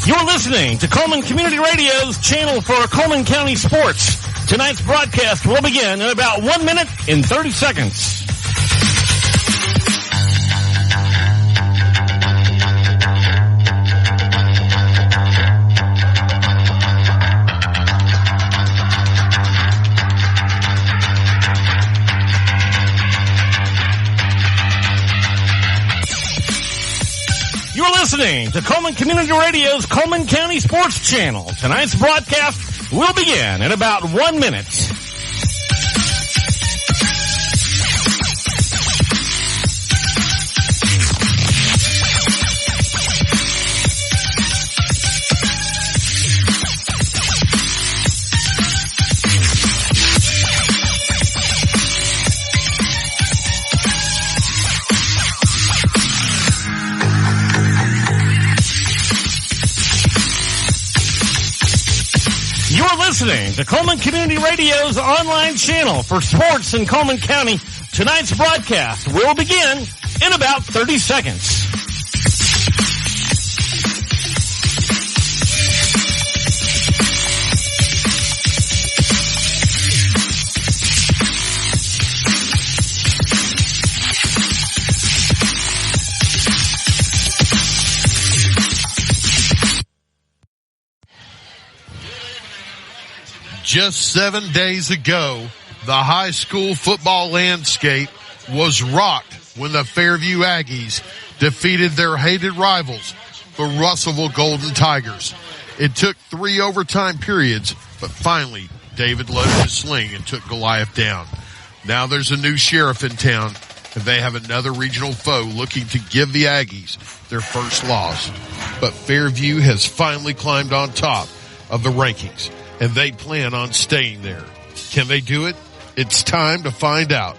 You're listening to Coleman Community Radio's channel for Coleman County sports. Tonight's broadcast will begin in about 1 minute and 30 seconds. You're listening to Coleman Community Radio's Coleman County Sports Channel. Tonight's broadcast will begin in about 1 minute. Listening to Coleman Community Radio's online channel for sports in Coleman County. Tonight's broadcast will begin in about 30 seconds. Just 7 days ago, the high school football landscape was rocked when the Fairview Aggies defeated their hated rivals, the Russellville Golden Tigers. It took 3 overtime periods, but finally David loaded his sling and took Goliath down. Now there's a new sheriff in town, and they have another regional foe looking to give the Aggies their first loss. But Fairview has finally climbed on top of the rankings, and they plan on staying there. Can they do it? It's time to find out.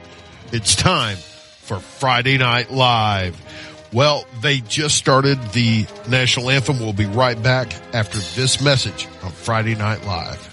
It's time for Friday Night Live. Well, they just started the national anthem. We'll be right back after this message on Friday Night Live.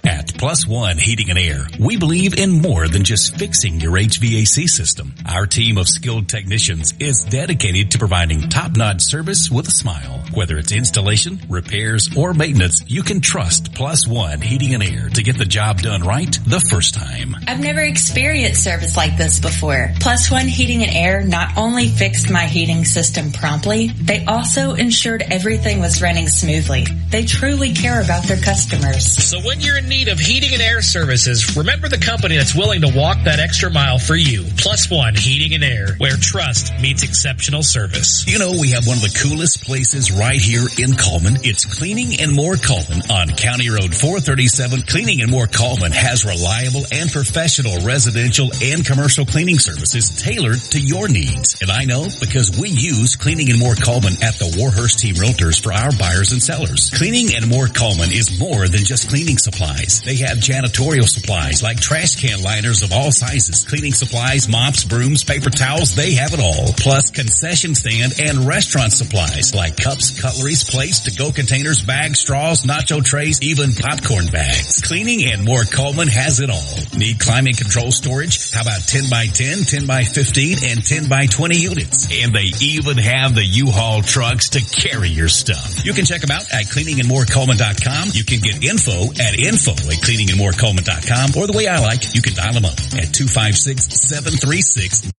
At Plus One Heating and Air, we believe in more than just fixing your HVAC system. Our team of skilled technicians is dedicated to providing top-notch service with a smile. Whether it's installation, repairs, or maintenance, you can trust Plus One Heating and Air to get the job done right the first time. I've never experienced service like this before. Plus One Heating and Air not only fixed my heating system promptly, they also ensured everything was running smoothly. They truly care about their customers. So when you're in need of heating and air services, remember the company that's willing to walk that extra mile for you. Plus One Heating and Air, where trust meets exceptional service. You know, we have one of the coolest places right here in Coleman. It's Cleaning and More Coleman on County Road 437. Cleaning and More Coleman has reliable and professional residential and commercial cleaning services tailored to your needs. And I know because we use Cleaning and More Coleman at the Warhurst Team Realtors for our buyers and sellers. Cleaning and More Coleman is more than just cleaning supplies. They have janitorial supplies like trash can liners of all sizes, cleaning supplies, mops, brooms, paper towels, they have it all. Plus concession stand and restaurant supplies like cups, cutleries, plates, to-go containers, bags, straws, nacho trays, even popcorn bags. Cleaning and More Coleman has it all. Need climate control storage? How about 10 by 10, 10 by 15, and 10 by 20 units? And they even have the U-Haul trucks to carry your stuff. You can check them out at cleaningandmorecoleman.com. You can get info at info@cleaningandmorecoleman.com, or the way I like, you can dial them up at 256-736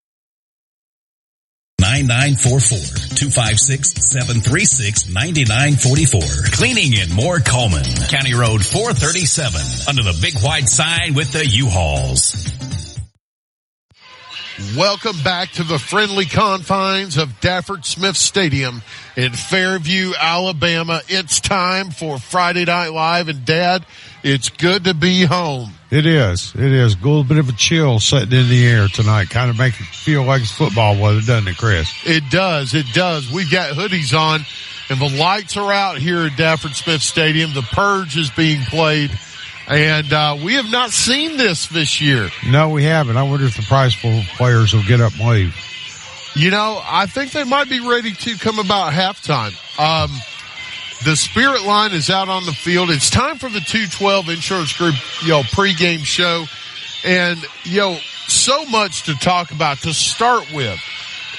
9944. 256-736-9944. Cleaning and More Coleman. County Road 437. Under the big white sign with the U-Hauls. Welcome back to the friendly confines of Dafford Smith Stadium in Fairview, Alabama. It's time for Friday Night Live. And Dad, it's good to be home. It is. It is. A little bit of a chill sitting in the air tonight. Kind of make it feel like it's football weather, doesn't it, Chris? It does. It does. We've got hoodies on, and the lights are out here at Dafford Smith Stadium. The Purge is being played, and we have not seen this year. No, we haven't. I wonder if the Priceville players will get up and leave. You know, I think they might be ready to come about halftime. The Spirit Line is out on the field. It's time for the 212 Insurance Group, pregame show. And, so much to talk about. To start with,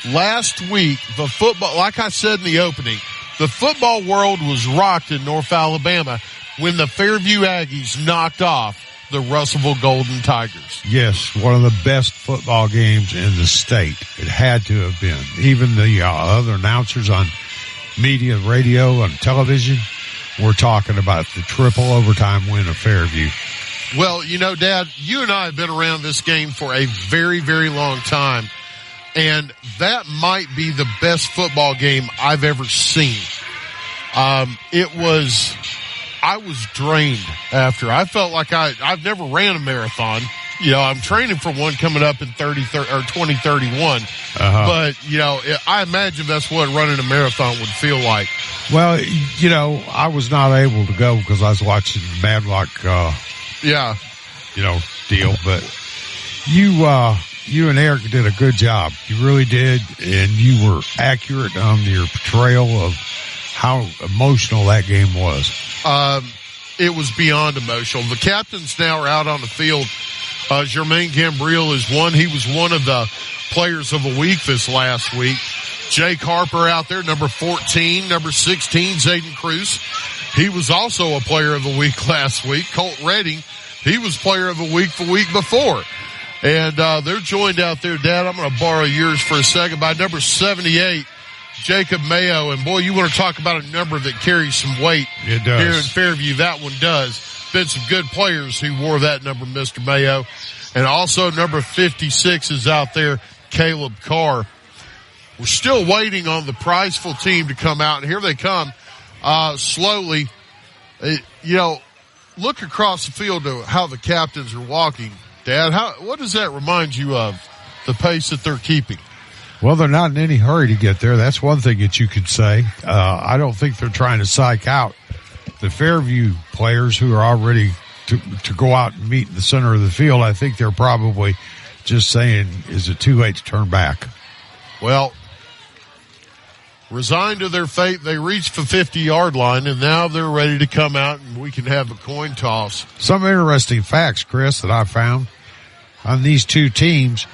last week, the football, like I said in the opening, The football world was rocked in North Alabama when the Fairview Aggies knocked off the Russellville Golden Tigers. Yes, one of the best football games in the state. It had to have been. Even the other announcers on media, radio, and television were talking about the triple overtime win of Fairview. Well, you know, Dad, you and I have been around this game for a very, very long time, and that might be the best football game I've ever seen. I was drained after. I felt like I've never ran a marathon. You know, I'm training for one coming up in 2031. But, you know, I imagine that's what running a marathon would feel like. Well, you know, I was not able to go because I was watching the Madlock, deal. But you and Eric did a good job. You really did. And you were accurate on your portrayal of how emotional that game was. It was beyond emotional. The captains now are out on the field. Jermaine Gambriel is one. He was one of the players of the week this last week. Jake Harper out there, number 14, number 16, Zayden Cruz. He was also a player of the week last week. Colt Redding, he was player of the week before. And they're joined out there, Dad, I'm going to borrow yours for a second, by number 78, Jacob Mayo. And, boy, you want to talk about a number that carries some weight. It does. Here in Fairview, that one does. Been some good players who wore that number, Mr. Mayo. And also number 56 is out there, Caleb Carr. We're still waiting on the Priceville team to come out, and here they come slowly. You know, look across the field to how the captains are walking. Dad, what does that remind you of, the pace that they're keeping? Well, they're not in any hurry to get there. That's one thing that you could say. I don't think they're trying to psych out the Fairview players who are already to go out and meet in the center of the field. I think they're probably just saying, is it too late to turn back? Well, resigned to their fate, they reached the 50-yard line, and now they're ready to come out, and we can have a coin toss. Some interesting facts, Chris, that I found on these two teams.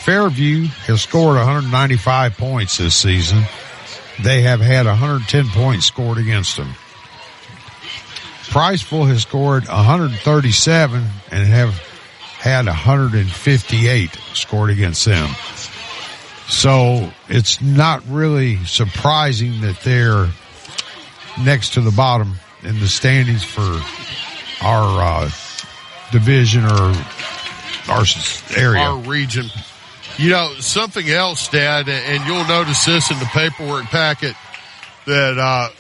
Fairview has scored 195 points this season. They have had 110 points scored against them. Priceville has scored 137 and have had 158 scored against them. So it's not really surprising that they're next to the bottom in the standings for our division or our area. Our region. You know, something else, Dad, and you'll notice this in the paperwork packet that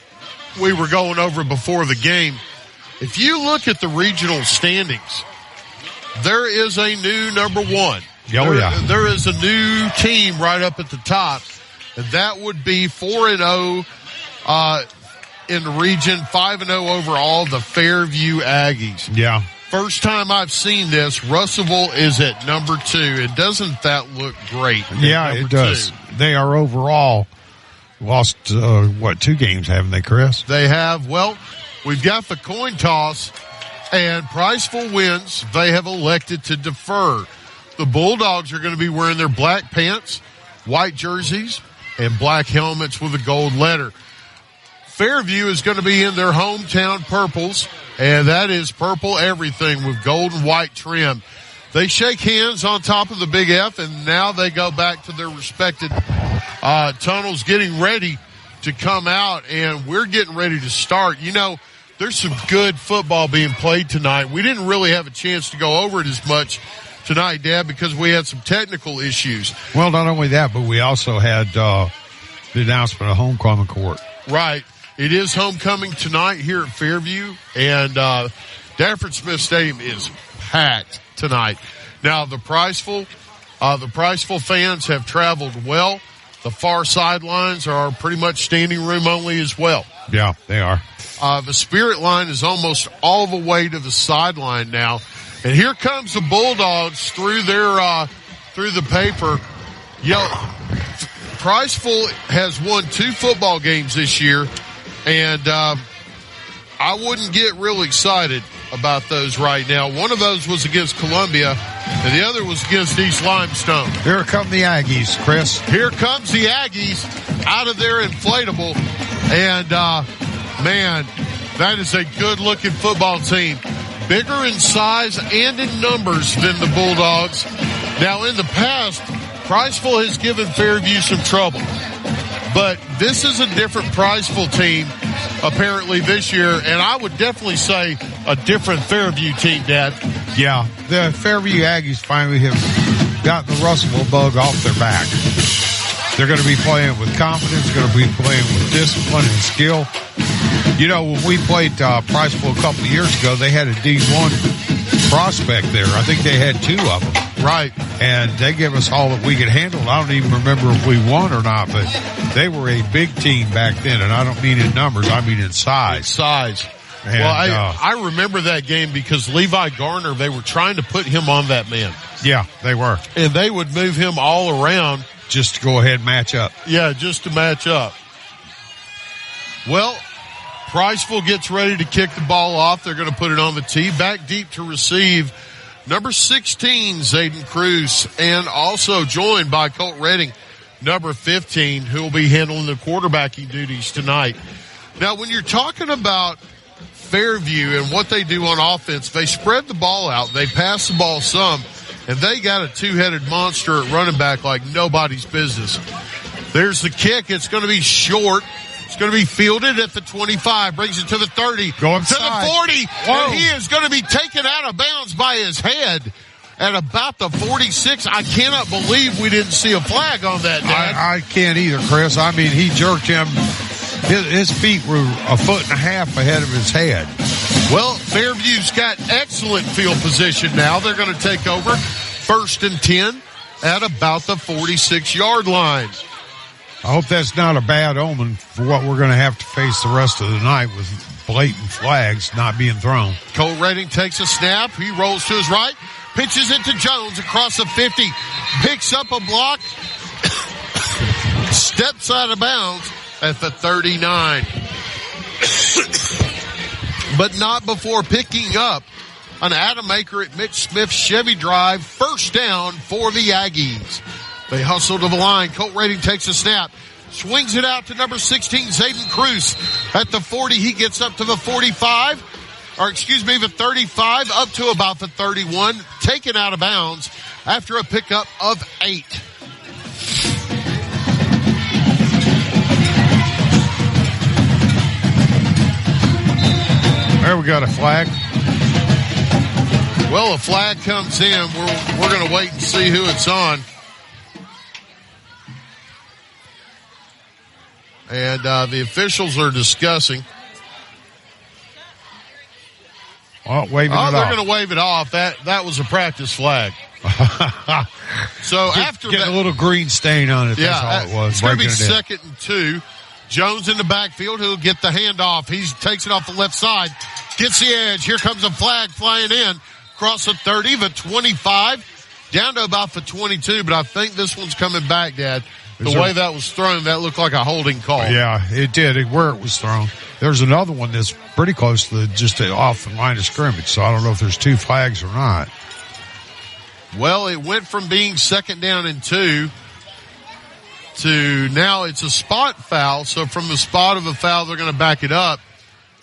we were going over before the game. If you look at the regional standings, there is a new number one. There is a new team right up at the top, and that would be 4-0 in the region, 5-0 overall, the Fairview Aggies. Yeah. First time I've seen this, Russellville is at number 2. And doesn't that look great? Yeah, it does. 2. They are overall lost, 2 games, haven't they, Chris? They have. Well, we've got the coin toss, and Priceville wins. They have elected to defer. The Bulldogs are going to be wearing their black pants, white jerseys, and black helmets with a gold letter. Fairview is going to be in their hometown purples, and that is purple everything with gold and white trim. They shake hands on top of the Big F, and now they go back to their respected tunnels, getting ready to come out, and we're getting ready to start. You know, there's some good football being played tonight. We didn't really have a chance to go over it as much tonight, Dad, because we had some technical issues. Well, not only that, but we also had the announcement of homecoming court. Right. It is homecoming tonight here at Fairview, and Dafford Smith Stadium is packed tonight. Now, the Priceville fans have traveled well. The far sidelines are pretty much standing room only as well. Yeah, they are. The Spirit line is almost all the way to the sideline now. And here comes the Bulldogs through the paper. You know, Priceville has won 2 football games this year, and I wouldn't get real excited about those right now. One of those was against Columbia, and the other was against East Limestone. Here come the Aggies, Chris. Here comes the Aggies out of their inflatable. And, man, that is a good-looking football team. Bigger in size and in numbers than the Bulldogs. Now, in the past, Priceville has given Fairview some trouble. But this is a different Priceville team, apparently, this year. And I would definitely say a different Fairview team, Dad. Yeah, the Fairview Aggies finally have gotten the Russellville bug off their back. They're going to be playing with confidence, going to be playing with discipline and skill. You know, when we played Priceville a couple of years ago, they had a D1 prospect there. I think they had 2 of them. Right. And they gave us all that we could handle. I don't even remember if we won or not, but they were a big team back then. And I don't mean in numbers, I mean in size. Size. And, well, I remember that game because Levi Garner, they were trying to put him on that man. Yeah, they were. And they would move him all around. Just to go ahead and match up. Yeah, just to match up. Well, Priceville gets ready to kick the ball off. They're going to put it on the tee. Back deep to receive number 16, Zayden Cruz, and also joined by Colt Redding, number 15, who will be handling the quarterbacking duties tonight. Now, when you're talking about Fairview and what they do on offense, they spread the ball out. They pass the ball some, and they got a 2-headed monster at running back like nobody's business. There's the kick. It's going to be short. It's going to be fielded at the 25, brings it to the 30, go to the 40, Whoa. And he is going to be taken out of bounds by his head at about the 46. I cannot believe we didn't see a flag on that, Dad. I can't either, Chris. I mean, he jerked him. His feet were 1.5 feet ahead of his head. Well, Fairview's got excellent field position now. They're going to take over 1st and 10 at about the 46-yard line. I hope that's not a bad omen for what we're going to have to face the rest of the night with blatant flags not being thrown. Cole Redding takes a snap. He rolls to his right, pitches it to Jones across the 50, picks up a block, steps out of bounds at the 39. But not before picking up an Adam Aker at Mitch Smith Chevy Drive, 1st down for the Aggies. They hustle to the line. Colt Redding takes a snap. Swings it out to number 16, Zayden Cruz. At the 40, he gets up to the 45. The 35, up to about the 31. Taken out of bounds after a pickup of 8. There, we got a flag. Well, a flag comes in. We're going to wait and see who it's on. And the officials are discussing. Waving it off. They're going to wave it off. That was a practice flag. So after get that, a little green stain on it. That's all it was. It's going to be 2nd and 2. Jones in the backfield. He'll get the handoff. He takes it off the left side. Gets the edge. Here comes a flag flying in. Across the 30, the 25, down to about the 22. But I think this one's coming back, Dad. The way that was thrown, that looked like a holding call. Yeah, it did. Where it was thrown. There's another one that's pretty close to just off the line of scrimmage. So I don't know if there's 2 flags or not. Well, it went from being 2nd down and 2 to now it's a spot foul. So from the spot of a foul, they're going to back it up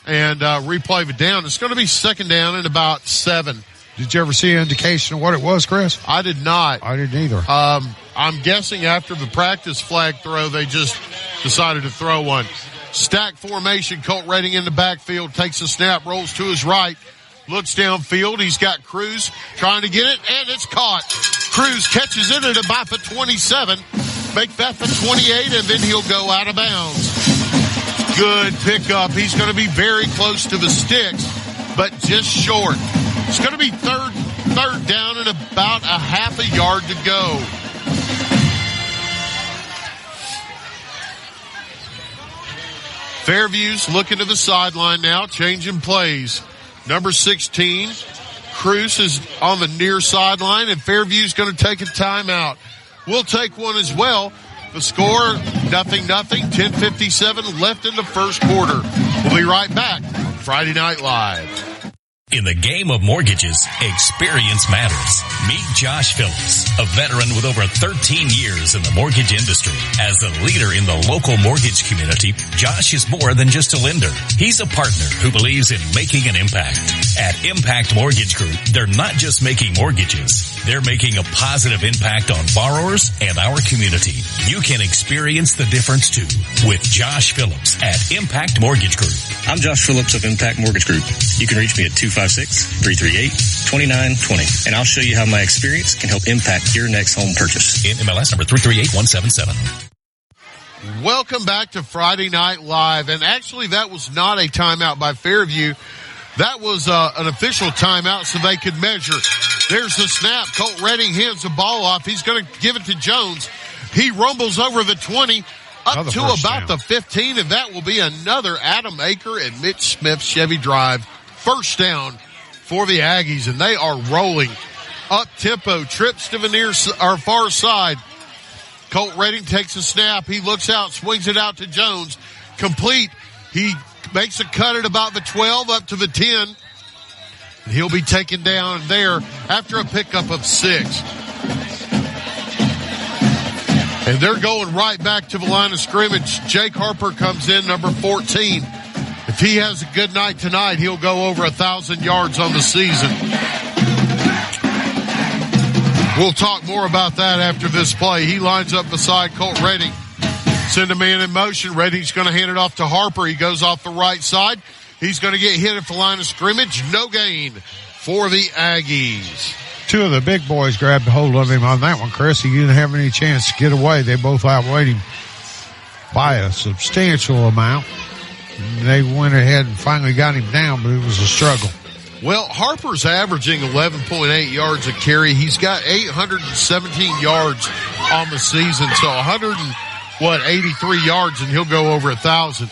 and replay it down. It's going to be 2nd down and about 7. Did you ever see an indication of what it was, Chris? I did not. I didn't either. I'm guessing after the practice flag throw, they just decided to throw one. Stack formation. Colt Redding in the backfield, takes a snap, rolls to his right, looks downfield. He's got Cruz trying to get it, and it's caught. Cruz catches it at about the 27. Make that the 28, and then he'll go out of bounds. Good pickup. He's going to be very close to the sticks, but just short. It's going to be third down and about 0.5 yard to go. Fairview's looking to the sideline now, changing plays. Number 16, Cruz is on the near sideline, and Fairview's going to take a timeout. We'll take one as well. The score, 0-0, 10:57 left in the first quarter. We'll be right back on Friday Night Live. In the game of mortgages, experience matters. Meet Josh Phillips, a veteran with over 13 years in the mortgage industry. As a leader in the local mortgage community, Josh is more than just a lender. He's a partner who believes in making an impact. At Impact Mortgage Group, they're not just making mortgages. They're making a positive impact on borrowers and our community. You can experience the difference too with Josh Phillips at Impact Mortgage Group. I'm Josh Phillips of Impact Mortgage Group. You can reach me at 256-338-2920, and I'll show you how my experience can help impact your next home purchase. In MLS number 338177. Welcome back to Friday Night Live. And actually, that was not a timeout by Fairview. That was an official timeout so they could measure. There's the snap. Colt Redding hands the ball off. He's going to give it to Jones. He rumbles over the 20 up to about the 15, and that will be another Adam Aker and Mitch Smith Chevy Drive first down for the Aggies, and they are rolling up tempo. Trips to our far side. Colt Redding takes a snap. He looks out, swings it out to Jones. Complete. He makes a cut at about the 12 up to the 10. And he'll be taken down there after a pickup of 6. And they're going right back to the line of scrimmage. Jake Harper comes in, number 14. If he has a good night tonight, he'll go over 1,000 yards on the season. We'll talk more about that after this play. He lines up beside Colt Redding. Send a man in motion. Redding's going to hand it off to Harper. He goes off the right side. He's going to get hit at the line of scrimmage. No gain for the Aggies. Two of the big boys grabbed hold of him on that one, Chris. He didn't have any chance to get away. They both outweighed him by a substantial amount. They went ahead and finally got him down, but it was a struggle. Well, Harper's averaging 11.8 yards a carry. He's got 817 yards on the season, so 83 yards, and he'll go over 1,000.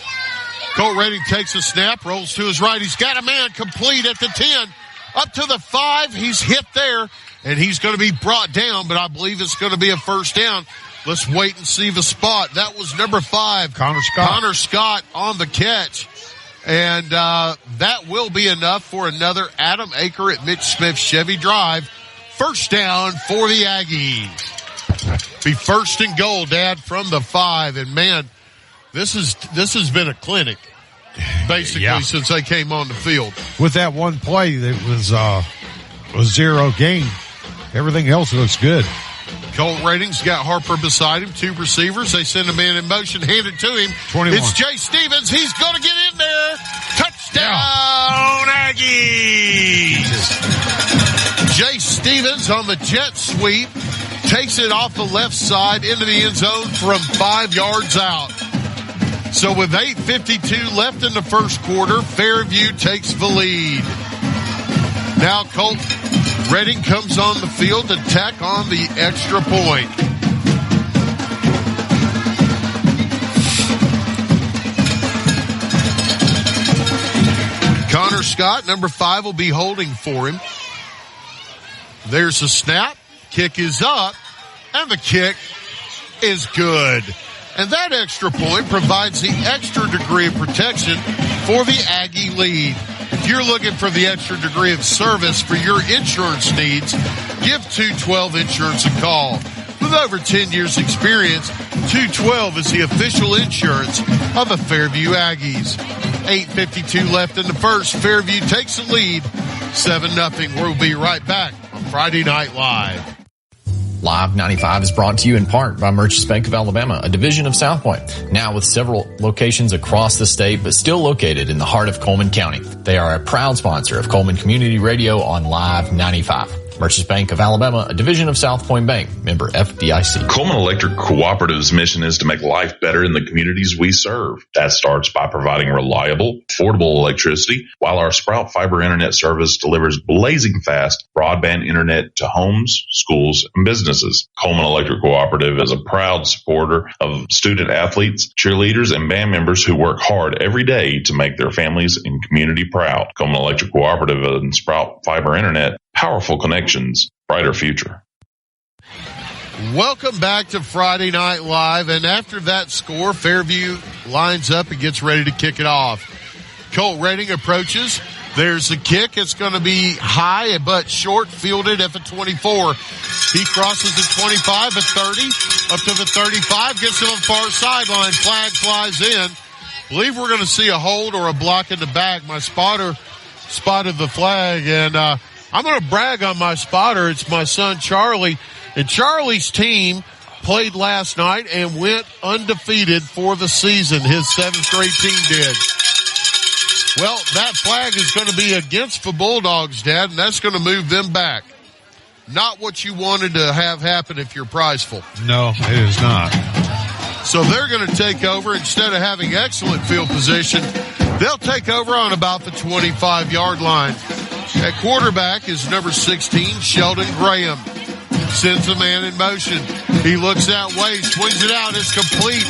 Colt Redding takes a snap, rolls to his right. He's got a man complete at the 10. Up to the 5. He's hit there, and he's going to be brought down, but I believe it's going to be a first down. Let's wait and see the spot. That was number 5. Connor Scott on the catch. And that will be enough for another Adam Aker at Mitch Smith Chevy Drive. First down for the Aggies. Be first and goal, Dad, from the 5. And, man, this has been a clinic, basically, since they came on the field. With that one play that was zero gain, everything else looks good. Colt Redding's got Harper beside him, 2 receivers. They send a man in motion, hand it to him. 21. It's Jay Stevens. He's going to get in there. Touchdown, Aggies! Jay Stevens on the jet sweep takes it off the left side into the end zone from 5 yards out. So with 8:52 left in the first quarter, Fairview takes the lead. Now Colt Redding comes on the field to tack on the extra point. Connor Scott, number 5, will be holding for him. There's a snap. Kick is up, and the kick is good. And that extra point provides the extra degree of protection for the Aggie lead. If you're looking for the extra degree of service for your insurance needs, give 212 Insurance a call. With over 10 years experience, 212 is the official insurance of the Fairview Aggies. 8:52 left in the first. Fairview takes the lead, 7-0. We'll be right back on Friday Night Live. Live 95 is brought to you in part by Merchants Bank of Alabama, a division of South Point, now with several locations across the state, but still located in the heart of Coleman County. They are a proud sponsor of Coleman Community Radio on Live 95. Merchants Bank of Alabama, a division of South Point Bank, member FDIC. Coleman Electric Cooperative's mission is to make life better in the communities we serve. That starts by providing reliable, affordable electricity, while our Sprout Fiber Internet service delivers blazing fast broadband internet to homes, schools, and businesses. Coleman Electric Cooperative is a proud supporter of student athletes, cheerleaders, and band members who work hard every day to make their families and community proud. Coleman Electric Cooperative and Sprout Fiber Internet, powerful connections, brighter future. Welcome back to Friday Night Live, and after that score, Fairview lines up and gets ready to kick it off. Colt Redding approaches, There's the kick. It's going to be high but short, fielded at the 24. He crosses the 25 at 30, up to the 35, gets to the far sideline. Flag flies in. Believe we're going to see a hold or a block in the back. My spotter spotted the flag, and I'm going to brag on my spotter. It's my son Charlie, and Charlie's team played last night and went undefeated for the season. His 7th grade team did. Well, that flag is going to be against the Bulldogs, Dad, and that's going to move them back. Not what you wanted to have happen if you're Priceville. No, it is not. So they're going to take over. Instead of having excellent field position, they'll take over on about the 25-yard line. At quarterback is number 16, Sheldon Graham. Sends a man in motion. He looks that way, swings it out. It's complete.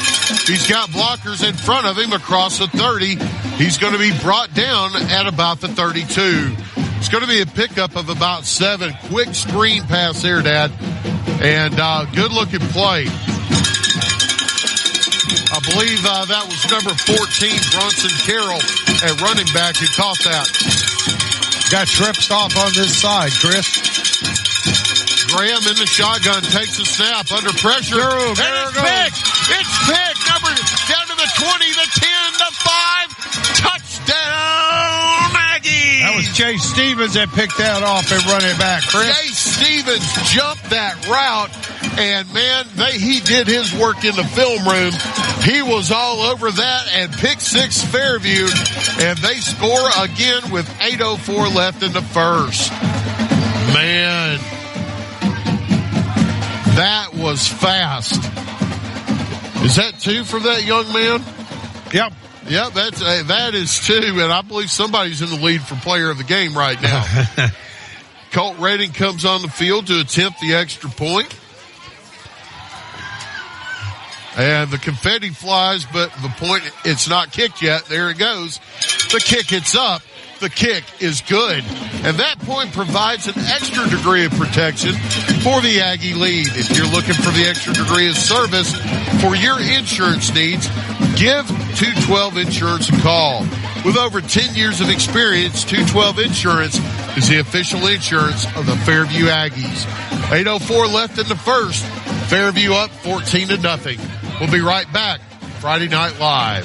He's got blockers in front of him across the 30. He's going to be brought down at about the 32. It's going to be a pickup of about 7. Quick screen pass there, Dad. And good-looking play. I believe that was number 14, Bronson Carroll, at running back, who caught that. Got tripped off on this side, Chris. Graham in the shotgun takes a snap under pressure. And it's picked. It's picked. Number down to the 20, the 10, the 5. Touchdown, Aggies. That was Chase Stevens that picked that off and run it back, Chris. Chase Stevens jumped that route, and, man, he did his work in the film room. He was all over that, and pick 6 Fairview, and they score again with 8:04 left in the first. Man, that was fast. Is that 2 for that young man? Yep. Yep, that is 2, and I believe somebody's in the lead for player of the game right now. Colt Redding comes on the field to attempt the extra point. And the confetti flies, but the point, it's not kicked yet. There it goes. The kick, it's up. The kick is good. And that point provides an extra degree of protection for the Aggie lead. If you're looking for the extra degree of service for your insurance needs, give 212 Insurance a call. With over 10 years of experience, 212 Insurance is the official insurance of the Fairview Aggies. 8:04 left in the first. Fairview up 14-0. We'll be right back. Friday Night Live.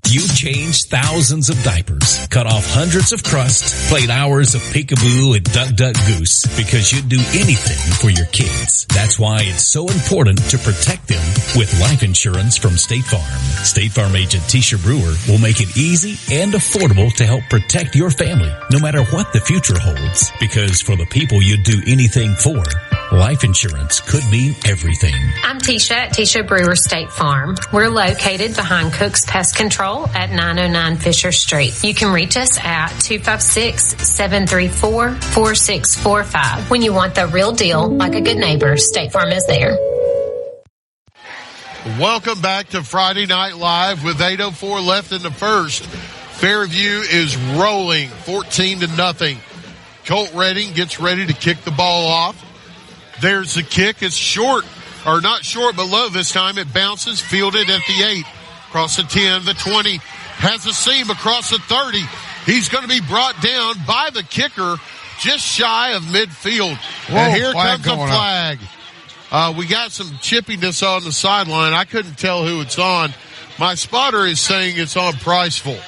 You've changed thousands of diapers, cut off hundreds of crusts, played hours of peekaboo and duck goose because you'd do anything for your kids. That's why it's so important to protect them with life insurance from State Farm. State Farm agent Tisha Brewer will make it easy and affordable to help protect your family, no matter what the future holds. Because for the people you'd do anything for, life insurance could mean everything. I'm Tisha at Tisha Brewer State Farm. We're located behind Cook's Pest Control at 909 Fisher Street. You can reach us at 256-734-4645. When you want the real deal, like a good neighbor, State Farm is there. Welcome back to Friday Night Live with 8:04 left in the first. Fairview is rolling 14-0. Colt Redding gets ready to kick the ball off. There's the kick. It's short, or not short, but low this time. It bounces, fielded at the 8. Across the 10, the 20, has a seam across the 30. He's going to be brought down by the kicker just shy of midfield. Whoa, and here comes a flag. We got some chippiness on the sideline. I couldn't tell who it's on. My spotter is saying it's on Priceville.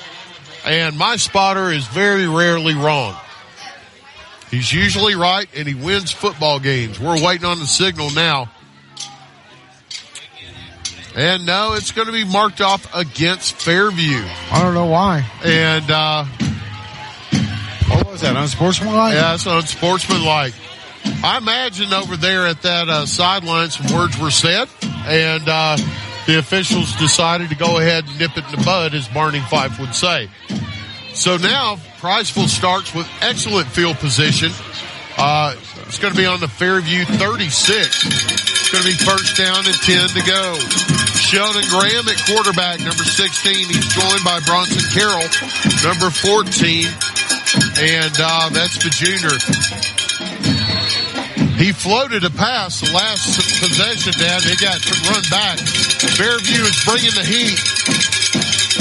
And my spotter is very rarely wrong. He's usually right, and he wins football games. We're waiting on the signal now. And no, it's going to be marked off against Fairview. I don't know why. And, what was that, unsportsmanlike? Yeah, it's unsportsmanlike. I imagine over there at that sideline some words were said, and the officials decided to go ahead and nip it in the bud, as Barney Fife would say. So now Priceville starts with excellent field position. It's going to be on the Fairview 36. It's going to be first down and 10 to go. Sheldon Graham at quarterback, number 16. He's joined by Bronson Carroll, number 14. And that's the junior. He floated a pass the last possession, Dad. They got to run back. Fairview is bringing the heat.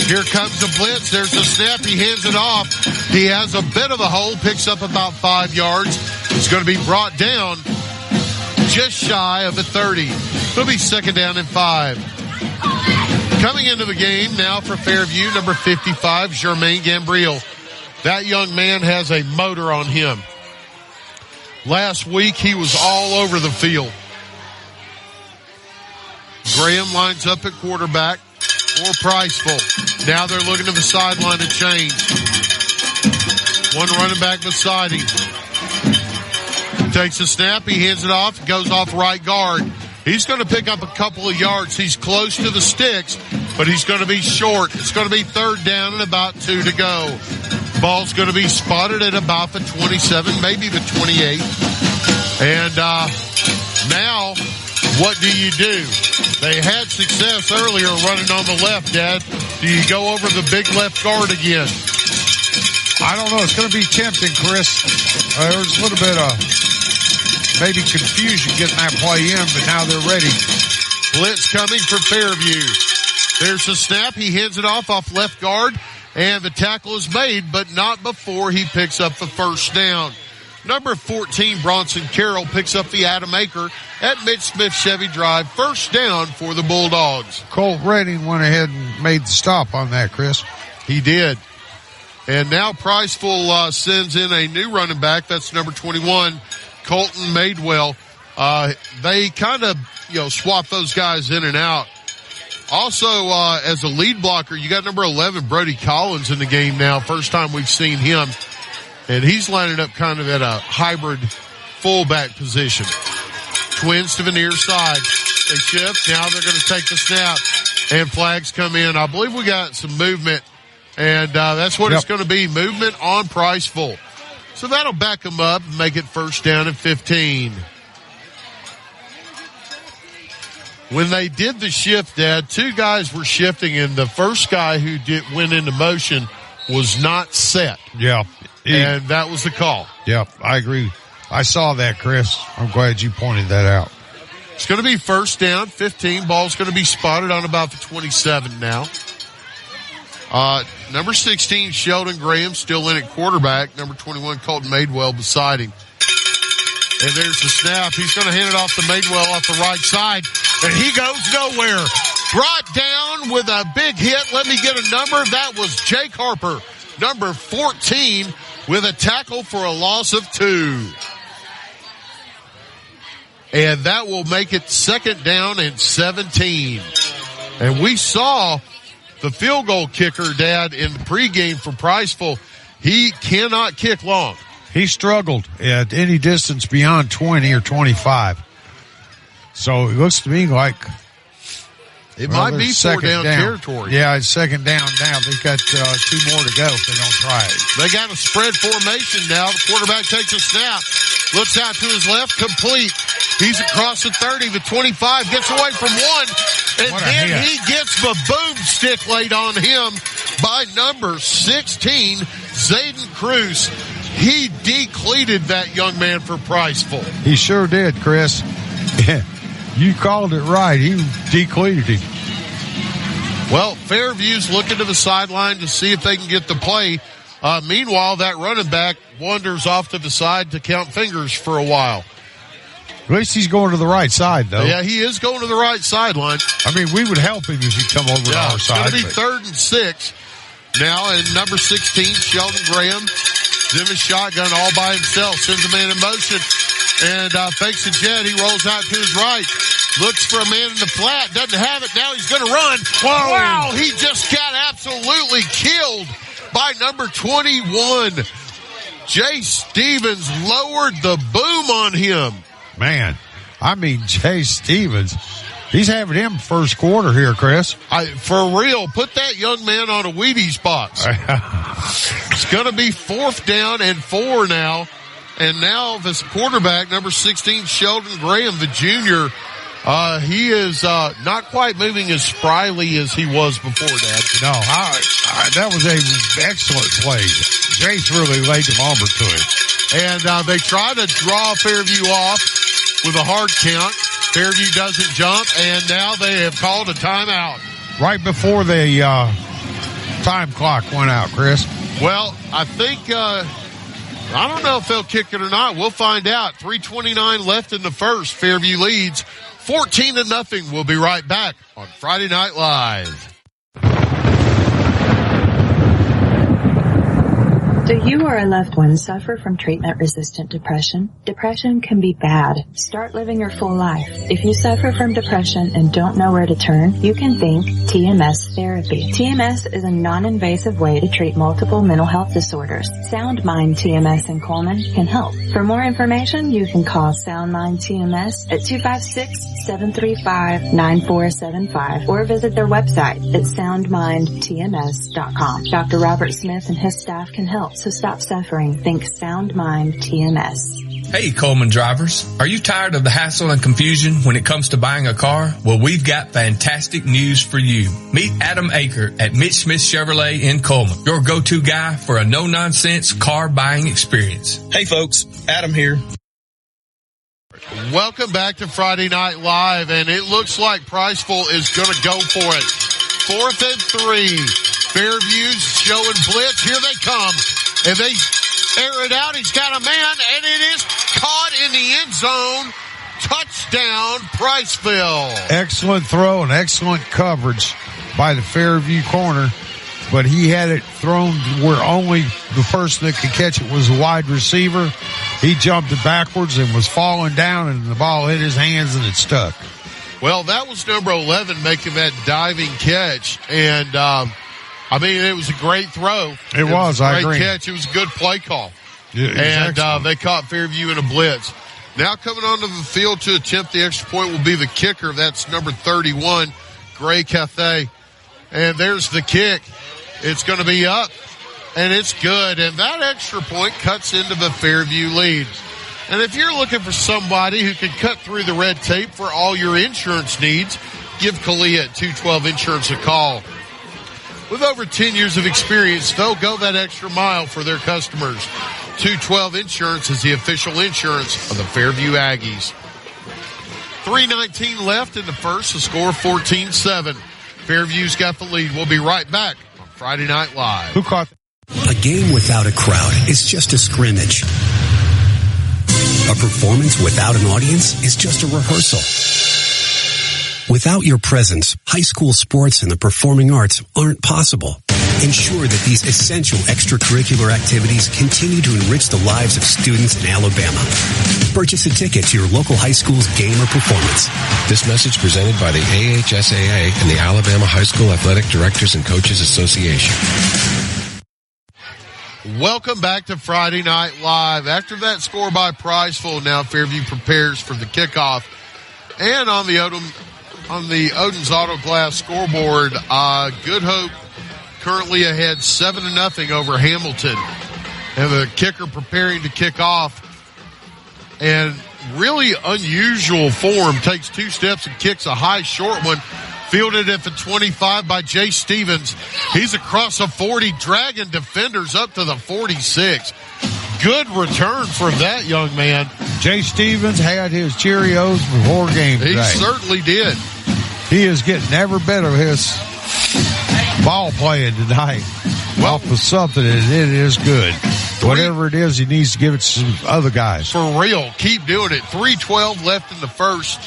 Here comes the blitz. There's a snap. He hands it off. He has a bit of a hole, picks up about 5 yards. It's going to be brought down just shy of the 30. It'll be second down and 5. Coming into the game now for Fairview, number 55, Jermaine Gambriel. That young man has a motor on him. Last week, he was all over the field. Graham lines up at quarterback for Priceville. Now they're looking to the sideline to change. One running back beside him. Takes a snap. He hands it off. Goes off right guard. He's going to pick up a couple of yards. He's close to the sticks, but he's going to be short. It's going to be third down and about 2 to go. Ball's going to be spotted at about the 27, maybe the 28. And now, what do you do? They had success earlier running on the left, Dad. Do you go over the big left guard again? I don't know. It's going to be tempting, Chris. There's a little bit of maybe confusion getting that play in, but now they're ready. Blitz coming for Fairview. There's a snap. He hands it off left guard, and the tackle is made, but not before he picks up the first down. Number 14, Bronson Carroll, picks up the Adam Acre at Mitch Smith Chevy Drive. First down for the Bulldogs. Colt Redding went ahead and made the stop on that, Chris. He did. And now Priceville sends in a new running back. That's number 21, Colton Madewell. They kind of, swap those guys in and out. Also, as a lead blocker, you got number 11, Brody Collins, in the game now. First time we've seen him. And he's lining up kind of at a hybrid fullback position. Twins to the near side. They shift. Now they're going to take the snap. And flags come in. I believe we got some movement. And that's what it's going to be. Movement on Priceville. So that'll back them up and make it first down and 15. When they did the shift, Dad, 2 guys were shifting, and the first guy who went into motion was not set. Yeah. And that was the call. Yep, I agree. I saw that, Chris. I'm glad you pointed that out. It's going to be first down, 15. Ball's going to be spotted on about the 27 now. Number 16, Sheldon Graham, still in at quarterback. Number 21, Colton Madewell beside him. And there's the snap. He's going to hand it off to Madewell off the right side. And he goes nowhere. Brought down with a big hit. Let me get a number. That was Jake Harper, number 14, with a tackle for a loss of 2. And that will make it second down and 17. And we saw the field goal kicker, Dad, in the pregame for Priceville. He cannot kick long. He struggled at any distance beyond 20 or 25. So it looks to me like it might be four down territory. Yeah, it's second down now. They've got 2 more to go if they don't try it. They got a spread formation now. The quarterback takes a snap, looks out to his left, complete. He's across the 30, the 25, gets away from one, and then he gets the boomstick laid on him by number 16, Zayden Cruz. He decleated that young man for Priceville. He sure did, Chris. You called it right. He decleated him. Well, Fairview's looking to the sideline to see if they can get the play. Meanwhile, that running back wanders off to the side to count fingers for a while. At least he's going to the right side, though. Yeah, he is going to the right sideline. I mean, we would help him if he'd come over to our side. It's going to be third and 6. Now, and number 16, Sheldon Graham, in a shotgun all by himself, sends a man in motion, and fakes a jet. He rolls out to his right, looks for a man in the flat, doesn't have it. Now he's going to run. Whoa. Wow, he just got absolutely killed by number 21. Jay Stevens lowered the boom on him. Man, I mean, Jay Stevens, he's having him first quarter here, Chris. For real, put that young man on a Wheaties box. It's going to be fourth down and 4 now. And now this quarterback, number 16, Sheldon Graham, the junior, he is not quite moving as spryly as he was before, Dad. No, that was an excellent play. Jace really laid the lumber to him. And they try to draw Fairview off with a hard count. Fairview doesn't jump, and now they have called a timeout. Right before they time clock went out, Chris. Well, I think, I don't know if they'll kick it or not. We'll find out. 3:29 left in the first. Fairview leads 14-0. We'll be right back on Friday Night Live. Do you or a loved one suffer from treatment-resistant depression? Depression can be bad. Start living your full life. If you suffer from depression and don't know where to turn, you can think TMS therapy. TMS is a non-invasive way to treat multiple mental health disorders. Sound Mind TMS in Coleman can help. For more information, you can call Sound Mind TMS at 256-735-9475 or visit their website at soundmindtms.com. Dr. Robert Smith and his staff can help. So stop suffering. Think Sound Mind TMS. Hey, Coleman drivers. Are you tired of the hassle and confusion when it comes to buying a car? Well, we've got fantastic news for you. Meet Adam Aker at Mitch Smith Chevrolet in Coleman, your go-to guy for a no-nonsense car buying experience. Hey, folks. Adam here. Welcome back to Friday Night Live, and it looks like Priceville is going to go for it. 4th and 3. Fairview's showing blitz. Here they come. And they air it out. He's got a man, and it is caught in the end zone. Touchdown, Priceville. Excellent throw and excellent coverage by the Fairview corner. But he had it thrown where only the person that could catch it was the wide receiver. He jumped it backwards and was falling down, and the ball hit his hands and it stuck. Well, that was number 11 making that diving catch. And, it was a great throw. It was a great I agree. catch. It was a good play call. Yeah, and they caught Fairview in a blitz. Now coming onto the field to attempt the extra point will be the kicker. That's number 31, Gray Cathay. And there's the kick. It's going to be up, and it's good. And that extra point cuts into the Fairview lead. And if you're looking for somebody who can cut through the red tape for all your insurance needs, give Kalia at 212 Insurance a call. With over 10 years of experience, they'll go that extra mile for their customers. 212 Insurance is the official insurance of the Fairview Aggies. 3:19 left in the first, the score 14-7. Fairview's got the lead. We'll be right back on Friday Night Live. Who caught? A game without a crowd is just a scrimmage. A performance without an audience is just a rehearsal. Without your presence, high school sports and the performing arts aren't possible. Ensure that these essential extracurricular activities continue to enrich the lives of students in Alabama. Purchase a ticket to your local high school's game or performance. This message presented by the AHSAA and the Alabama High School Athletic Directors and Coaches Association. Welcome back to Friday Night Live. After that score by Priceville, now Fairview prepares for the kickoff. And on the Oden's Auto Glass scoreboard, Good Hope currently ahead 7-0 over Hamilton. And the kicker preparing to kick off. And really unusual form, takes 2 steps and kicks a high short one. Fielded at the 25 by Jay Stevens. He's across the 40, dragging defenders up to the 46. Good return for that young man. Jay Stevens had his Cheerios before game today. He certainly did. He is getting every bit of his ball playing tonight. Off of something, and it is good. Whatever it is, he needs to give it to some other guys. For real. Keep doing it. 3:12 left in the first.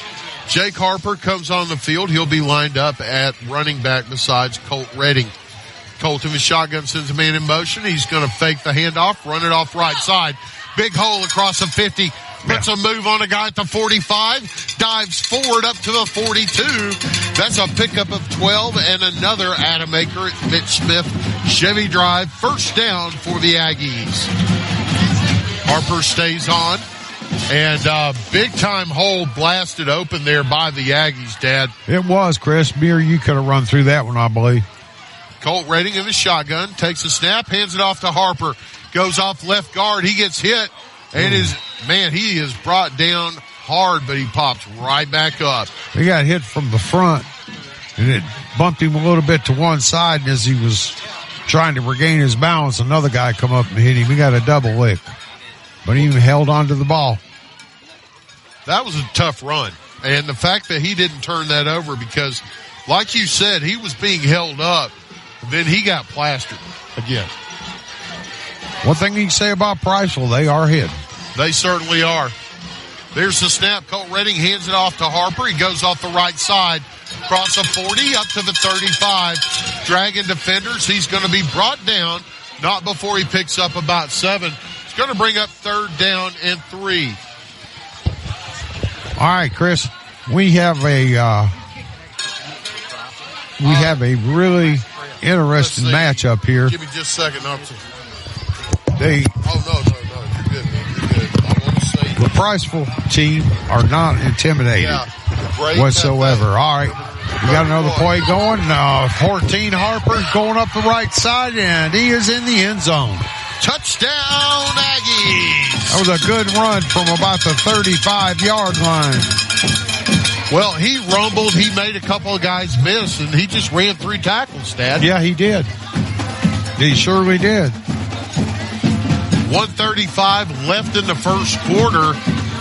Jake Harper comes on the field. He'll be lined up at running back besides Colt Redding. Colt in his shotgun sends a man in motion. He's going to fake the handoff, run it off right side. Big hole across the 50. Puts a move on a guy at the 45. Dives forward up to the 42. That's a pickup of 12 and another Adam Aker at Mitch Smith Chevy Drive. First down for the Aggies. Harper stays on. And big time hole blasted open there by the Aggies, Dad. It was, Chris. Beer, you could have run through that one, I believe. Colt Redding in the shotgun, takes a snap, hands it off to Harper. Goes off left guard. He gets hit. And he is brought down hard, but he pops right back up. He got hit from the front, and it bumped him a little bit to one side. And as he was trying to regain his balance, another guy come up and hit him. He got a double lick, but he even held on to the ball. That was a tough run. And the fact that he didn't turn that over because, like you said, he was being held up. then he got plastered again. One thing you can say about Priceville, they are hidden. They certainly are. There's the snap. Colt Redding hands it off to Harper. He goes off the right side. Across the 40, up to the 35. Dragon defenders. He's going to be brought down. Not before he picks up about 7. It's going to bring up 3rd down and 3. All right, Chris. We have a really interesting matchup here. Give me just a second. No. You're good. I want to say the Priceville team are not intimidated whatsoever. All right. We got another play going. 14 Harper going up the right side, and he is in the end zone. Touchdown, Aggies! That was a good run from about the 35-yard line. Well, he rumbled. He made a couple of guys miss, and he just ran 3 tackles, Dad. Yeah, he did. He surely did. 1:35 left in the first quarter.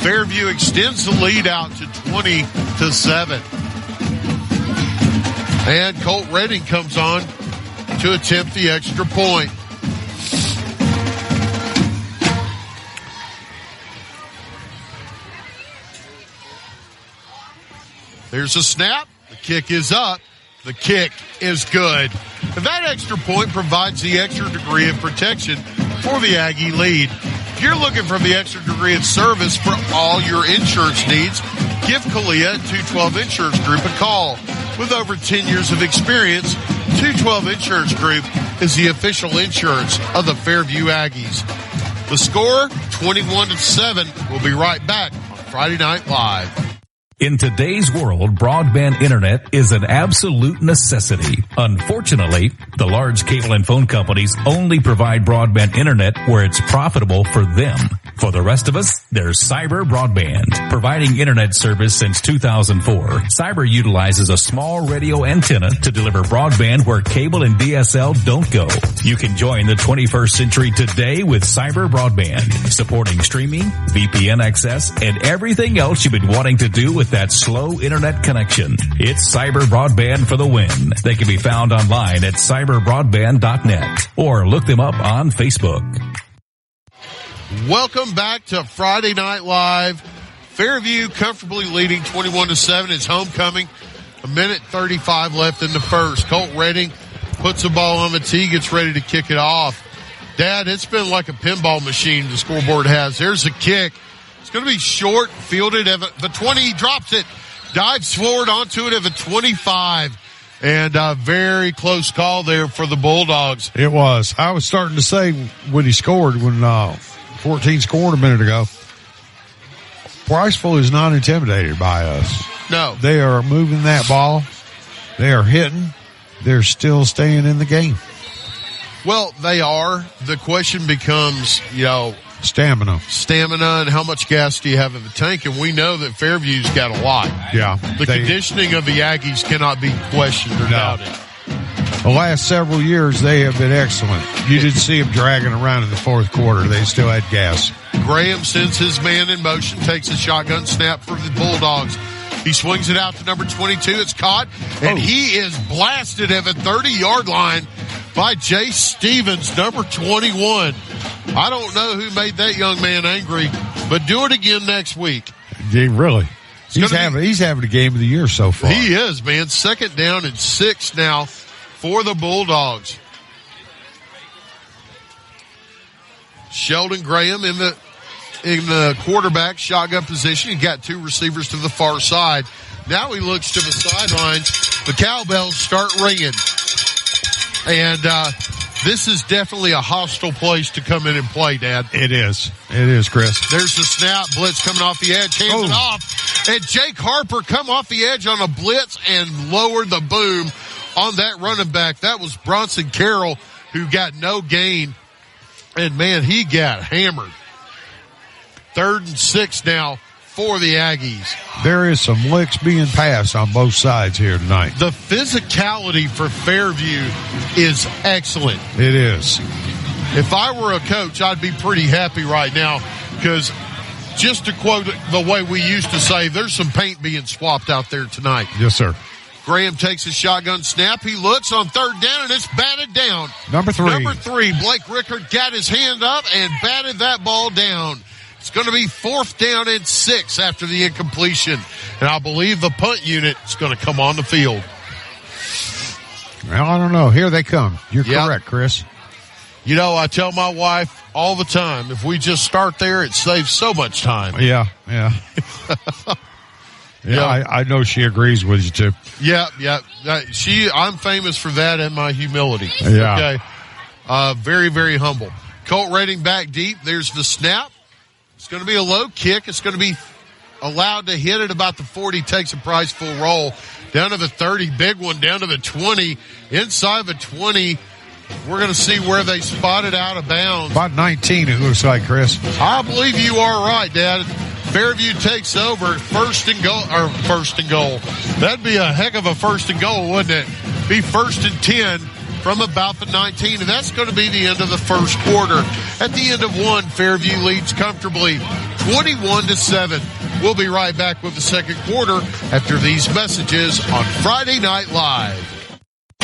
Fairview extends the lead out to 20-7. And Colt Redding comes on to attempt the extra point. There's a snap. The kick is up. The kick is good. And that extra point provides the extra degree of protection for the Aggie lead. If you're looking for the extra degree of service for all your insurance needs, give Kalia at 212 Insurance Group a call. With over 10 years of experience, 212 Insurance Group is the official insurance of the Fairview Aggies. The score, 21-7. We'll be right back on Friday Night Live. In today's world, broadband internet is an absolute necessity. Unfortunately, the large cable and phone companies only provide broadband internet where it's profitable for them. For the rest of us, there's Cyber Broadband. Providing internet service since 2004, Cyber utilizes a small radio antenna to deliver broadband where cable and DSL don't go. You can join the 21st century today with Cyber Broadband, supporting streaming, VPN access, and everything else you've been wanting to do with that slow internet connection. It's Cyber Broadband for the win. They can be found online at cyberbroadband.net or look them up on Facebook. Welcome back to Friday Night Live. Fairview comfortably leading 21-7. It's homecoming. 1:35 left in the first. Colt Redding puts the ball on the tee, gets ready to kick it off. Dad, it's been like a pinball machine the scoreboard has. There's a kick. It's going to be short, fielded at the 20. He drops it, dives forward onto it at the 25. And a very close call there for the Bulldogs. It was. I was starting to say when he scored, when 14 scored a minute ago, Priceville is not intimidated by us. No. They are moving that ball. They are hitting. They're still staying in the game. Well, they are. The question becomes, Stamina and how much gas do you have in the tank? And we know that Fairview's got a lot. Yeah. The conditioning of the Aggies cannot be questioned or doubted. The last several years, they have been excellent. You didn't see them dragging around in the fourth quarter. They still had gas. Graham sends his man in motion, takes a shotgun snap for the Bulldogs. He swings it out to number 22. It's caught, and he is blasted at the 30-yard line by Jay Stevens, number 21. I don't know who made that young man angry, but do it again next week. Yeah, really? He's having a game of the year so far. He is, man. 2nd down and 6 now for the Bulldogs. Sheldon Graham in the quarterback shotgun position. He got 2 receivers to the far side. Now he looks to the sidelines. The cowbells start ringing. And this is definitely a hostile place to come in and play, Dad. It is. It is, Chris. There's the snap. Blitz coming off the edge. Hands it off. And Jake Harper come off the edge on a blitz and lower the boom on that running back. That was Bronson Carroll, who got no gain. And, man, he got hammered. 3rd and 6 now for the Aggies. There is some licks being passed on both sides here tonight. The physicality for Fairview is excellent. It is. If I were a coach, I'd be pretty happy right now because just to quote the way we used to say, there's some paint being swapped out there tonight. Yes, sir. Graham takes a shotgun snap. He looks on third down, and it's batted down. Number 3. Number 3, Blake Rickard got his hand up and batted that ball down. It's going to be 4th down and 6 after the incompletion. And I believe the punt unit is going to come on the field. Well, I don't know. Here they come. You're correct, Chris. You know, I tell my wife all the time, if we just start there, it saves so much time. Yeah. I know she agrees with you too. Yeah. I'm famous for that and my humility. Yeah. Okay. Very, very humble. Colt Redding back deep. There's the snap. It's going to be a low kick. It's going to be allowed to hit at about the 40, takes a Priceville roll. Down to the 30, big one, down to the 20. Inside the 20, we're going to see where they spot it out of bounds. About 19, it looks like, Chris. I believe you are right, Dad. Fairview takes over, first and goal. That'd be a heck of a first and goal, wouldn't it? Be 1st and 10 from about the 19, and that's going to be the end of the first quarter. At the end of one, Fairview leads comfortably, 21-7. We'll be right back with the second quarter after these messages on Friday Night Live.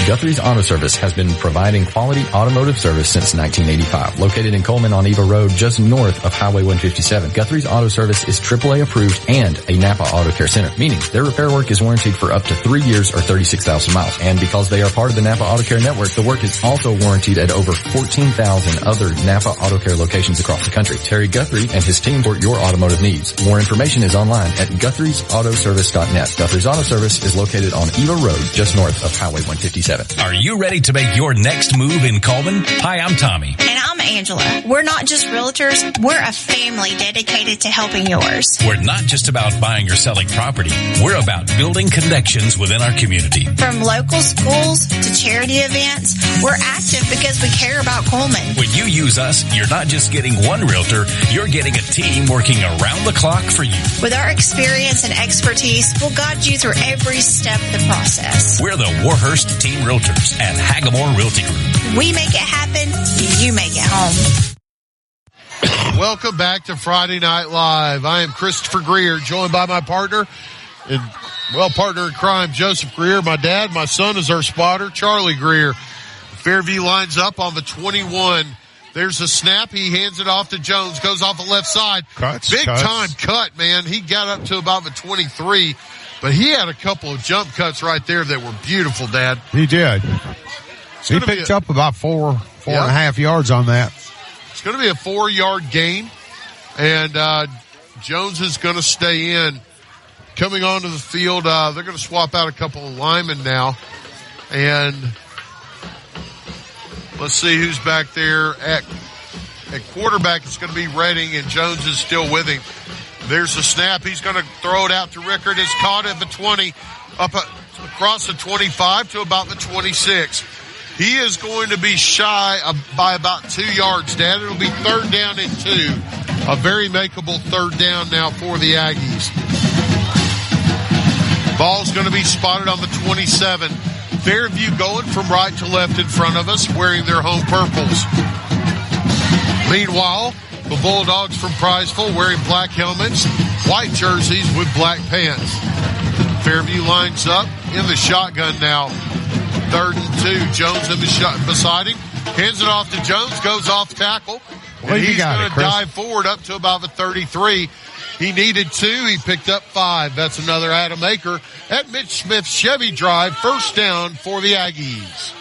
Guthrie's Auto Service has been providing quality automotive service since 1985. Located in Coleman on Eva Road, just north of Highway 157. Guthrie's Auto Service is AAA approved and a Napa Auto Care Center, meaning their repair work is warranted for up to 3 years or 36,000 miles. And because they are part of the Napa Auto Care Network, the work is also warranted at over 14,000 other Napa Auto Care locations across the country. Terry Guthrie and his team support your automotive needs. More information is online at Guthrie'sAutoservice.net. Guthrie's Auto Service is located on Eva Road, just north of Highway 157. Are you ready to make your next move in Coleman? Hi, I'm Tommy. And I'm Angela. We're not just realtors, we're a family dedicated to helping yours. We're not just about buying or selling property. We're about building connections within our community. From local schools to charity events, we're active because we care about Coleman. When you use us, you're not just getting one realtor, you're getting a team working around the clock for you. With our experience and expertise, we'll guide you through every step of the process. We're the Warhurst Team Realtors at Hagamore Realty Group. We make it happen, you make it home. Welcome back to Friday Night Live. I am Christopher Greer, joined by my partner in crime, Joseph Greer. My dad, my son is our spotter, Charlie Greer. Fairview lines up on the 21. There's a snap. He hands it off to Jones, goes off the left side. Big time cut, man. He got up to about the 23. But he had a couple of jump cuts right there that were beautiful, Dad. He did. He picked up about four and a half yards on that. It's going to be a 4-yard gain. And Jones is going to stay in. Coming onto the field, they're going to swap out a couple of linemen now. And let's see who's back there. At quarterback, it's going to be Redding, and Jones is still with him. There's a snap. He's going to throw it out to Rickard. It's caught at the 20, up across the 25 to about the 26. He is going to be shy by about 2 yards, Dad. It'll be 3rd down and 2. A very makeable 3rd down now for the Aggies. Ball's going to be spotted on the 27. Fairview going from right to left in front of us, wearing their home purples. Meanwhile, the Bulldogs from Priceville wearing black helmets, white jerseys with black pants. Fairview lines up in the shotgun now. 3rd and 2. Jones in the shot beside him. Hands it off to Jones, goes off tackle. And he's going to dive forward up to about the 33. He needed 2. He picked up 5. That's another Adam Aker at Mitch Smith Chevy Drive. 1st down for the Aggies.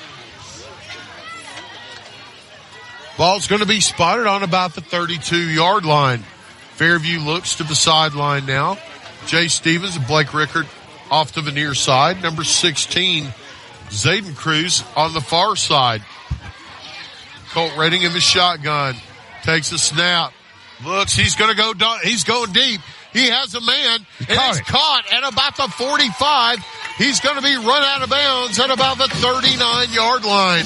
Ball's going to be spotted on about the 32-yard line. Fairview looks to the sideline now. Jay Stevens and Blake Rickard off to the near side. Number 16, Zayden Cruz on the far side. Colt Redding in the shotgun. Takes a snap. Looks, he's going to go, he's going deep. He has a man, and he's caught at about the 45. He's going to be run out of bounds at about the 39-yard line.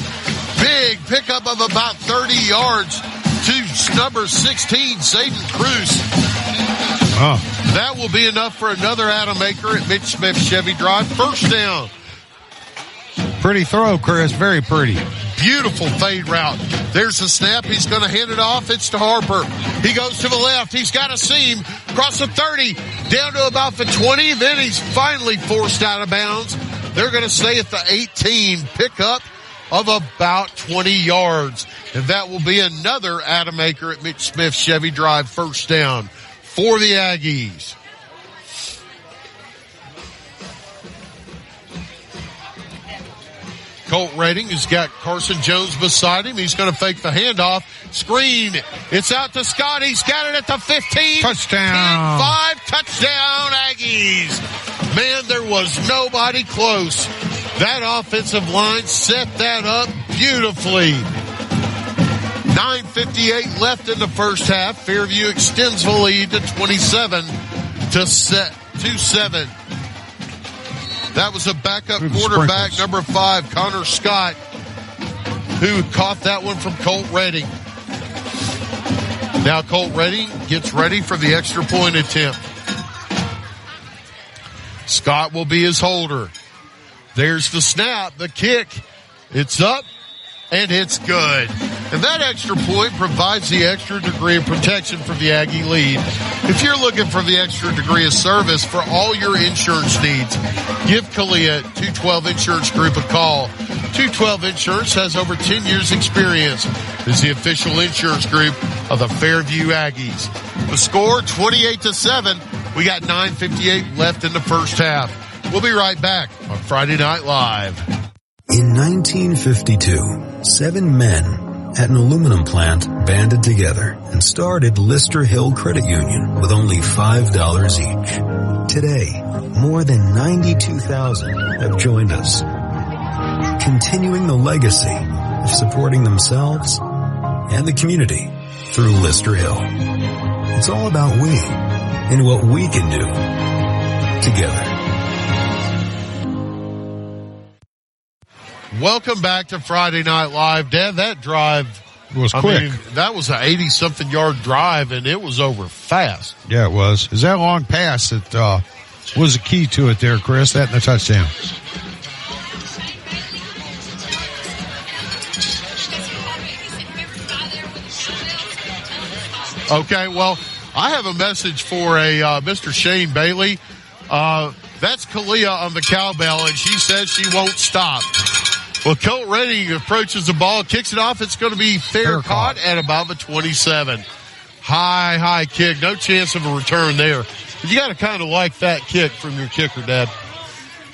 Big pickup of about 30 yards to number 16, Zayden Cruz. Oh. That will be enough for another Adam Aker at Mitch Smith Chevy Drive. 1st down. Pretty throw, Chris. Very pretty. Beautiful fade route. There's the snap. He's going to hand it off. It's to Harper. He goes to the left. He's got a seam. Across the 30. Down to about the 20. Then he's finally forced out of bounds. They're going to stay at the 18, pickup of about 20 yards. And that will be another Adam Aker at Mitch Smith Chevy Drive first down for the Aggies. Colt Redding has got Carson Jones beside him. He's going to fake the handoff. Screen. It's out to Scott. He's got it at the 15. Touchdown. 10-5. Touchdown, Aggies. Man, there was nobody close. That offensive line set that up beautifully. 9:58 left in the first half. Fairview extends the lead to 27. That was a backup quarterback, number 5, Connor Scott, who caught that one from Colt Redding. Now Colt Redding gets ready for the extra point attempt. Scott will be his holder. There's the snap, the kick. It's up, and it's good. And that extra point provides the extra degree of protection for the Aggie lead. If you're looking for the extra degree of service for all your insurance needs, give Kalia 212 Insurance Group a call. 212 Insurance has over 10 years experience as the official insurance group of the Fairview Aggies. The score, 28-7. We got 9:58 left in the first half. We'll be right back on Friday Night Live. In 1952, 7 men at an aluminum plant banded together and started Lister Hill Credit Union with only $5 each. Today, more than 92,000 have joined us, continuing the legacy of supporting themselves and the community through Lister Hill. It's all about we and what we can do together. Welcome back to Friday Night Live. Dad, that drive was quick. That was an 80-something yard drive, and it was over fast. Yeah, it was. Is that long pass that was the key to it there, Chris? That and the touchdown. Okay, well, I have a message for a Mr. Shane Bailey. That's Kalia on the cowbell, and she says she won't stop. Well, Colt Redding approaches the ball, kicks it off. It's going to be fair caught at about the 27. High kick. No chance of a return there. But you got to kind of like that kick from your kicker, Dad.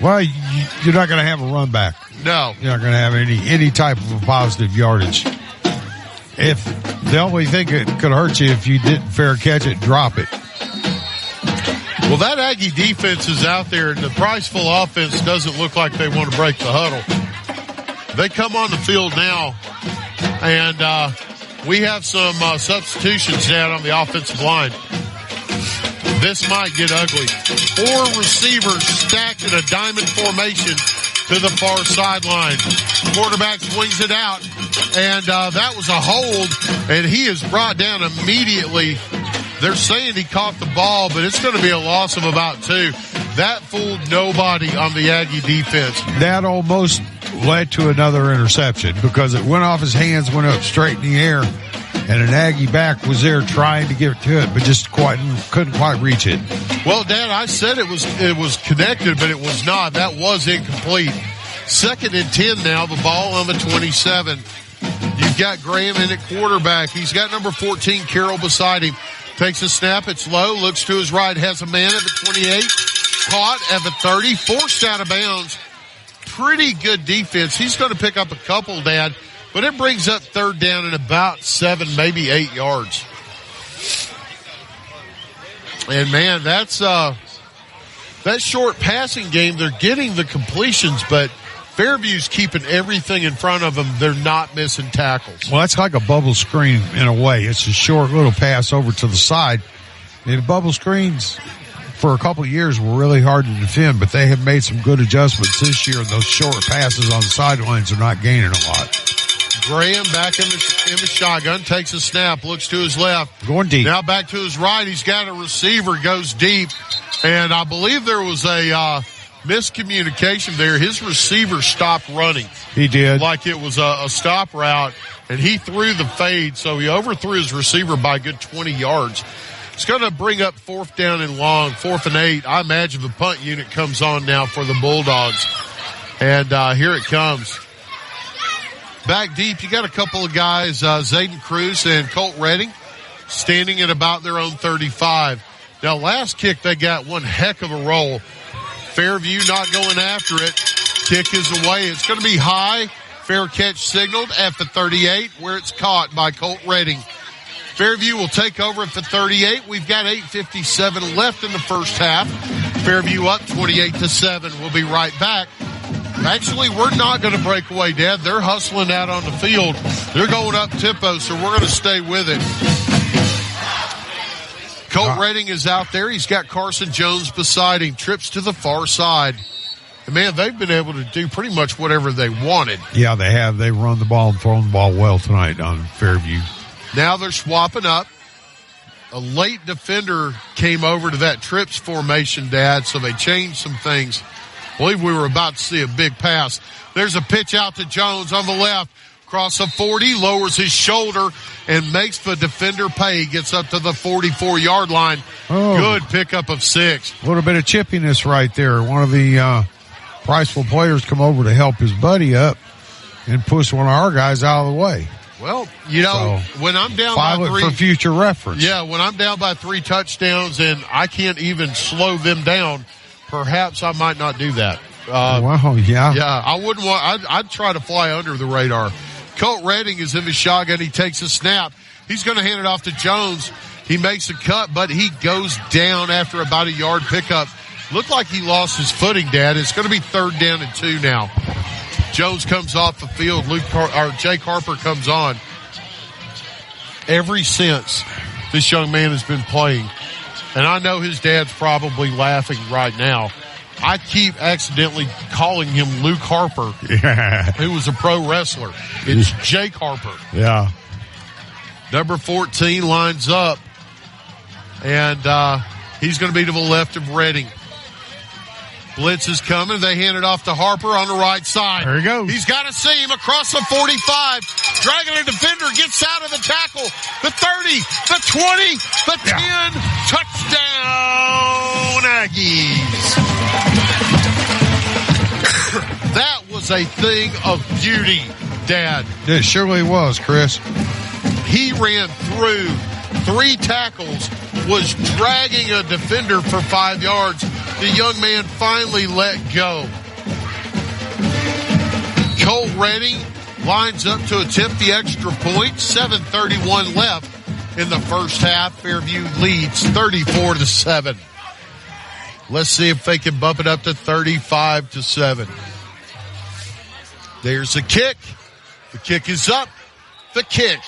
Well, you're not going to have a run back. No. You're not going to have any type of a positive yardage. If the only thing that could hurt you if you didn't fair catch it, drop it. Well, that Aggie defense is out there, and the Priceville offense doesn't look like they want to break the huddle. They come on the field now, and we have some substitutions down on the offensive line. This might get ugly. 4 receivers stacked in a diamond formation to the far sideline. Quarterback swings it out, and that was a hold, and he is brought down immediately. They're saying he caught the ball, but it's going to be a loss of about 2. That fooled nobody on the Aggie defense. That almost led to another interception because it went off his hands, went up straight in the air, and an Aggie back was there trying to get to it, but just couldn't quite reach it. Well, Dad, I said it was connected, but it was not. That was incomplete. 2nd and 10 now, the ball on the 27. You've got Graham in at quarterback. He's got number 14, Carroll, beside him. Takes a snap, it's low, looks to his right, has a man at the 28, caught at the 30, forced out of bounds. Pretty good defense. He's going to pick up a couple, Dad, but it brings up 3rd down and about 7, maybe 8 yards. And man, that's that short passing game. They're getting the completions, but Fairview's keeping everything in front of them. They're not missing tackles. Well, that's like a bubble screen in a way. It's a short little pass over to the side. And bubble screens for a couple of years were really hard to defend, but they have made some good adjustments this year. Those short passes on the sidelines are not gaining a lot. Graham back in the shotgun, takes a snap, looks to his left. Going deep. Now back to his right. He's got a receiver, goes deep. And I believe there was a miscommunication there. His receiver stopped running. He did. Like it was a stop route, and he threw the fade, so he overthrew his receiver by a good 20 yards. It's going to bring up 4th down and long, 4th and 8. I imagine the punt unit comes on now for the Bulldogs. And here it comes. Back deep, you got a couple of guys, Zayden Cruz and Colt Redding, standing at about their own 35. Now, last kick, they got one heck of a roll. Fairview not going after it. Kick is away. It's going to be high. Fair catch signaled at the 38, where it's caught by Colt Redding. Fairview will take over at the 38. We've got 8:57 left in the first half. Fairview up 28-7. We'll be right back. Actually, we're not going to break away, Dad. They're hustling out on the field. They're going up tempo, so we're going to stay with it. Colt Redding is out there. He's got Carson Jones beside him. Trips to the far side. And, man, they've been able to do pretty much whatever they wanted. Yeah, they have. They've run the ball and thrown the ball well tonight on Fairview. Now they're swapping up. A late defender came over to that trips formation, Dad, so they changed some things. I believe we were about to see a big pass. There's a pitch out to Jones on the left. Across the 40, lowers his shoulder and makes the defender pay. Gets up to the 44-yard line. Oh. Good pickup of 6. A little bit of chippiness right there. One of the Priceville players come over to help his buddy up and push one of our guys out of the way. Well, you know, when I'm down by 3. For future reference. Yeah, when I'm down by 3 touchdowns and I can't even slow them down, perhaps I might not do that. Wow, yeah. Yeah, I wouldn't want, I'd try to fly under the radar. Colt Redding is in the shotgun. He takes a snap. He's going to hand it off to Jones. He makes a cut, but he goes down after about a yard pickup. Looked like he lost his footing, Dad. It's going to be 3rd down and 2 now. Jones comes off the field. Jake Harper comes on. Ever since this young man has been playing, and I know his dad's probably laughing right now, I keep accidentally calling him Luke Harper, who was a pro wrestler. It's Jake Harper. Yeah. Number 14 lines up, and he's going to be to the left of Redding. Blitz is coming. They hand it off to Harper on the right side. There he goes. He's got a seam across the 45. Dragging a defender, gets out of the tackle. The 30, the 20, the 10. Touchdown, Aggies. That was a thing of beauty, Dad. It surely was, Chris. He ran through 3 tackles, was dragging a defender for 5 yards. The young man finally let go. Colt Redding lines up to attempt the extra point. 7:31 left in the first half. Fairview leads 34-7. Let's see if they can bump it up to 35-7. There's a kick. The kick is up. The kick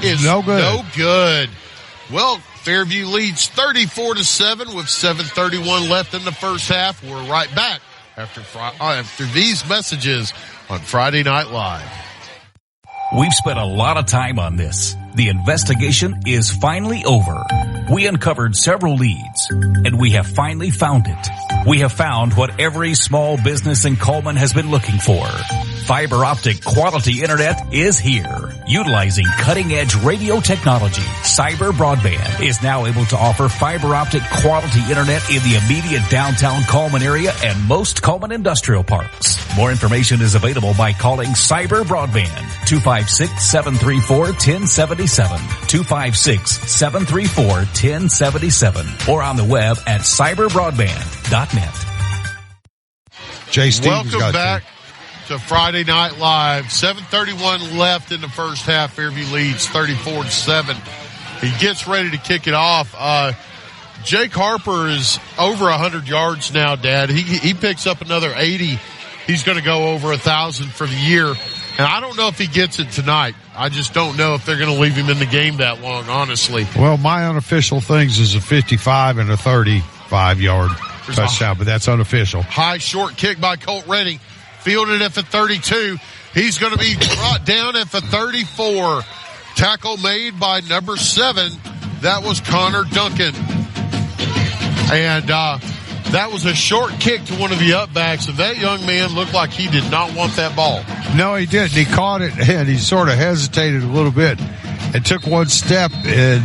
is no good. Well, Fairview leads 34-7 with 7:31 left in the first half. We're right back after these messages on Friday Night Live. We've spent a lot of time on this. The investigation is finally over. We uncovered several leads, and we have finally found it. We have found what every small business in Coleman has been looking for. Fiber optic quality internet is here. Utilizing cutting-edge radio technology, Cyber Broadband is now able to offer fiber optic quality internet in the immediate downtown Coleman area and most Coleman industrial parks. More information is available by calling Cyber Broadband 256-734-1077, 256-734-1077, or on the web at cyberbroadband.net. Jay Stevens, welcome back to Friday Night Live. 7:31 left in the first half. Fairview leads 34-7. He gets ready to kick it off. Jake Harper is over 100 yards now, Dad. He picks up another 80. He's going to go over 1,000 for the year. And I don't know if he gets it tonight. I just don't know if they're going to leave him in the game that long, honestly. Well, my unofficial things is a 55 and a 35-yard touchdown, but that's unofficial. High short kick by Colt Redding. Fielded at the 32. He's going to be brought down at the 34. Tackle made by number 7. That was Connor Duncan. And that was a short kick to one of the upbacks, and that young man looked like he did not want that ball. No, he didn't. He caught it, and he sort of hesitated a little bit and took one step, and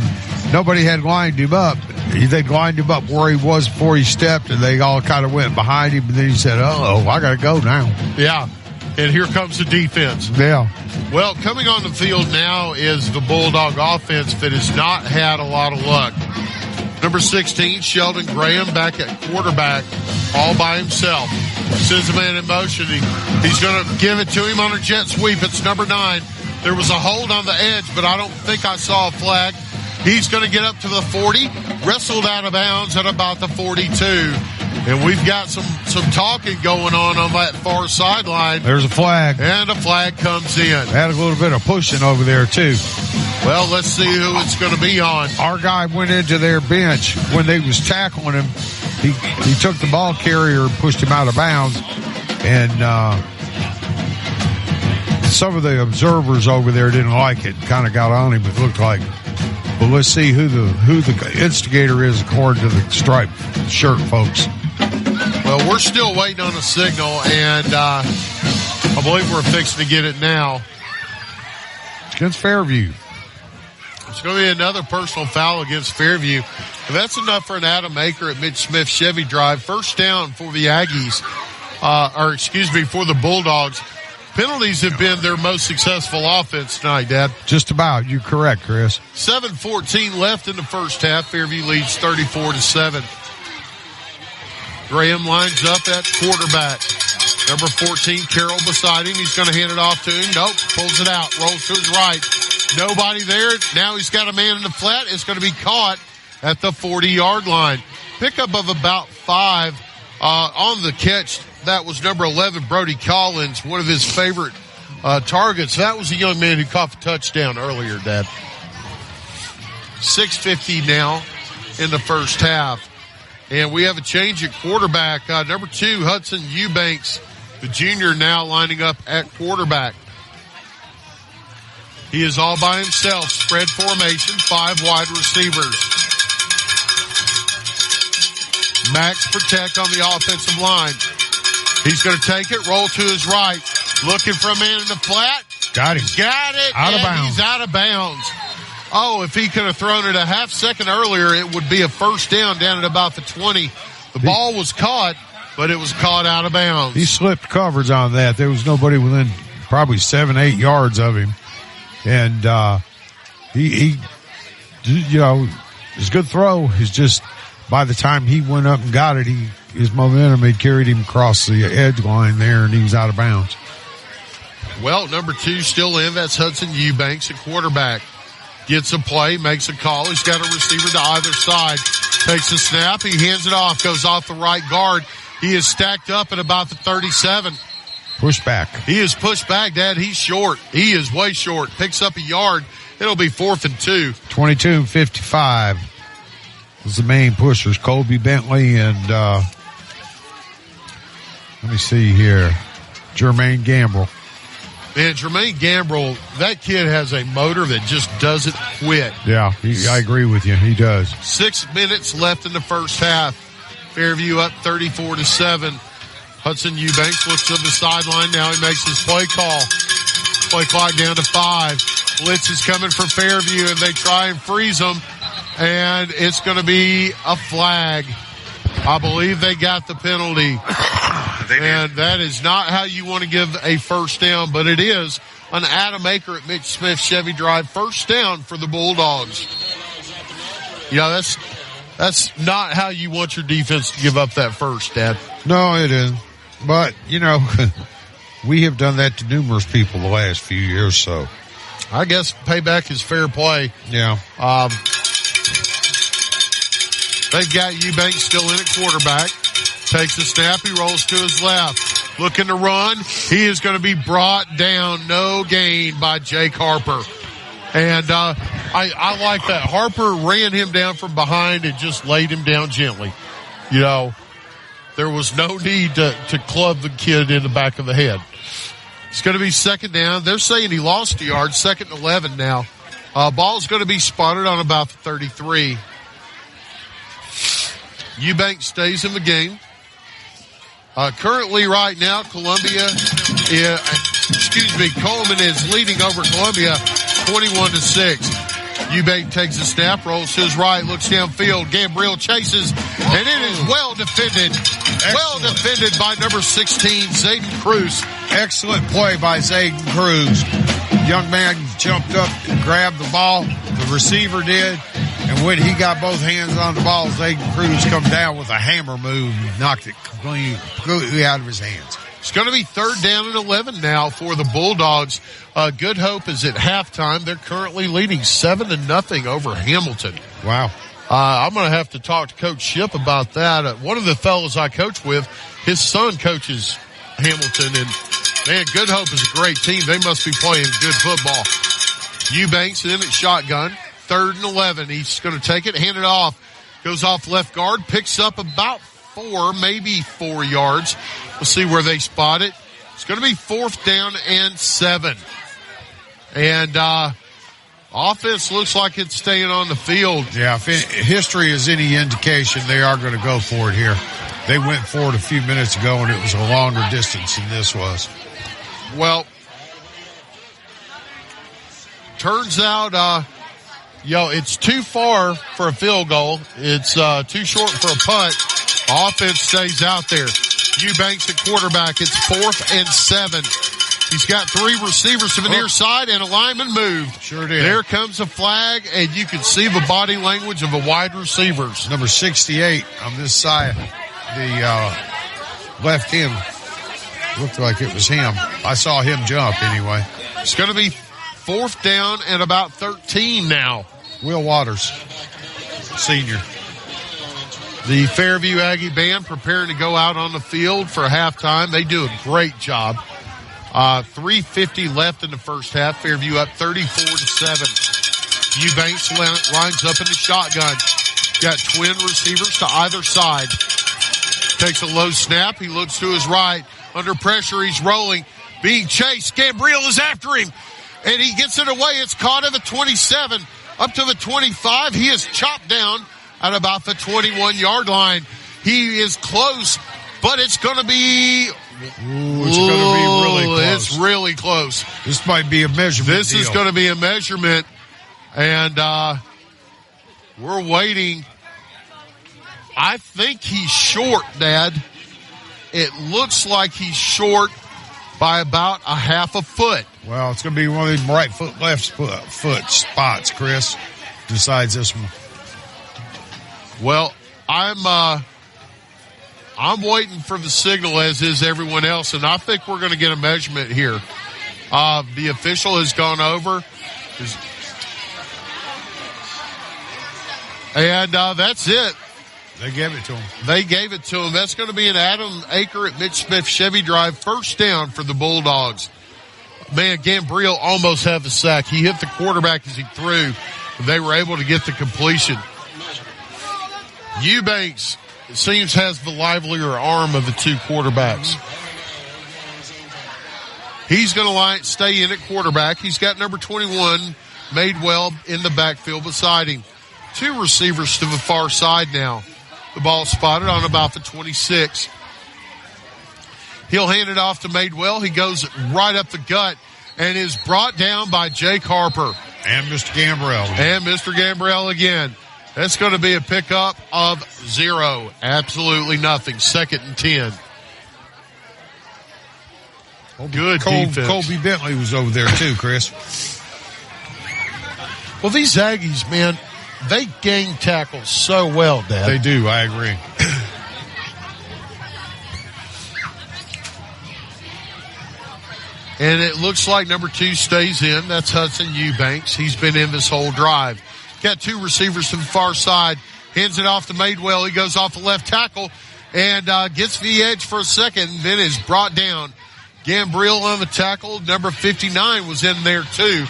nobody had lined him up. they lined him up where he was before he stepped, and they all kind of went behind him, and then he said, "Uh-oh, I got to go now." Yeah, and here comes the defense. Yeah. Well, coming on the field now is the Bulldog offense that has not had a lot of luck. Number 16, Sheldon Graham back at quarterback, all by himself. Sends a man in motion. He's going to give it to him on a jet sweep. It's number 9. There was a hold on the edge, but I don't think I saw a flag. He's going to get up to the 40, wrestled out of bounds at about the 42. And we've got some talking going on that far sideline. There's a flag. And a flag comes in. Had a little bit of pushing over there, too. Well, let's see who it's going to be on. Our guy went into their bench when they was tackling him. He took the ball carrier and pushed him out of bounds. And some of the observers over there didn't like it. Kind of got on him, it looked like. But let's see who the instigator is according to the striped shirt folks. Well, we're still waiting on a signal, and I believe we're fixing to get it now. It's against Fairview. It's going to be another personal foul against Fairview. If that's enough for an Adam Aker at Mitch Smith Chevy Drive, first down for the Aggies, for the Bulldogs. Penalties have been their most successful offense tonight, Dad. Just about. You're correct, Chris. 7:14 left in the first half. Fairview leads 34-7. Graham lines up at quarterback. Number 14, Carroll beside him. He's going to hand it off to him. Nope. Pulls it out. Rolls to his right. Nobody there. Now he's got a man in the flat. It's going to be caught at the 40-yard line. Pickup of about 5 on the catch. That was number 11, Brody Collins, one of his favorite targets. That was a young man who caught the touchdown earlier, Dad. 6:50 now in the first half. And we have a change at quarterback. Number 2, Hudson Eubanks, the junior, now lining up at quarterback. He is all by himself. Spread formation, 5 wide receivers. Max protect on the offensive line. He's going to take it, roll to his right. Looking for a man in the flat. Got him. Got it. Out of bounds. He's out of bounds. Oh, if he could have thrown it a half second earlier, it would be a first down at about the 20. The ball was caught, but it was caught out of bounds. He slipped coverage on that. There was nobody within probably 7-8 yards of him. And, he his good throw is just, by the time he went up and got it, his momentum had carried him across the edge line there, and he was out of bounds. Well, number 2 still in. That's Hudson Eubanks at quarterback. Gets a play, makes a call. He's got a receiver to either side. Takes a snap. He hands it off. Goes off the right guard. He is stacked up at about the 37. Push back. He is pushed back, Dad. He's short. He is way short. Picks up a yard. It'll be 4th and 2. 22-55 was the main pushers. Colby Bentley and, let me see here, Jermaine Gambrell. Man, Jermaine Gambrell, that kid has a motor that just doesn't quit. Yeah, I agree with you. He does. 6 minutes left in the first half. Fairview up 34-7. Hudson Eubanks looks to the sideline. Now he makes his play call. Play clock down to 5. Blitz is coming for Fairview, and they try and freeze them. And it's going to be a flag. I believe they got the penalty. And that is not how you want to give a first down, but it is an Adam Aker at Mitch Smith Chevy Drive. First down for the Bulldogs. Yeah, that's not how you want your defense to give up that first, Dad. No, it isn't. But, we have done that to numerous people the last few years, so. I guess payback is fair play. Yeah. They've got Eubanks still in at quarterback. Takes a snap. He rolls to his left. Looking to run. He is going to be brought down. No gain by Jake Harper. And I like that. Harper ran him down from behind and just laid him down gently. There was no need to club the kid in the back of the head. It's going to be second down. They're saying he lost a yard. 2nd and 11 now. Ball's going to be spotted on about the 33. Eubanks stays in the game. Currently right now, Coleman is leading over Columbia 21-6. Eubank takes a snap, rolls to his right, looks downfield. Gambriel chases, and it is well defended. Excellent. Well defended by number 16, Zayden Cruz. Excellent play by Zayden Cruz. Young man jumped up and grabbed the ball. The receiver did. And when he got both hands on the ball, Zayden Cruz come down with a hammer move and knocked it completely out of his hands. It's going to be 3rd down and 11 now for the Bulldogs. Good Hope is at halftime. They're currently leading 7-0 over Hamilton. Wow. I'm going to have to talk to Coach Shipp about that. One of the fellows I coach with, his son coaches Hamilton, and man, Good Hope is a great team. They must be playing good football. Eubanks in at shotgun. 3rd and 11. He's going to take it, hand it off. Goes off left guard, picks up about 4, maybe 4 yards. We'll see where they spot it. It's going to be 4th down and 7. And offense looks like it's staying on the field. Yeah, if history is any indication, they are going to go for it here. They went for it a few minutes ago, and it was a longer distance than this was. Well, turns out, it's too far for a field goal. It's too short for a punt. Offense stays out there. Eubanks at quarterback. It's 4th and 7. He's got 3 receivers to the near side, and a lineman moved. Sure did. There comes a flag, and you can see the body language of the wide receivers. Number 68 on this side, the left end, looked like it was him. I saw him jump anyway. It's going to be 4th down and about 13 now. Will Waters, senior. The Fairview Aggie band preparing to go out on the field for halftime. They do a great job. 3:50 left in the first half. Fairview up 34-7. Eubanks lines up in the shotgun. Got twin receivers to either side. Takes a low snap. He looks to his right. Under pressure, he's rolling. Being chased. Gambriel is after him. And he gets it away. It's caught at the 27. Up to the 25. He is chopped down at about the 21-yard line. He is close, but it's going to be... it's going to be really close. It's really close. This might be a measurement This is going to be a measurement, and we're waiting. I think he's short, Dad. It looks like he's short by about a half a foot. Well, it's going to be one of these right foot, left foot spots, Chris, decides this one. Well, I'm waiting for the signal, as is everyone else, and I think we're going to get a measurement here. The official has gone over. And that's it. They gave it to him. They gave it to him. That's going to be an Adam Aker at Mitch Smith Chevy Drive. 1st down for the Bulldogs. Man, Gambriel almost had the sack. He hit the quarterback as he threw. They were able to get the completion. Eubanks, it seems, has the livelier arm of the 2 quarterbacks. He's going to stay in at quarterback. He's got number 21, Madewell, in the backfield beside him. 2 receivers to the far side now. The ball spotted on about the 26. He'll hand it off to Madewell. He goes right up the gut and is brought down by Jake Harper. And Mr. Gambriel. And Mr. Gambriel again. That's going to be a pickup of 0. Absolutely nothing. 2nd and 10. Good defense. Colby Bentley was over there too, Chris. Well, these Aggies, man, they gang tackle so well, Dad. They do. I agree. And it looks like number 2 stays in. That's Hudson Eubanks. He's been in this whole drive. Got 2 receivers to the far side. Hands it off to Madewell. He goes off the left tackle and gets the edge for a second, and then is brought down. Gambriel on the tackle. Number 59 was in there too.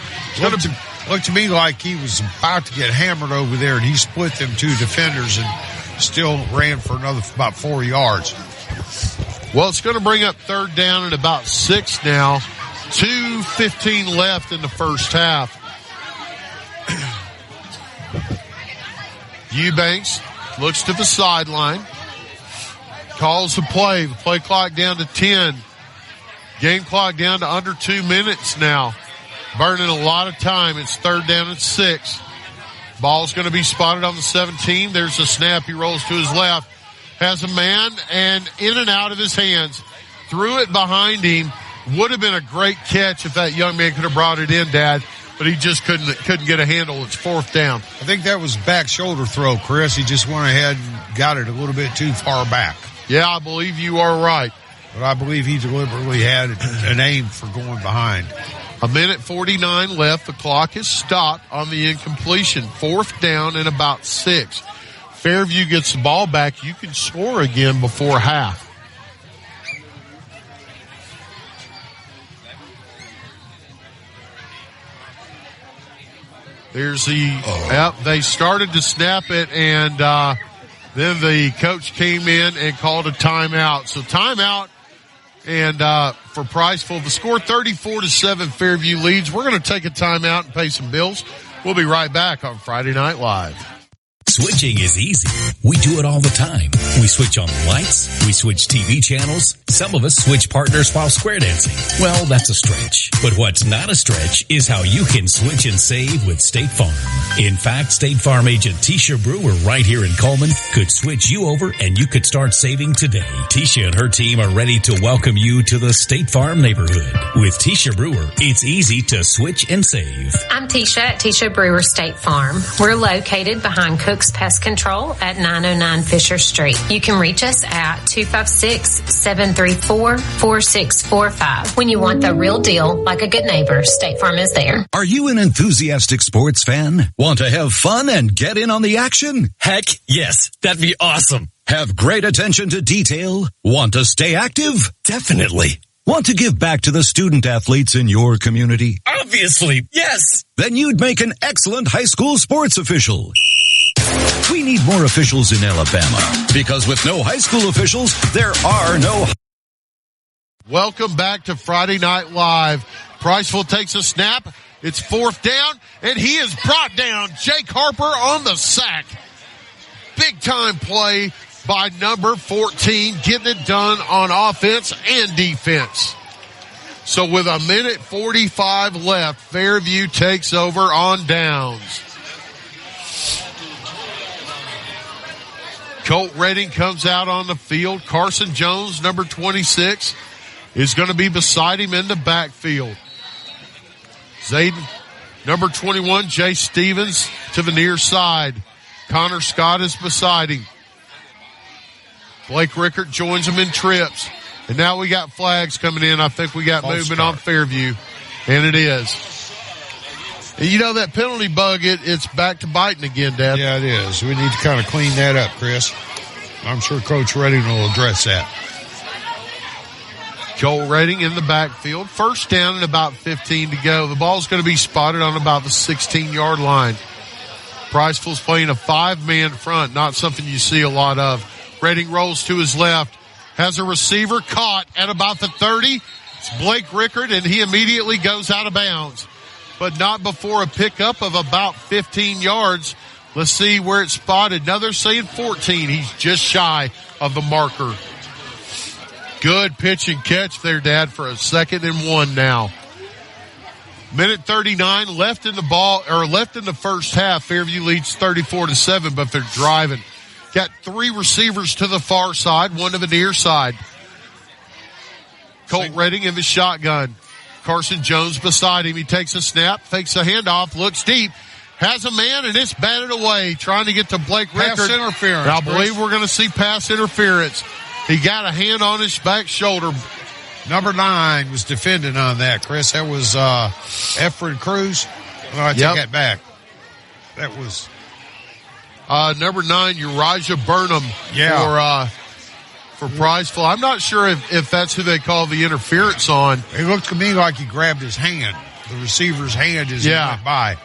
Looked to me like he was about to get hammered over there, and he split them 2 defenders and still ran for about 4 yards. Well, it's going to bring up 3rd down at about 6 now. 2:15 left in the first half. Eubanks looks to the sideline. Calls the play. The play clock down to 10. Game clock down to under 2 minutes now. Burning a lot of time. It's 3rd down and 6. Ball's going to be spotted on the 17. There's a snap. He rolls to his left. Has a man and in and out of his hands. Threw it behind him. Would have been a great catch if that young man could have brought it in, Dad, but he just couldn't get a handle. It's 4th down. I think that was back shoulder throw, Chris. He just went ahead and got it a little bit too far back. Yeah, I believe you are right. But I believe he deliberately had an aim for going behind. 1:49 left. The clock is stopped on the incompletion. 4th down and about 6. Fairview gets the ball back. You can score again before half. There's they started to snap it, and then the coach came in and called a timeout. So timeout, and for Priceville, the score 34-7, Fairview leads. We're going to take a timeout and pay some bills. We'll be right back on Friday Night Live. Switching is easy. We do it all the time. We switch on the lights. We switch TV channels. Some of us switch partners while square dancing. Well, that's a stretch. But what's not a stretch is how you can switch and save with State Farm. In fact, State Farm agent Tisha Brewer right here in Coleman could switch you over and you could start saving today. Tisha and her team are ready to welcome you to the State Farm neighborhood. With Tisha Brewer, it's easy to switch and save. I'm Tisha at Tisha Brewer State Farm. We're located behind Cook's Pest Control at 909 Fisher Street. You can reach us at 256-734-4645. When you want the real deal, like a good neighbor, State Farm is there. Are you an enthusiastic sports fan? Want to have fun and get in on the action? Heck, yes. That'd be awesome. Have great attention to detail? Want to stay active? Definitely. Want to give back to the student athletes in your community? Obviously, yes. Then you'd make an excellent high school sports official. We need more officials in Alabama, because with no high school officials, there are no... Welcome back to Friday Night Live. Priceville takes a snap. It's 4th down, and he is brought down. Jake Harper on the sack. Big time play by number 14, getting it done on offense and defense. So with 1:45 left, Fairview takes over on downs. Colt Redding comes out on the field. Carson Jones, number 26, is going to be beside him in the backfield. Zayden, number 21, Jay Stevens to the near side. Connor Scott is beside him. Blake Rickert joins him in trips. And now we got flags coming in. I think we got movement on Fairview. And it is. And you know that penalty bug, it's back to biting again, Dad. Yeah, it is. We need to kind of clean that up, Chris. I'm sure Coach Redding will address that. Joel Redding in the backfield. 1st down and about 15 to go. The ball's going to be spotted on about the 16-yard line. Priceville's playing a 5-man front, not something you see a lot of. Redding rolls to his left. Has a receiver caught at about the 30. It's Blake Rickert, and he immediately goes out of bounds. But not before a pickup of about 15 yards. Let's see where it's spotted. Now they're saying 14. He's just shy of the marker. Good pitch and catch there, Dad, for a 2nd and 1 now. 1:39 left in the ball, or left in the first half. Fairview leads 34-7, but they're driving. Got 3 receivers to the far side, 1 to the near side. Colt Redding in the shotgun. Carson Jones beside him. He takes a snap, fakes a handoff, looks deep, has a man, and it's batted away, trying to get to Blake Rickert. Pass interference. I believe we're going to see pass interference. He got a hand on his back shoulder. Number 9 was defending on that, Chris. That was Efren Cruz. Oh, I take that back. That was number 9, Uriah Burnham for Priceville. I'm not sure if that's who they call the interference on. It looked to me like he grabbed his hand, the receiver's hand as he went by.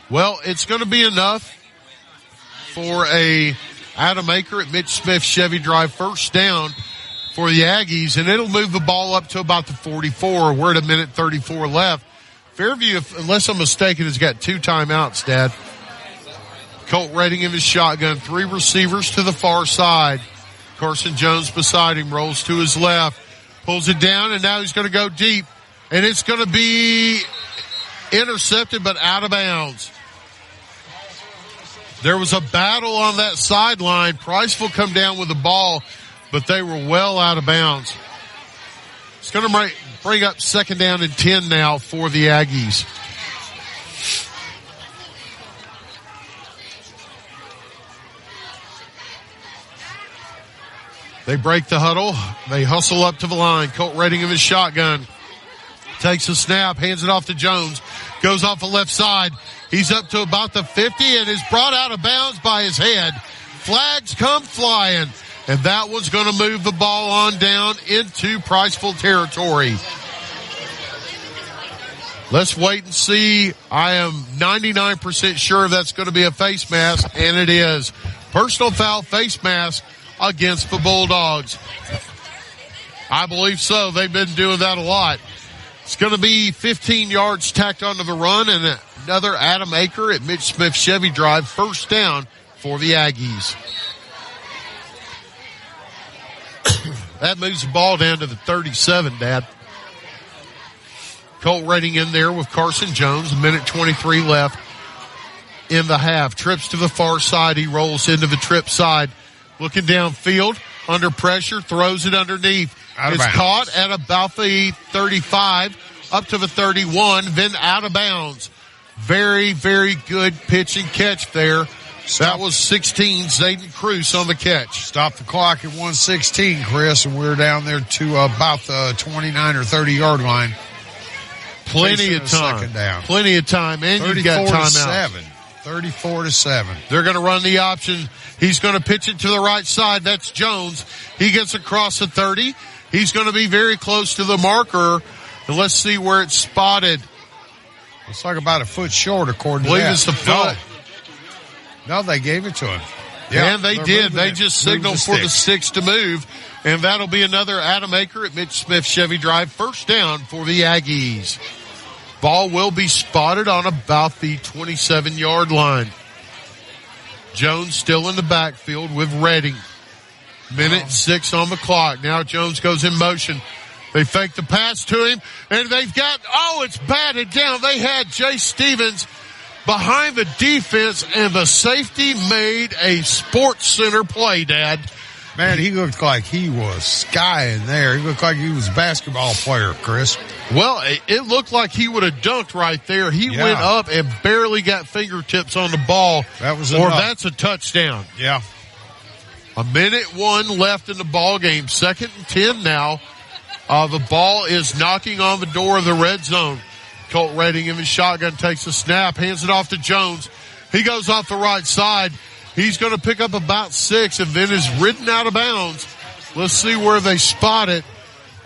Well, it's going to be enough for a Adam Aker at Mitch Smith Chevy Drive 1st down for the Aggies, and it'll move the ball up to about the 44. We're at 1:34 left. Fairview, unless I'm mistaken, has got 2 timeouts, Dad. Colt Redding in his shotgun, 3 receivers to the far side. Carson Jones beside him, rolls to his left, pulls it down, and now he's going to go deep. And it's going to be intercepted, but out of bounds. There was a battle on that sideline. Priceville come down with the ball, but they were well out of bounds. It's going to bring up 2nd down and 10 now for the Aggies. They break the huddle. They hustle up to the line. Colt Redding of his shotgun. Takes a snap, hands it off to Jones. Goes off the left side. He's up to about the 50 and is brought out of bounds by his head. Flags come flying. And that one's going to move the ball on down into Priceville territory. Let's wait and see. I am 99% sure that's going to be a face mask, and it is. Personal foul face mask against the Bulldogs. I believe so. They've been doing that a lot. It's going to be 15 yards tacked onto the run and another Adam Aker at Mitch Smith Chevy Drive. 1st down for the Aggies. That moves the ball down to the 37, Dad. Colt Redding in there with Carson Jones. 1:23 left in the half. Trips to the far side. He rolls into the trip side. Looking downfield, under pressure, throws it underneath. It's caught at about the 35, up to the 31, then out of bounds. Very, very good pitch and catch there. That was 16, Zayden Cruz on the catch. Stop the clock at 1:16, Chris, and we're down there to about the 29 or 30 yard line. Plenty of time. 2nd down. Plenty of time, and you've got timeout. 34-7. They're going to run the option. He's going to pitch it to the right side. That's Jones. He gets across the 30. He's going to be very close to the marker. And let's see where it's spotted. Looks like about a foot short, according to that. I believe it's the foot. No, they gave it to him. Yeah, and they did. They just signaled for the sticks to move. And that'll be another Adam Aker at Mitch Smith Chevy Drive. 1st down for the Aggies. Ball will be spotted on about the 27-yard line. Jones still in the backfield with Redding. 1:06 on the clock. Now Jones goes in motion. They fake the pass to him, and they've got, it's batted down. They had Jay Stevens behind the defense, and the safety made a Sports Center play, Dad. Man, he looked like he was skying there. He looked like he was a basketball player, Chris. Well, it looked like he would have dunked right there. He went up and barely got fingertips on the ball. That was enough. Or that's a touchdown. Yeah. 1:01 left in the ball game. 2nd and 10 now. The ball is knocking on the door of the red zone. Colt Redding in his shotgun takes a snap, hands it off to Jones. He goes off the right side. He's going to pick up about 6 and then is ridden out of bounds. Let's see where they spot it.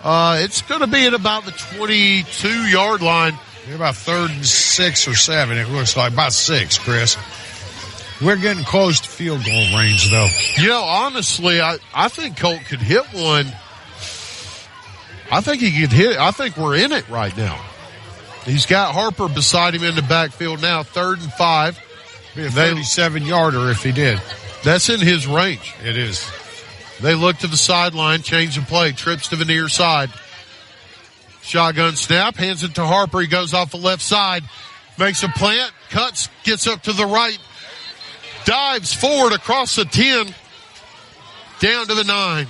It's going to be at about the 22-yard line. About 3rd and 6 or 7. It looks like about 6, Chris. We're getting close to field goal range, though. You know, honestly, I think Colt could hit one. I think he could hit it. I think we're in it right now. He's got Harper beside him in the backfield now. 3rd and 5. Be a 37-yarder if he did. That's in his range. It is. They look to the sideline, change the play, trips to the near side. Shotgun snap, hands it to Harper. He goes off the left side, makes a plant, cuts, gets up to the right, dives forward across the 10, down to the 9.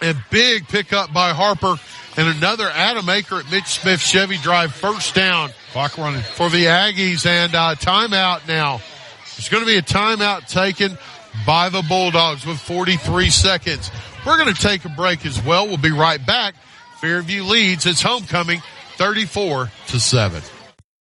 And big pickup by Harper, and another Adam Aker at Mitch Smith Chevy Drive. 1st down. Clock running for the Aggies, and timeout now. There's going to be a timeout taken by the Bulldogs with 43 seconds. We're going to take a break as well. We'll be right back. Fairview leads. It's homecoming 34-7.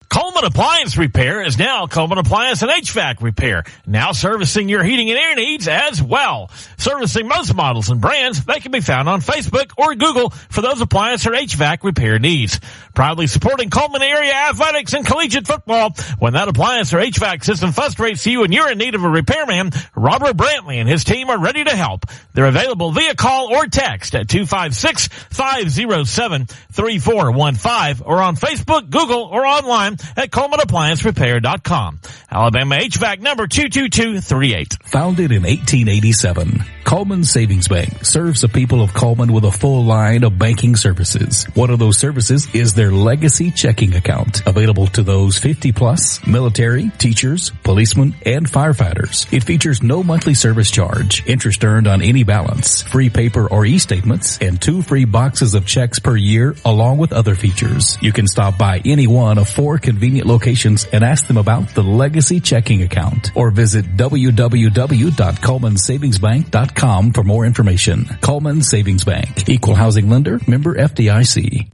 Coleman Appliance Repair is now Coleman Appliance and HVAC Repair, now servicing your heating and air needs as well. Servicing most models and brands, they can be found on Facebook or Google for those appliance or HVAC repair needs. Proudly supporting Coleman area athletics and collegiate football. When that appliance or HVAC system frustrates you and you're in need of a repairman, Robert Brantley and his team are ready to help. They're available via call or text at 256-507-3415 or on Facebook, Google, or online at at ColemanApplianceRepair.com. Alabama HVAC number 22238. Founded in 1887, Coleman Savings Bank serves the people of Coleman with a full line of banking services. One of those services is their legacy checking account, available to those 50 plus, military, teachers, policemen, and firefighters. It features no monthly service charge, interest earned on any balance, free paper or e-statements, and 2 free boxes of checks per year, along with other features. You can stop by any one of 4 convenient locations and ask them about the legacy checking account, or visit www.colemansavingsbank.com for more information. Coleman Savings Bank, equal housing lender, member FDIC.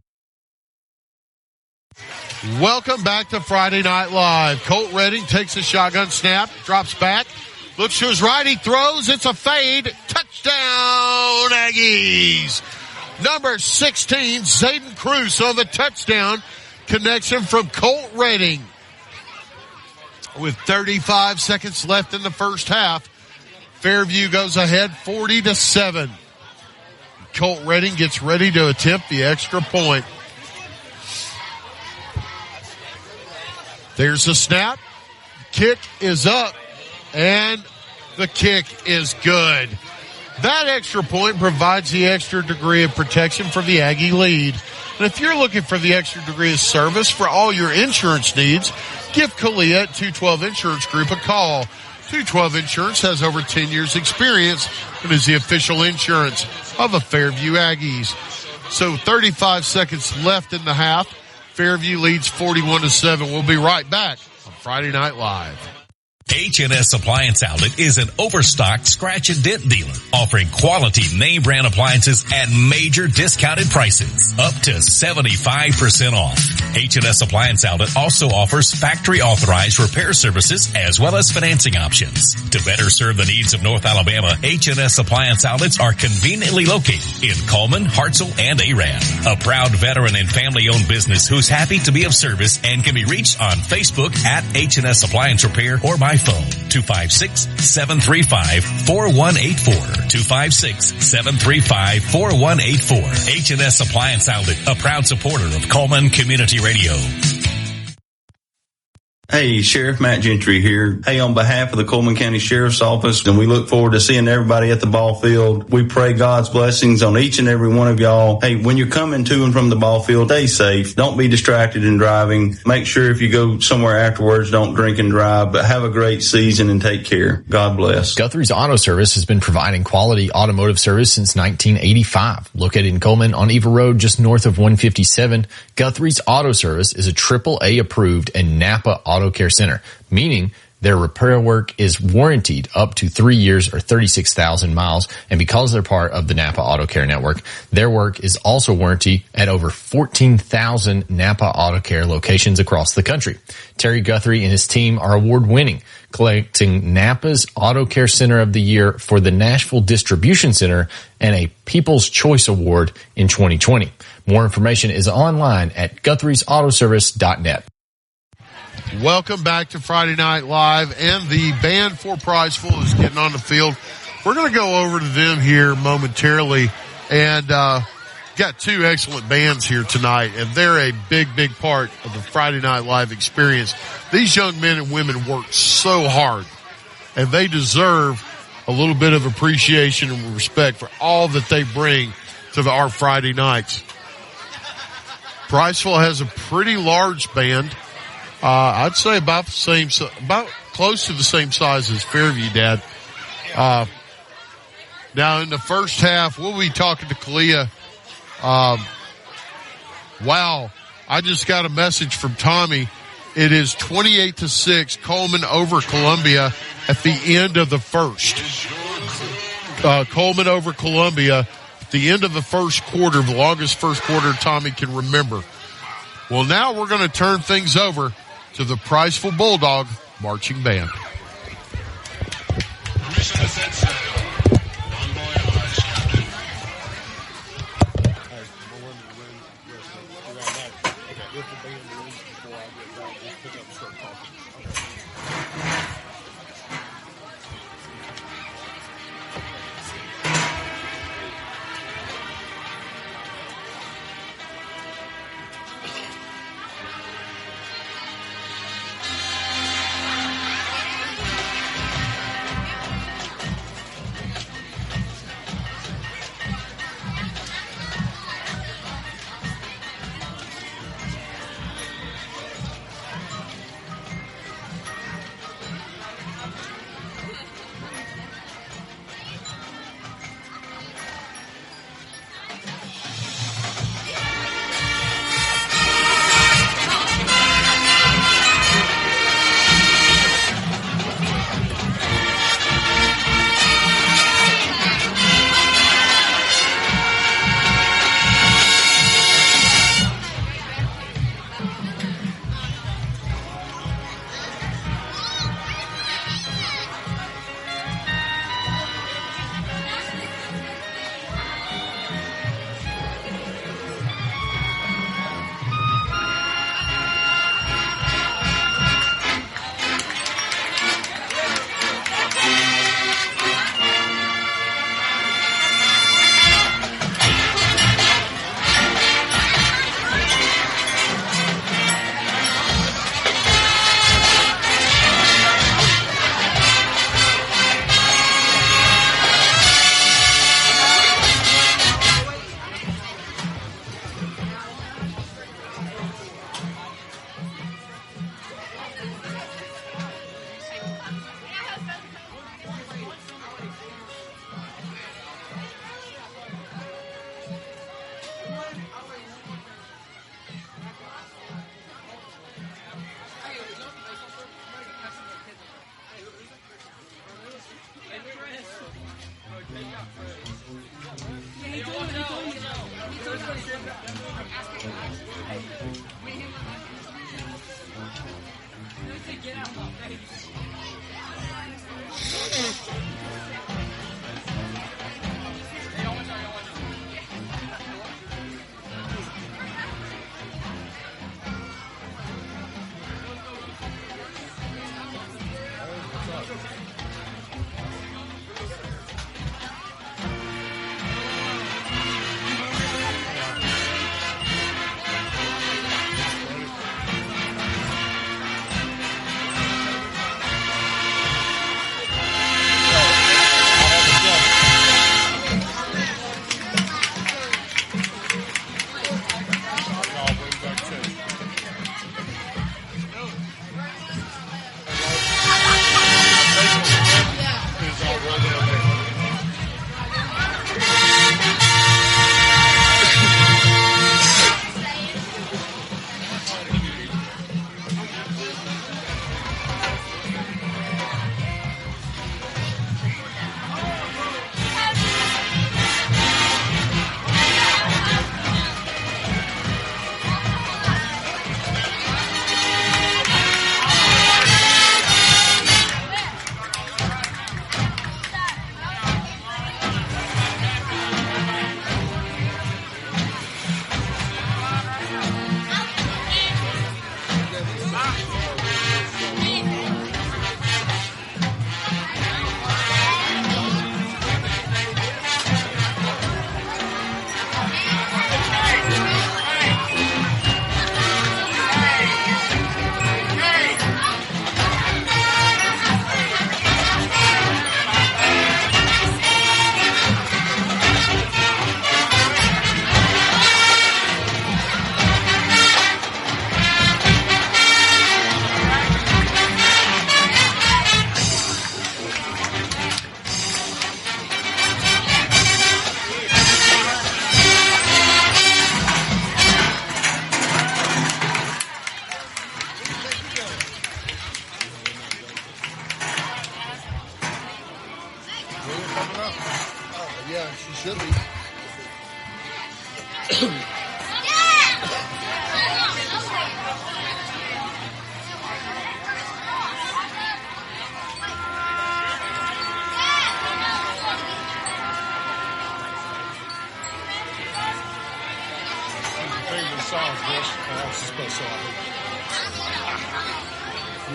Welcome back to Friday Night Live. Colt Redding takes a shotgun snap, drops back, looks to his right, he throws, it's a fade, touchdown Aggies. Number 16, Zayden Cruz on the touchdown, connection from Colt Redding. With 35 seconds left in the first half, Fairview goes ahead 40-7. Colt Redding gets ready to attempt the extra point. There's the snap. Kick is up, and the kick is good. That extra point provides the extra degree of protection for the Aggie lead. And if you're looking for the extra degree of service for all your insurance needs, give Kalia at 212 Insurance Group a call. 212 Insurance has over 10 years experience and is the official insurance of the Fairview Aggies. So 35 seconds left in the half. Fairview leads 41-7. We'll be right back on Friday Night Live. H&S Appliance Outlet is an overstocked scratch and dent dealer offering quality name brand appliances at major discounted prices, up to 75% off. H&S Appliance Outlet also offers factory authorized repair services as well as financing options. To better serve the needs of North Alabama, H&S Appliance Outlets are conveniently located in Coleman, Hartselle, and Arad. A proud veteran and family owned business who's happy to be of service and can be reached on Facebook at H&S Appliance Repair or by phone 256-735-4184. 256-735-4184. H&S Appliance Outlet, a proud supporter of Coleman Community Radio. Hey, Sheriff Matt Gentry here. Hey, on behalf of the Coleman County Sheriff's Office, and we look forward to seeing everybody at the ball field. We pray God's blessings on each and every one of y'all. Hey, when you're coming to and from the ball field, stay safe. Don't be distracted in driving. Make sure if you go somewhere afterwards, don't drink and drive, but have a great season and take care. God bless. Guthrie's Auto Service has been providing quality automotive service since 1985. Located in Coleman on Eva Road, just north of 157, Guthrie's Auto Service is a AAA approved and Napa Auto Care Center, meaning their repair work is warranted up to 3 years or 36,000 miles. And because they're part of the Napa Auto Care Network, their work is also warranted at over 14,000 Napa Auto Care locations across the country. Terry Guthrie and his team are award-winning, collecting Napa's Auto Care Center of the Year for the Nashville Distribution Center and a People's Choice Award in 2020. More information is online at Guthrie'sAutoservice.net. Welcome back to Friday Night Live, and the band for Priceville is getting on the field. We're going to go over to them here momentarily, and got 2 excellent bands here tonight, and they're a big, big part of the Friday Night Live experience. These young men and women work so hard, and they deserve a little bit of appreciation and respect for all that they bring to our Friday nights. Priceville has a pretty large band. I'd say about close to the same size as Fairview, Dad. Now in the first half, we'll be talking to Kalia. Wow. I just got a message from Tommy. It is 28-6, Coleman over Columbia at the end of the first. Coleman over Columbia at the end of the first quarter, the longest first quarter Tommy can remember. Well, now we're going to turn things over to the Priceville Bulldog Marching Band.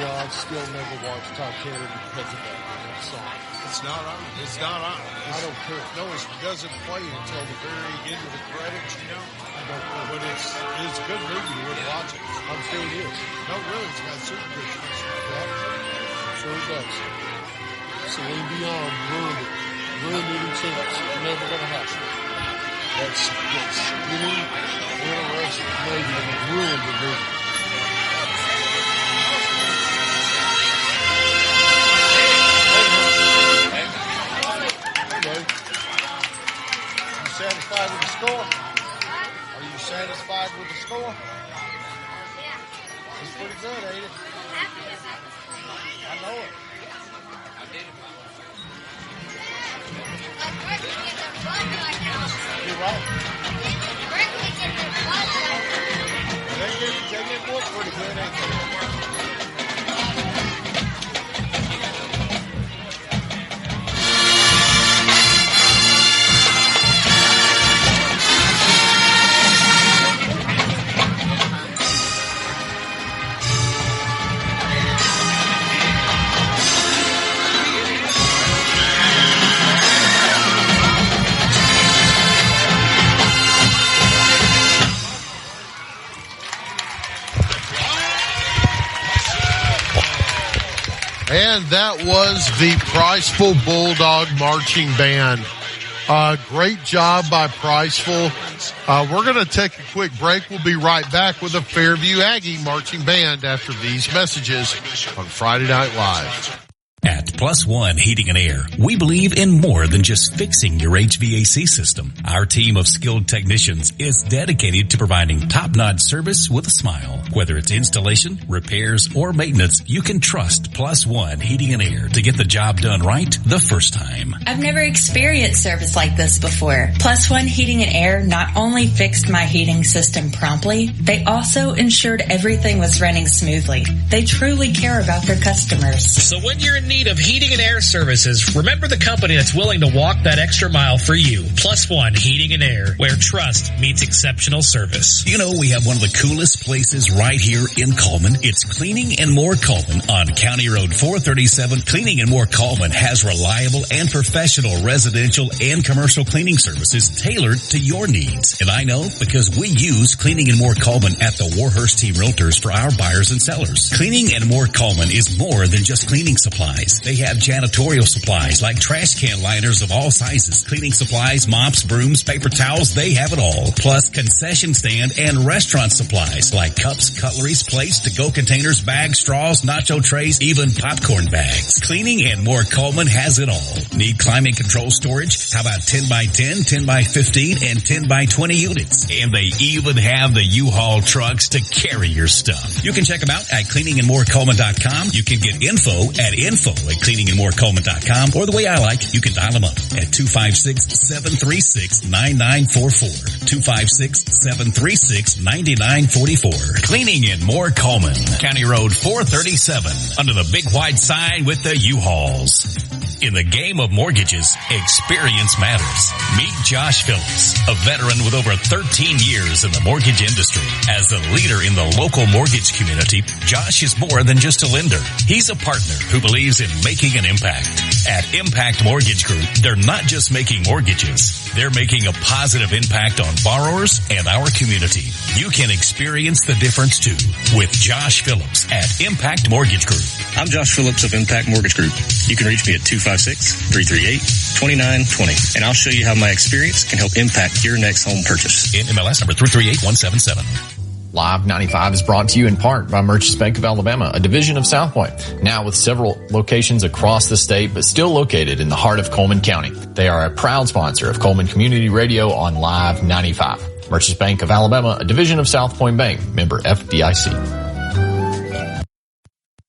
Yeah, I still never watched Titanic because of that song. It's not on. It's not on. I don't care. No, it doesn't play until the very end of the credits, you know? I don't know. But it's a good movie. You would watch it. I'm sure it is. No, really, it's got super good shows. Yeah, sure it does. Celine Dion ruined it. Ruined any chance. Never going to happen. That's skinny, interesting lady that ruined the movie. Satisfied with the score? Are you satisfied with the score? It's pretty good, ain't it? I know it. You're right. They get booked pretty good, ain't they? And that was the Priceville Bulldog Marching Band. Great job by Priceville. We're going to take a quick break. We'll be right back with the Fairview Aggie Marching Band after these messages on Friday Night Live. At Plus One Heating and Air, we believe in more than just fixing your HVAC system. Our team of skilled technicians is dedicated to providing top-notch service with a smile. Whether it's installation, repairs, or maintenance, you can trust Plus One Heating and Air to get the job done right the first time. I've never experienced service like this before. Plus One Heating and Air not only fixed my heating system promptly, they also ensured everything was running smoothly. They truly care about their customers. So when you're in need of heating and air services, remember the company that's willing to walk that extra mile for you. Plus One Heating and Air, where trust meets exceptional service. You know, we have one of the coolest places right here in Coleman. It's Cleaning and More Coleman on County Road 437. Cleaning and More Coleman has reliable and professional residential and commercial cleaning services tailored to your needs. And I know because we use Cleaning and More Coleman at the Warhurst Team Realtors for our buyers and sellers. Cleaning and More Coleman is more than just cleaning supplies. They have janitorial supplies like trash can liners of all sizes, cleaning supplies, mops, brooms, paper towels, they have it all. Plus concession stand and restaurant supplies like cups, cutleries, plates, to-go containers, bags, straws, nacho trays, even popcorn bags. Cleaning and More Coleman has it all. Need climate control storage? How about 10 by 10, 10 by 15, and 10 by 20 units? And they even have the U-Haul trucks to carry your stuff. You can check them out at cleaningandmorecoleman.com. You can get info at cleaningandmorecoleman.com, or the way I like, you can dial them up at 256-736-9944. 256-736-9944. Cleaning and More Coleman, County Road 437, under the big white sign with the U-Hauls. In the game of mortgages, experience matters. Meet Josh Phillips, a veteran with over 13 years in the mortgage industry. As a leader in the local mortgage community, Josh is more than just a lender. He's a partner who believes in making an impact. At Impact Mortgage Group, they're not just making mortgages. They're making a positive impact on borrowers and our community. You can experience the difference too with Josh Phillips at Impact Mortgage Group. I'm Josh Phillips of Impact Mortgage Group. You can reach me at 256-338-2920, and I'll show you how my experience can help impact your next home purchase. In MLS number 338177. Live 95 is brought to you in part by Merchants Bank of Alabama, a division of South Point, now with several locations across the state, but still located in the heart of Coleman County. They are a proud sponsor of Coleman Community Radio on Live 95. Merchants Bank of Alabama, a division of South Point Bank, member FDIC.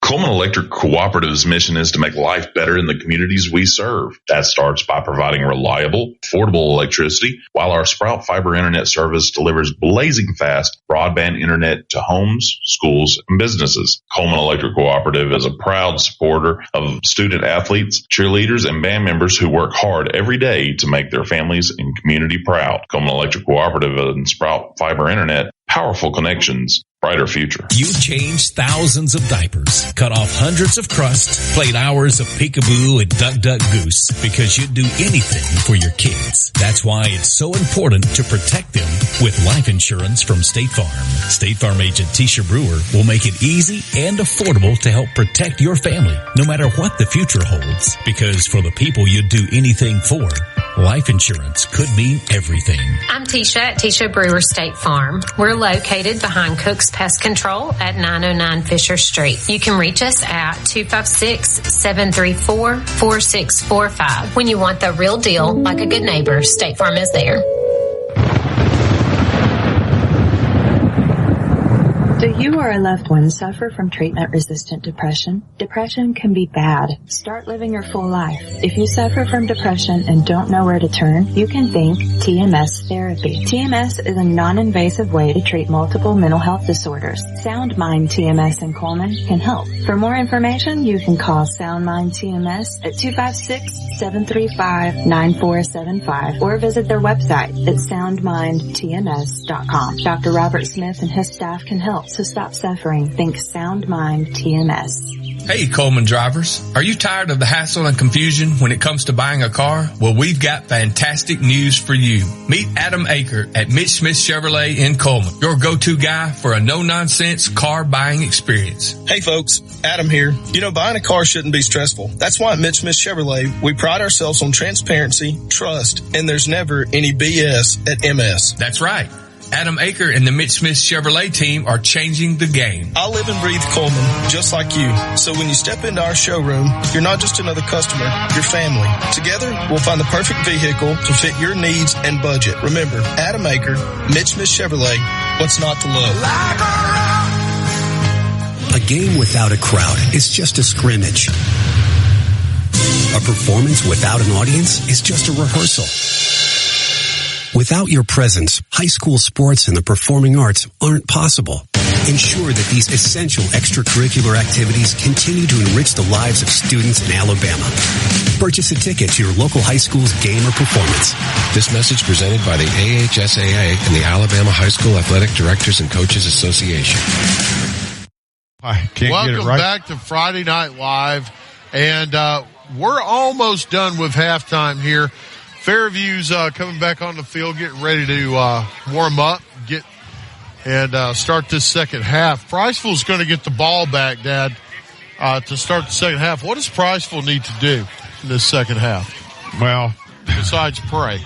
Coleman Electric Cooperative's mission is to make life better in the communities we serve. That starts by providing reliable, affordable electricity, while our Sprout Fiber Internet service delivers blazing fast broadband internet to homes, schools, and businesses. Coleman Electric Cooperative is a proud supporter of student athletes, cheerleaders, and band members who work hard every day to make their families and community proud. Coleman Electric Cooperative and Sprout Fiber Internet, powerful connections, brighter future. You've changed thousands of diapers, cut off hundreds of crusts, played hours of peekaboo and duck goose because you'd do anything for your kids. That's why it's so important to protect them with life insurance from State Farm. State Farm agent Tisha Brewer will make it easy and affordable to help protect your family, no matter what the future holds. Because for the people you'd do anything for, life insurance could mean everything. I'm Tisha at Tisha Brewer State Farm. We're located behind Cook's Pest Control at 909 Fisher Street. You can reach us at 256-734-4645. When you want the real deal, like a good neighbor, State Farm is there. Do you or a loved one suffer from treatment-resistant depression? Depression can be bad. Start living your full life. If you suffer from depression and don't know where to turn, you can think TMS therapy. TMS is a non-invasive way to treat multiple mental health disorders. Sound Mind TMS in Coleman can help. For more information, you can call Sound Mind TMS at 256-735-9475 or visit their website at soundmindtms.com. Dr. Robert Smith and his staff can help. So stop suffering. Think Sound Mind TMS. Hey, Coleman drivers. Are you tired of the hassle and confusion when it comes to buying a car? Well, we've got fantastic news for you. Meet Adam Aker at Mitch Smith Chevrolet in Coleman, your go-to guy for a no-nonsense car buying experience. Hey, folks. Adam here. You know, buying a car shouldn't be stressful. That's why at Mitch Smith Chevrolet, we pride ourselves on transparency, trust, and there's never any BS at MS. That's right. Adam Aker and the Mitch Smith Chevrolet team are changing the game. I live and breathe Coleman, just like you. So when you step into our showroom, you're not just another customer, you're family. Together, we'll find the perfect vehicle to fit your needs and budget. Remember, Adam Aker, Mitch Smith Chevrolet, what's not to love? Like a rock. game without a crowd is just a scrimmage. A performance without an audience is just a rehearsal. Without your presence, high school sports and the performing arts aren't possible. Ensure that these essential extracurricular activities continue to enrich the lives of students in Alabama. Purchase a ticket to your local high school's game or performance. This message presented by the AHSAA and the Alabama High School Athletic Directors and Coaches Association. I can't Welcome get it right. back to Friday Night Live, and we're almost done with halftime here. Fairview's coming back on the field, getting ready to warm up, start this second half. Priceville's going to get the ball back, Dad, to start the second half. What does Priceville need to do in this second half? Well, besides pray.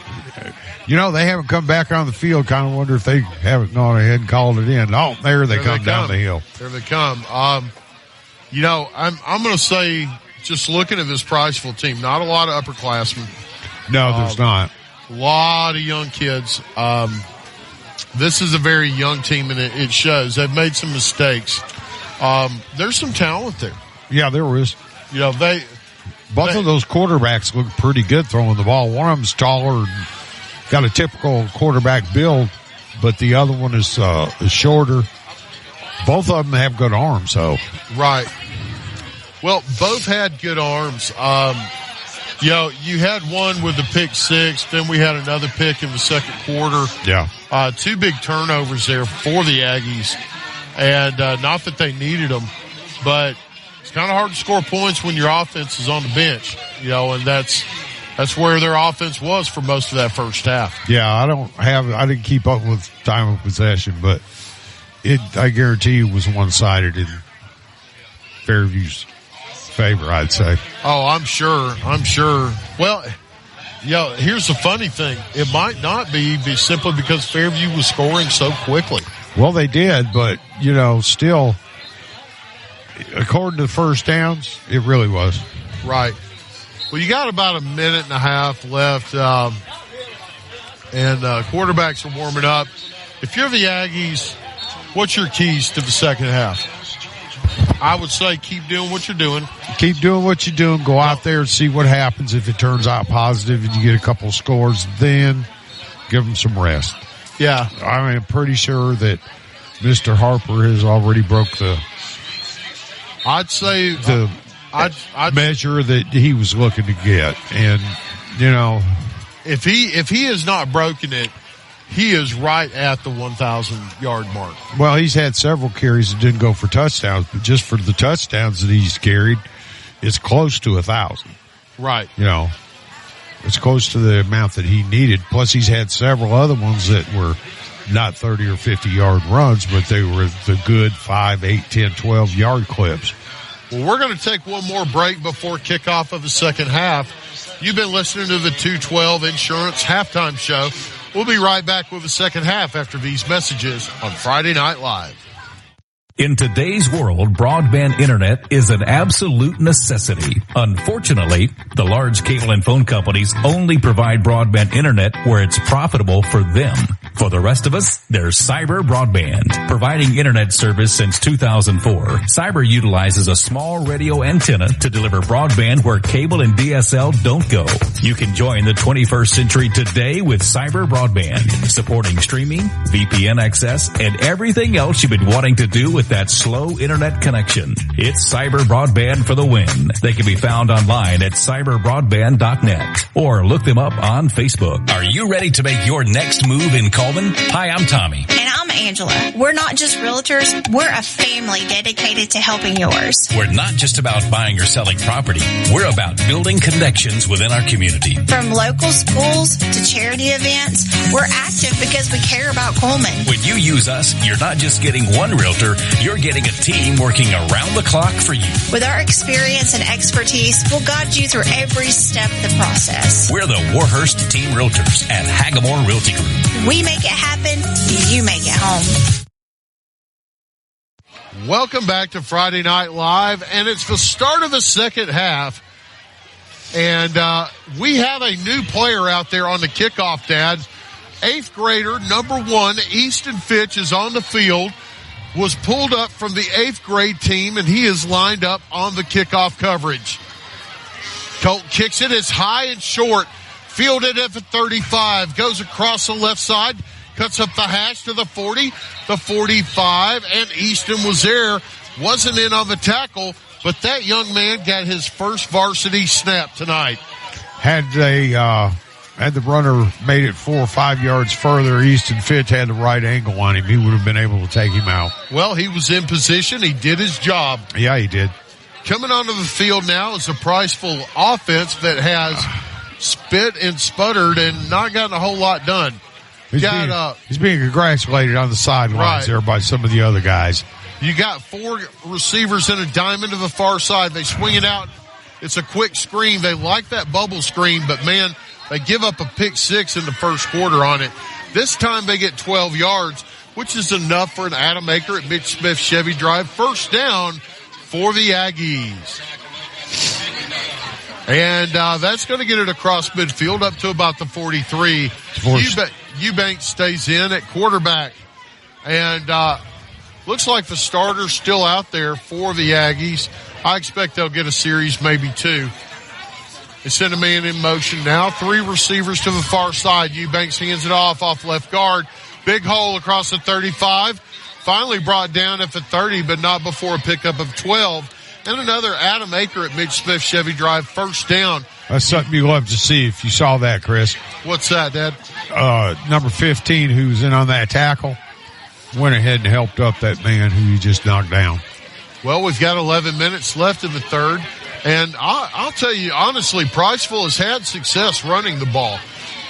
You know, they haven't come back on the field. Kind of wonder if they haven't gone ahead and called it in. Oh, there they come down the hill. There they come. I'm going to say, just looking at this Priceville team, not a lot of upperclassmen. No, there's not. A lot of young kids. This is a very young team, and it shows. They've made some mistakes. There's some talent there. Yeah, there is. You know, both of those quarterbacks look pretty good throwing the ball. One of them's taller and got a typical quarterback build, but the other one is shorter. Both of them have good arms, so. Right. Well, both had good arms. You had one with the pick six, then we had another pick in the second quarter. Yeah. 2 big turnovers there for the Aggies, and not that they needed them, but it's kind of hard to score points when your offense is on the bench, and that's where their offense was for most of that first half. Yeah, I didn't keep up with time of possession, but I guarantee you was one-sided in Fairview's favor, I'd say. Oh, I'm sure. Well, here's the funny thing. It might not be simply because Fairview was scoring so quickly. Well, they did, but, still, according to the first downs, it really was. Right. Well, you got about a minute and a half left, and quarterbacks are warming up. If you're the Aggies, what's your keys to the second half? I would say keep doing what you're doing. Keep doing what you're doing. Go out there and see what happens. If it turns out positive and you get a couple of scores, then give them some rest. Yeah. I'm pretty sure that Mr. Harper has already broke the measure that he was looking to get. And, if he has not broken it, he is right at the 1,000-yard mark. Well, he's had several carries that didn't go for touchdowns, but just for the touchdowns that he's carried, it's close to 1,000. Right. It's close to the amount that he needed. Plus, he's had several other ones that were not 30 or 50-yard runs, but they were the good 5, 8, 10, 12-yard clips. Well, we're going to take one more break before kickoff of the second half. You've been listening to the 212 Insurance Halftime Show. We'll be right back with the second half after these messages on Friday Night Live. In today's world, broadband internet is an absolute necessity. Unfortunately, the large cable and phone companies only provide broadband internet where it's profitable for them. For the rest of us, there's Cyber Broadband. Providing internet service since 2004, Cyber utilizes a small radio antenna to deliver broadband where cable and DSL don't go. You can join the 21st century today with Cyber Broadband, supporting streaming, VPN access, and everything else you've been wanting to do with that slow internet connection. It's Cyber Broadband for the win. They can be found online at cyberbroadband.net or look them up on Facebook. Are you ready to make your next move in Coleman? Hi, I'm Tommy. And I'm Angela. We're not just realtors, we're a family dedicated to helping yours. We're not just about buying or selling property. We're about building connections within our community. From local schools to charity events, we're active because we care about Coleman. When you use us, you're not just getting one realtor, you're getting a team working around the clock for you. With our experience and expertise, we'll guide you through every step of the process. We're the Warhurst Team Realtors at Hagamore Realty Group. We make it happen, you make it home. Welcome back to Friday Night Live, and it's the start of the second half. And we have a new player out there on the kickoff, Dad. 8th grader, number 1, Easton Fitch, is on the field. was pulled up from the 8th grade team, and he is lined up on the kickoff coverage. Colt kicks it as high and short. Fielded at the 35. Goes across the left side. Cuts up the hash to the 40, the 45, and Easton was there. Wasn't in on the tackle, but that young man got his first varsity snap tonight. Had the runner made it 4 or 5 yards further, Easton Fitch had the right angle on him. He would have been able to take him out. Well, he was in position. He did his job. Yeah, he did. Coming onto the field now is a Priceville offense that has spit and sputtered and not gotten a whole lot done. He's being congratulated on the sidelines there by some of the other guys. You got 4 receivers in a diamond to the far side. They swing it out. It's a quick screen. They like that bubble screen, but man, they give up a pick 6 in the first quarter on it. This time they get 12 yards, which is enough for an Adam Aker at Mitch Smith Chevy Drive. First down for the Aggies. And that's going to get it across midfield up to about the 43. Eubanks stays in at quarterback. And looks like the starter's still out there for the Aggies. I expect they'll get a series, maybe 2. They send a man in motion now. 3 receivers to the far side. Eubanks hands it off left guard. Big hole across the 35. Finally brought down at the 30, but not before a pickup of 12. And another Adam Aker at Mitch Smith Chevy Drive. First down. That's something you love to see if you saw that, Chris. What's that, Dad? Number 15, who's in on that tackle, went ahead and helped up that man who you just knocked down. Well, we've got 11 minutes left in the third. And I'll tell you, honestly, Priceville has had success running the ball.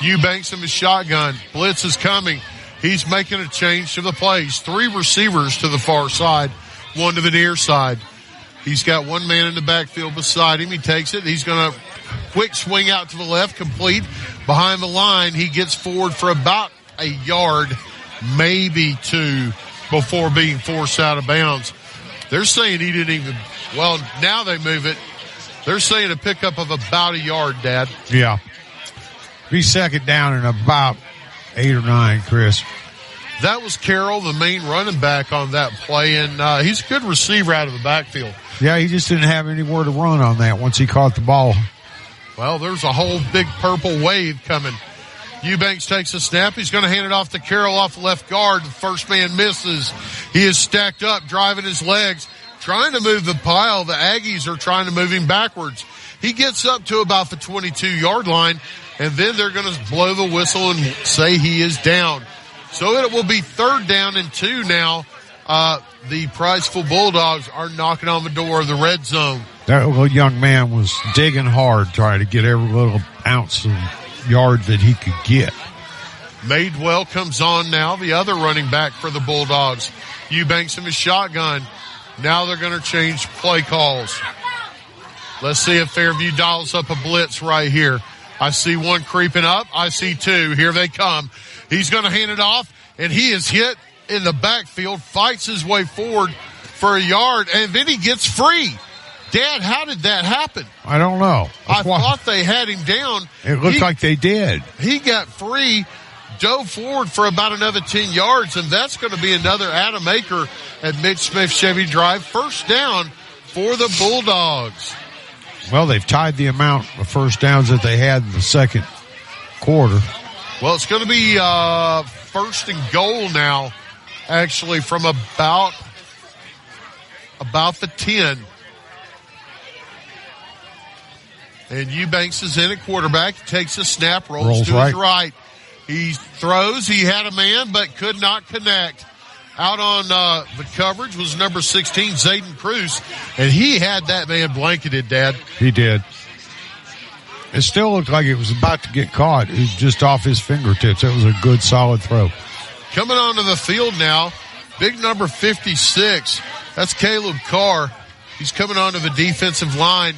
Eubanks in the shotgun. Blitz is coming. He's making a change to the plays. 3 receivers to the far side, 1 to the near side. He's got 1 man in the backfield beside him. He takes it. He's going to quick swing out to the left, complete. Behind the line, he gets forward for about a yard, maybe 2, before being forced out of bounds. They're saying he didn't even, well, now they move it. They're saying a pickup of about a yard, Dad. Yeah. Be second down and about 8 or 9, Chris. That was Carroll, the main running back on that play, and he's a good receiver out of the backfield. Yeah, he just didn't have anywhere to run on that once he caught the ball. Well, there's a whole big purple wave coming. Eubanks takes a snap. He's going to hand it off to Carroll off left guard. The first man misses. He is stacked up, driving his legs, trying to move the pile. The Aggies are trying to move him backwards. He gets up to about the 22-yard line, and then they're going to blow the whistle and say he is down. So it will be 3rd down and 2 now. The Priceville Bulldogs are knocking on the door of the red zone. That little young man was digging hard trying to get every little ounce of yard that he could get. Madewell comes on now, the other running back for the Bulldogs. Eubanks in his shotgun. Now they're going to change play calls. Let's see if Fairview dials up a blitz right here. I see 1 creeping up. I see 2. Here they come. He's going to hand it off, and he is hit in the backfield, fights his way forward for a yard, and then he gets free. Dad, how did that happen? I don't know. I thought they had him down. It looked like they did. He got free, dove forward for about another 10 yards, and that's going to be another Adam Aker at Mitch Smith Chevy Drive. First down for the Bulldogs. Well, they've tied the amount of first downs that they had in the second quarter. Well, it's going to be first and goal now, actually, from about the 10. And Eubanks is in at quarterback. He takes a snap, rolls to his right. He throws. He had a man, but could not connect. Out on the coverage was number 16, Zayden Cruz, and he had that man blanketed, Dad. He did. It still looked like it was about to get caught. It was just off his fingertips. It was a good, solid throw. Coming onto the field now, big number 56. That's Caleb Carr. He's coming onto the defensive line.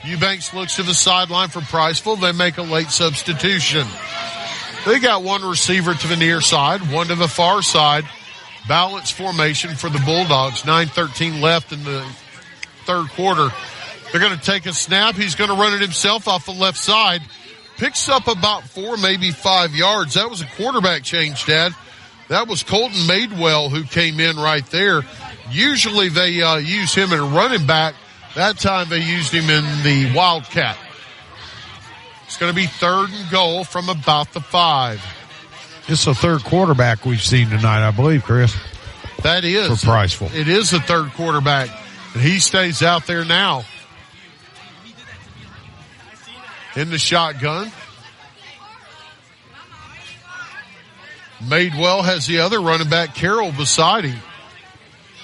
Eubanks looks to the sideline for Priceville. They make a late substitution. They got 1 receiver to the near side, 1 to the far side. Balanced formation for the Bulldogs. 9:13 left in the third quarter. They're going to take a snap. He's going to run it himself off the left side. Picks up about 4, maybe 5 yards. That was a quarterback change, Dad. That was Colton Madewell who came in right there. Usually they use him in a running back. That time they used him in the Wildcat. It's going to be 3rd and goal from about the 5. It's the third quarterback we've seen tonight, I believe, Chris. That is. For Priceville. It is the third quarterback, and he stays out there now. In the shotgun. Madewell has the other running back, Carroll, beside him.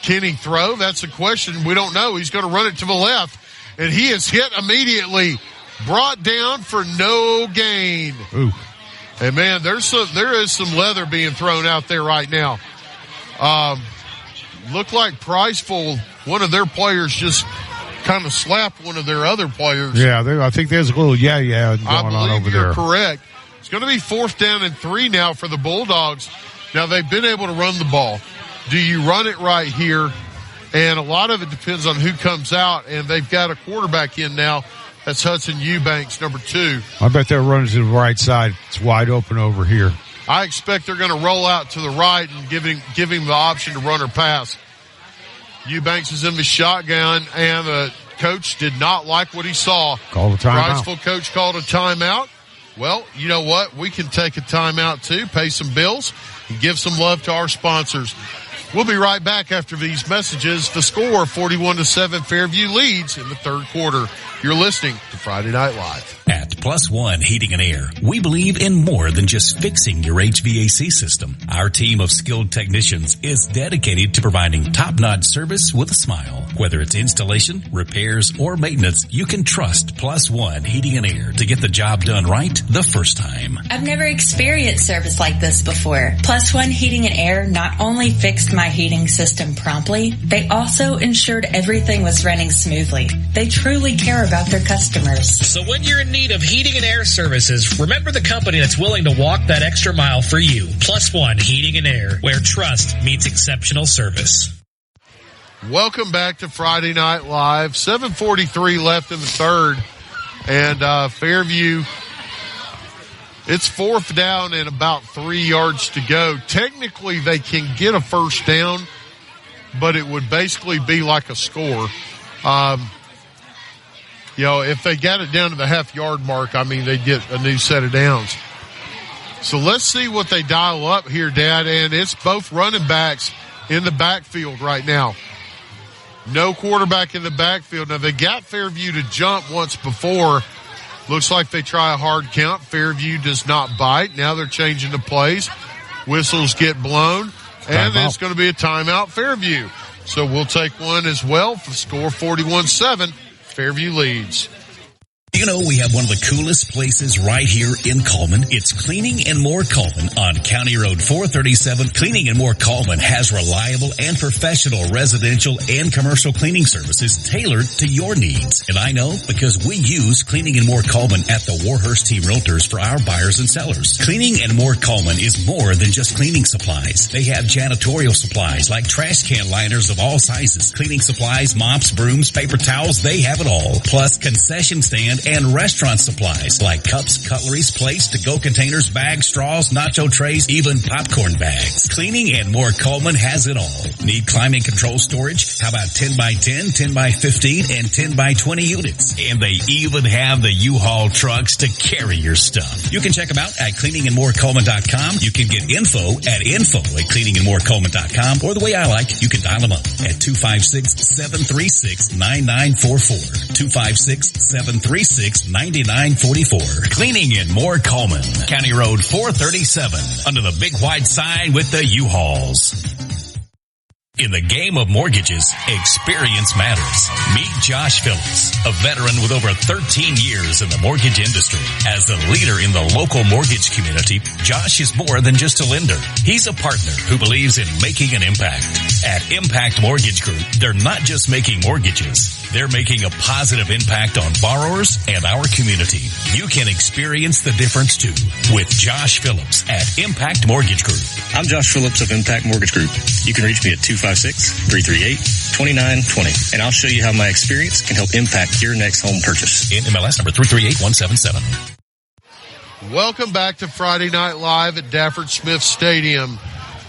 Can he throw? That's a question. We don't know. He's going to run it to the left, and he is hit immediately. Brought down for no gain. Ooh. And man, there is some leather being thrown out there right now. Looked like Priceville, one of their players just kind of slapped one of their other players. Yeah, I think there's a little yeah going on over there. You're correct. It's going to be 4th down and 3 now for the Bulldogs. Now they've been able to run the ball. Do you run it right here? And a lot of it depends on who comes out, and they've got a quarterback in now. That's Hudson Eubanks, number 2. I bet they're running to the right side. It's wide open over here. I expect they're going to roll out to the right and give him the option to run or pass. Eubanks is in the shotgun, and the coach did not like what he saw. Called a timeout. Priceville coach called a timeout. Well, you know what? We can take a timeout too, pay some bills, and give some love to our sponsors. We'll be right back after these messages. The score, 41-7, Fairview leads in the third quarter. You're listening to Friday Night Live. At Plus One Heating and Air, we believe in more than just fixing your HVAC system. Our team of skilled technicians is dedicated to providing top-notch service with a smile. Whether it's installation, repairs, or maintenance, you can trust Plus One Heating and Air to get the job done right the first time. I've never experienced service like this before. Plus One Heating and Air not only fixed my heating system promptly, they also ensured everything was running smoothly. They truly care about their customers. So when you're in need of heating and air services, remember the company that's willing to walk that extra mile for you. Plus One Heating and Air, where trust meets exceptional service. Welcome back to Friday Night Live. 7:43 left in the third. And Fairview, it's 4th down and about 3 yards to go. Technically, they can get a first down, but it would basically be like a score. If they got it down to the half-yard mark, they'd get a new set of downs. So let's see what they dial up here, Dad. And it's both running backs in the backfield right now. No quarterback in the backfield. Now, they got Fairview to jump once before. Looks like they try a hard count. Fairview does not bite. Now they're changing the plays. Whistles get blown. And it's going to be a timeout, Fairview. So we'll take one as well for the score 41-7. Fairview leads. You know, we have one of the coolest places right here in Coleman. It's Cleaning and More Coleman on County Road 437. Cleaning and More Coleman has reliable and professional residential and commercial cleaning services tailored to your needs. And I know because we use Cleaning and More Coleman at the Warhurst Team Realtors for our buyers and sellers. Cleaning and More Coleman is more than just cleaning supplies. They have janitorial supplies like trash can liners of all sizes, cleaning supplies, mops, brooms, paper towels, they have it all. Plus concession stand and restaurant supplies like cups, cutleries, plates, to-go containers, bags, straws, nacho trays, even popcorn bags. Cleaning and More Coleman has it all. Need climate control storage? How about 10 by 10, 10 by 15, and 10 by 20 units? And they even have the U-Haul trucks to carry your stuff. You can check them out at cleaningandmorecoleman.com. You can get info at cleaningandmorecoleman.com, or the way I like, you can dial them up at 256-736-9944. 256-736-9944. Cleaning and More Coleman, County Road 437, under the big white sign with the U-Hauls. In the game of mortgages, experience matters. Meet Josh Phillips, a veteran with over 13 years in the mortgage industry. As the leader in the local mortgage community, Josh is more than just a lender. He's a partner who believes in making an impact. At Impact Mortgage Group, they're not just making mortgages. They're making a positive impact on borrowers and our community. You can experience the difference too with Josh Phillips at Impact Mortgage Group. I'm Josh Phillips of Impact Mortgage Group. You can reach me at 256-338-2920, and I'll show you how my experience can help impact your next home purchase. In MLS number 338177. Welcome back to Friday Night Live at Dafford Smith Stadium.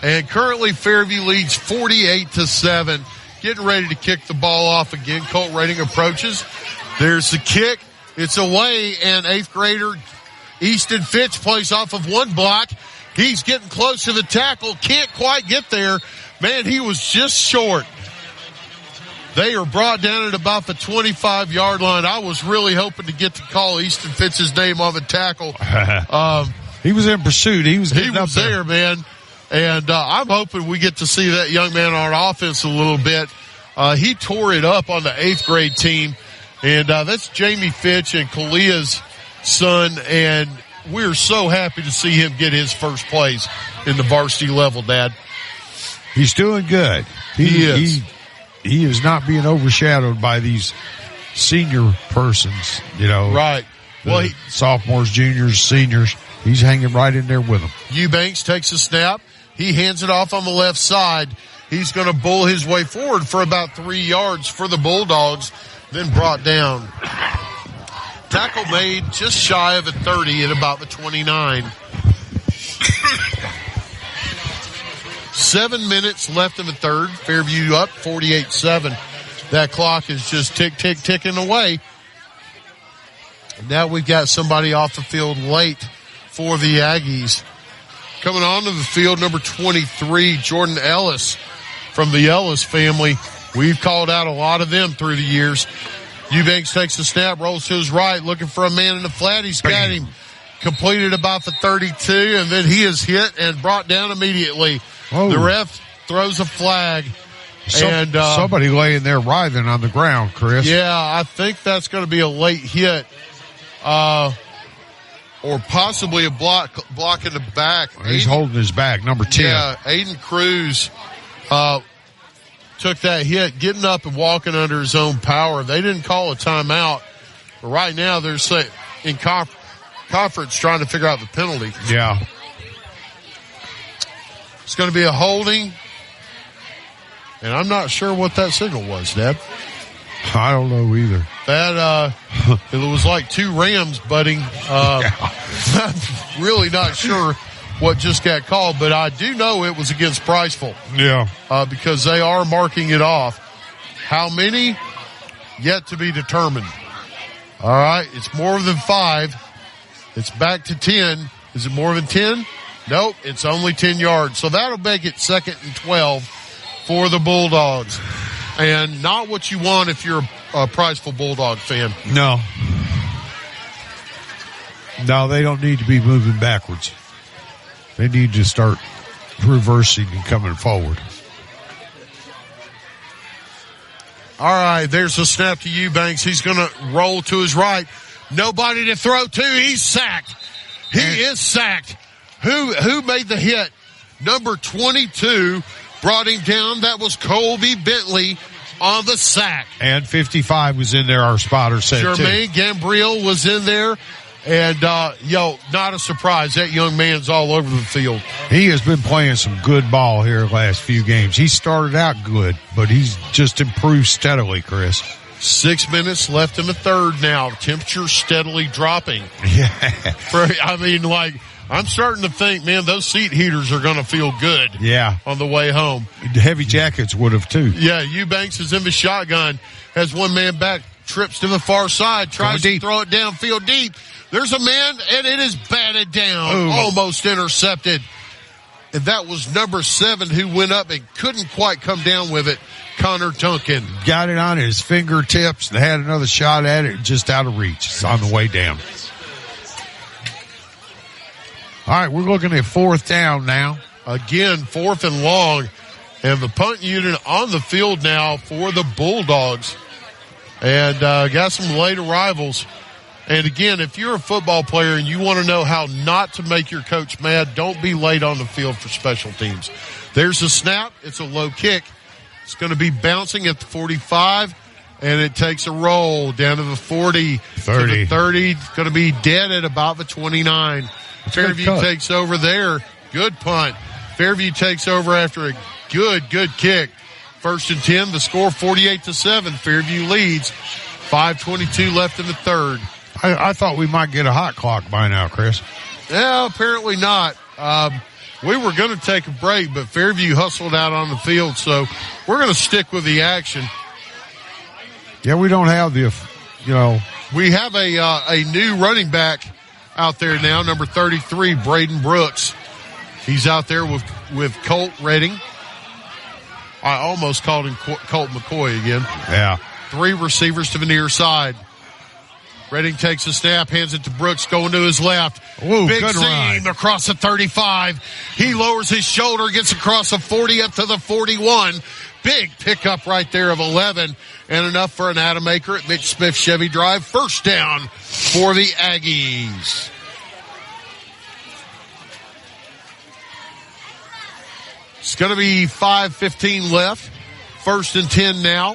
And currently Fairview leads 48-7. Getting ready to kick the ball off again. Colt Rating approaches. There's the kick. It's away, and 8th grader Easton Fitch plays off of one block. He's getting close to the tackle. Can't quite get there. Man, he was just short. They are brought down at about the 25-yard line. I was really hoping to get to call Easton Fitch's name on the tackle. He was in pursuit. He was there, man. And I'm hoping we get to see that young man on offense a little bit. He tore it up on the 8th grade team. And that's Jamie Fitch and Kalia's son. And we're so happy to see him get his first plays in the varsity level, Dad. He's doing good. He is. He is not being overshadowed by these senior persons, you know. Right. Well, sophomores, juniors, seniors. He's hanging right in there with them. Eubanks takes a snap. He hands it off on the left side. He's going to bull his way forward for about 3 yards for the Bulldogs, then brought down. Tackle made just shy of a 30 at about the 29. 7 minutes left in the third. Fairview up 48-7. That clock is just ticking away. Now we've got somebody off the field late for the Aggies. Coming onto the field, number 23, Jordan Ellis from the Ellis family. We've called out a lot of them through the years. Eubanks takes the snap, rolls to his right, looking for a man in the flat. He's got him. Completed about the 32, and then he is hit and brought down immediately. Oh. The ref throws a flag. And somebody laying there writhing on the ground, Chris. Yeah, I think that's going to be a late hit. Or possibly a block in the back. He's holding his back, number 10. Yeah, Aiden Cruz took that hit, getting up and walking under his own power. They didn't call a timeout. But right now they're in conference trying to figure out the penalty. Yeah. It's going to be a holding. And I'm not sure what that signal was, Deb. I don't know either. That, it was like two rams butting. I'm really not sure what just got called, but I do know it was against Priceville. Yeah. Because they are marking it off. How many? Yet to be determined. All right. It's more than 5. It's back to 10. Is it more than 10? Nope. It's only 10 yards. So that'll make it 2nd and 12 for the Bulldogs. And not what you want if you're a Priceville Bulldog fan. No. No, they don't need to be moving backwards. They need to start reversing and coming forward. All right, there's a snap to Eubanks. He's going to roll to his right. Nobody to throw to. He's sacked. He is sacked. Who made the hit? Number 22 brought him down. That was Colby Bentley on the sack. And 55 was in there, our spotter said Jermaine Gambriel was in there. And, not a surprise. That young man's all over the field. He has been playing some good ball here the last few games. He started out good, but he's just improved steadily, Chris. 6 minutes left in the third now. Temperature steadily dropping. Yeah. I'm starting to think, man, those seat heaters are going to feel good. Yeah. On the way home. The heavy jackets would have too. Yeah, Eubanks is in the shotgun, has one man back, trips to the far side, tries to throw it downfield deep. There's a man, and it is batted down, almost intercepted. And that was number 7 who went up and couldn't quite come down with it, Connor Duncan. Got it on his fingertips and had another shot at it, just out of reach. It's on the way down. All right, we're looking at 4th down now. Again, 4th and long. And the punt unit on the field now for the Bulldogs. And got some late arrivals. And again, if you're a football player and you want to know how not to make your coach mad, don't be late on the field for special teams. There's a snap. It's a low kick. It's going to be bouncing at the 45, and it takes a roll down to the 40. 30. To the 30. It's going to be dead at about the 29. Fairview takes over there. Good punt. Fairview takes over after a good kick. 1st and 10. The score 48-7. Fairview leads. 5:22 left in the third. I thought we might get a hot clock by now, Chris. Yeah, apparently not. We were going to take a break, but Fairview hustled out on the field, so we're going to stick with the action. Yeah, we don't have the, We have a new running back out there now, number 33, Braden Brooks. He's out there with Colt Redding. I almost called him Colt McCoy again. Yeah. 3 receivers to the near side. Redding takes a snap, hands it to Brooks, going to his left. Ooh, big good seam run. Across the 35. He lowers his shoulder, gets across the 40 up to the 41. Big pickup right there of 11, and enough for an Adam Aker at Mitch Smith Chevy Drive. First down for the Aggies. It's going to be 5:15 left. 1st and 10 now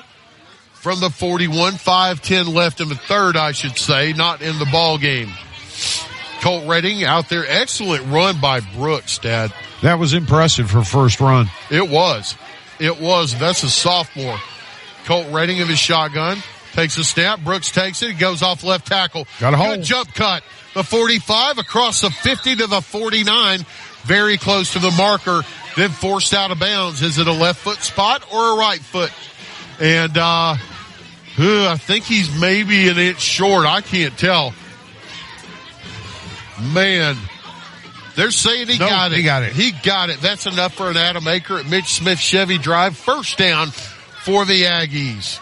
from the 41. 5:10 left in the third, I should say, not in the ball game. Colt Redding out there. Excellent run by Brooks, Dad. That was impressive for first run. It was. That's a sophomore. Colt Redding of his shotgun. Takes a snap. Brooks takes it. He goes off left tackle. Got a hold. Good jump cut. The 45 across the 50 to the 49. Very close to the marker. Then forced out of bounds. Is it a left foot spot or a right foot? And I think he's maybe an inch short. I can't tell. Man, they're saying he got it. He got it. He got it. That's enough for an Adam Aker at Mitch Smith Chevy Drive. First down for the Aggies.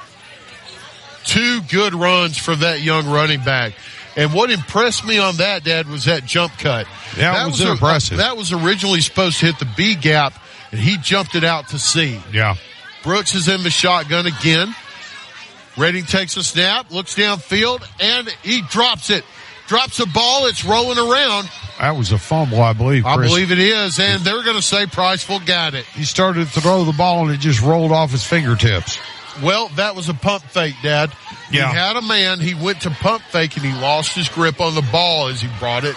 2 good runs for that young running back. And what impressed me on that, Dad, was that jump cut. That was impressive. That was originally supposed to hit the B gap, and he jumped it out to C. Yeah. Brooks is in the shotgun again. Redding takes a snap, looks downfield, and he drops it. Drops the ball. It's rolling around. That was a fumble, I believe, Chris. I believe it is, and they're going to say Priceville got it. He started to throw the ball, and it just rolled off his fingertips. Well, that was a pump fake, Dad. Yeah. He had a man. He went to pump fake, and he lost his grip on the ball as he brought it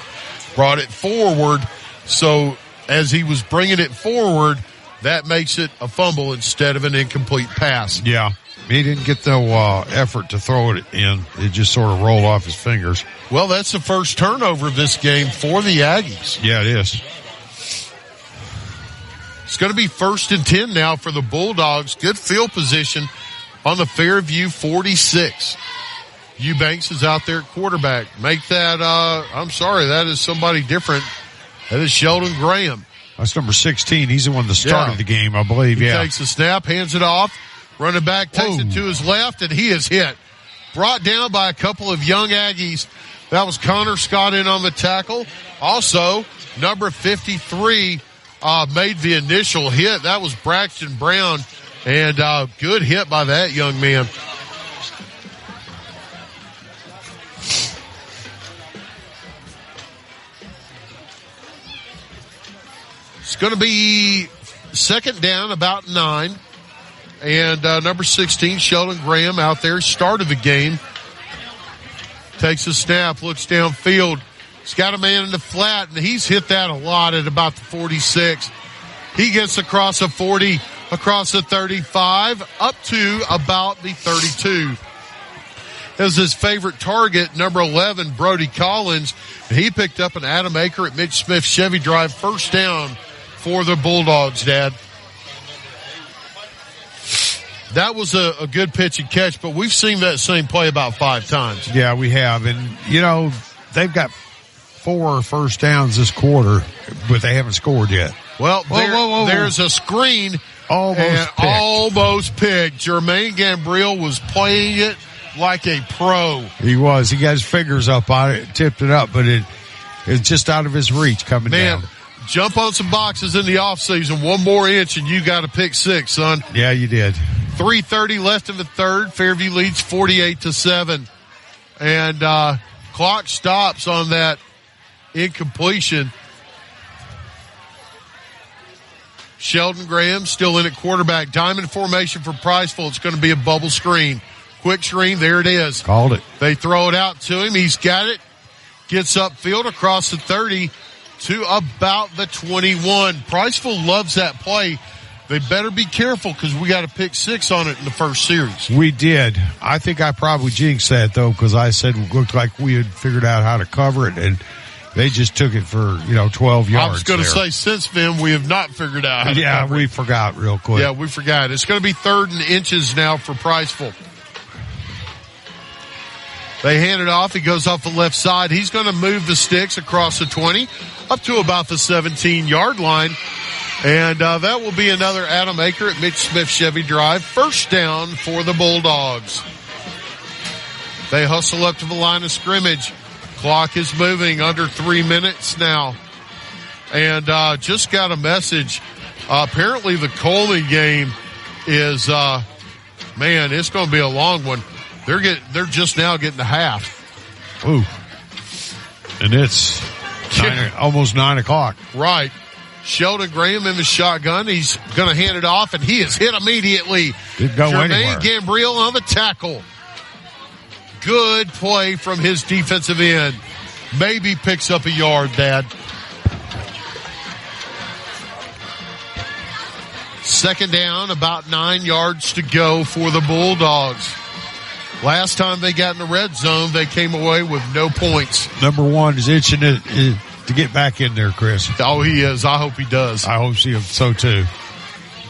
forward. So as he was bringing it forward, that makes it a fumble instead of an incomplete pass. Yeah. He didn't get the effort to throw it in. It just sort of rolled off his fingers. Well, that's the first turnover of this game for the Aggies. Yeah, it is. It's going to be 1st and 10 now for the Bulldogs. Good field position on the Fairview 46. Eubanks is out there at quarterback. Make that, that is somebody different. That is Sheldon Graham. That's number 16. He's the one that started the game, I believe. He takes the snap, hands it off. Running back takes it to his left, and he is hit. Brought down by a couple of young Aggies. That was Connor Scott in on the tackle. Also, number 53 made the initial hit. That was Braxton Brown, and good hit by that young man. It's going to be 2nd down, about 9. And number 16, Sheldon Graham, out there, started the game. Takes a snap, looks downfield. He's got a man in the flat, and he's hit that a lot at about the 46. He gets across the 40, across the 35, up to about the 32. As his favorite target, number 11, Brody Collins. He picked up an Adam Aker at Mitch Smith Chevy Drive. First down for the Bulldogs, Dad. That was a good pitch and catch, but we've seen that same play about 5 times. Yeah, we have. And, they've got 4 first downs this quarter, but they haven't scored yet. Well, there's a screen. Almost picked. Jermaine Gambriel was playing it like a pro. He was. He got his fingers up on it, tipped it up, but it's just out of his reach coming down. Jump on some boxes in the offseason. 1 more inch, and you got a pick 6, son. Yeah, you did. 3:30 left in the third. Fairview leads 48-7. And clock stops on that incompletion. Sheldon Graham still in at quarterback. Diamond formation for Priceville. It's going to be a bubble screen. Quick screen. There it is. Called it. They throw it out to him. He's got it. Gets upfield across the 30 to about the 21. Priceville loves that play. They better be careful because we got a pick 6 on it in the first series. We did. I think I probably jinxed that, though, because I said it looked like we had figured out how to cover it. And, They just took it for, 12 yards. I was going to say, since then, we have not figured out how to cover it. We forgot real quick. Yeah, we forgot. It's going to be 3rd and inches now for Priceville. They hand it off. He goes off the left side. He's going to move the sticks across the 20 up to about the 17-yard line. And that will be another Adam Aker at Mitch Smith Chevy Drive. First down for the Bulldogs. They hustle up to the line of scrimmage. Clock is moving, under 3 minutes now. And just got a message. Apparently the Coleman game is, it's going to be a long one. They're just now getting to half. Ooh. And it's almost 9 o'clock. Right. Sheldon Graham in the shotgun. He's going to hand it off, and he is hit immediately. Didn't go anywhere. Jermaine Gambriel on the tackle. Good play from his defensive end. Maybe picks up a yard, Dad. Second down, about 9 yards to go for the Bulldogs. Last time they got in the red zone, they came away with no points. Number one is itching to get back in there, Chris. Oh, he is. I hope he does. I hope so too.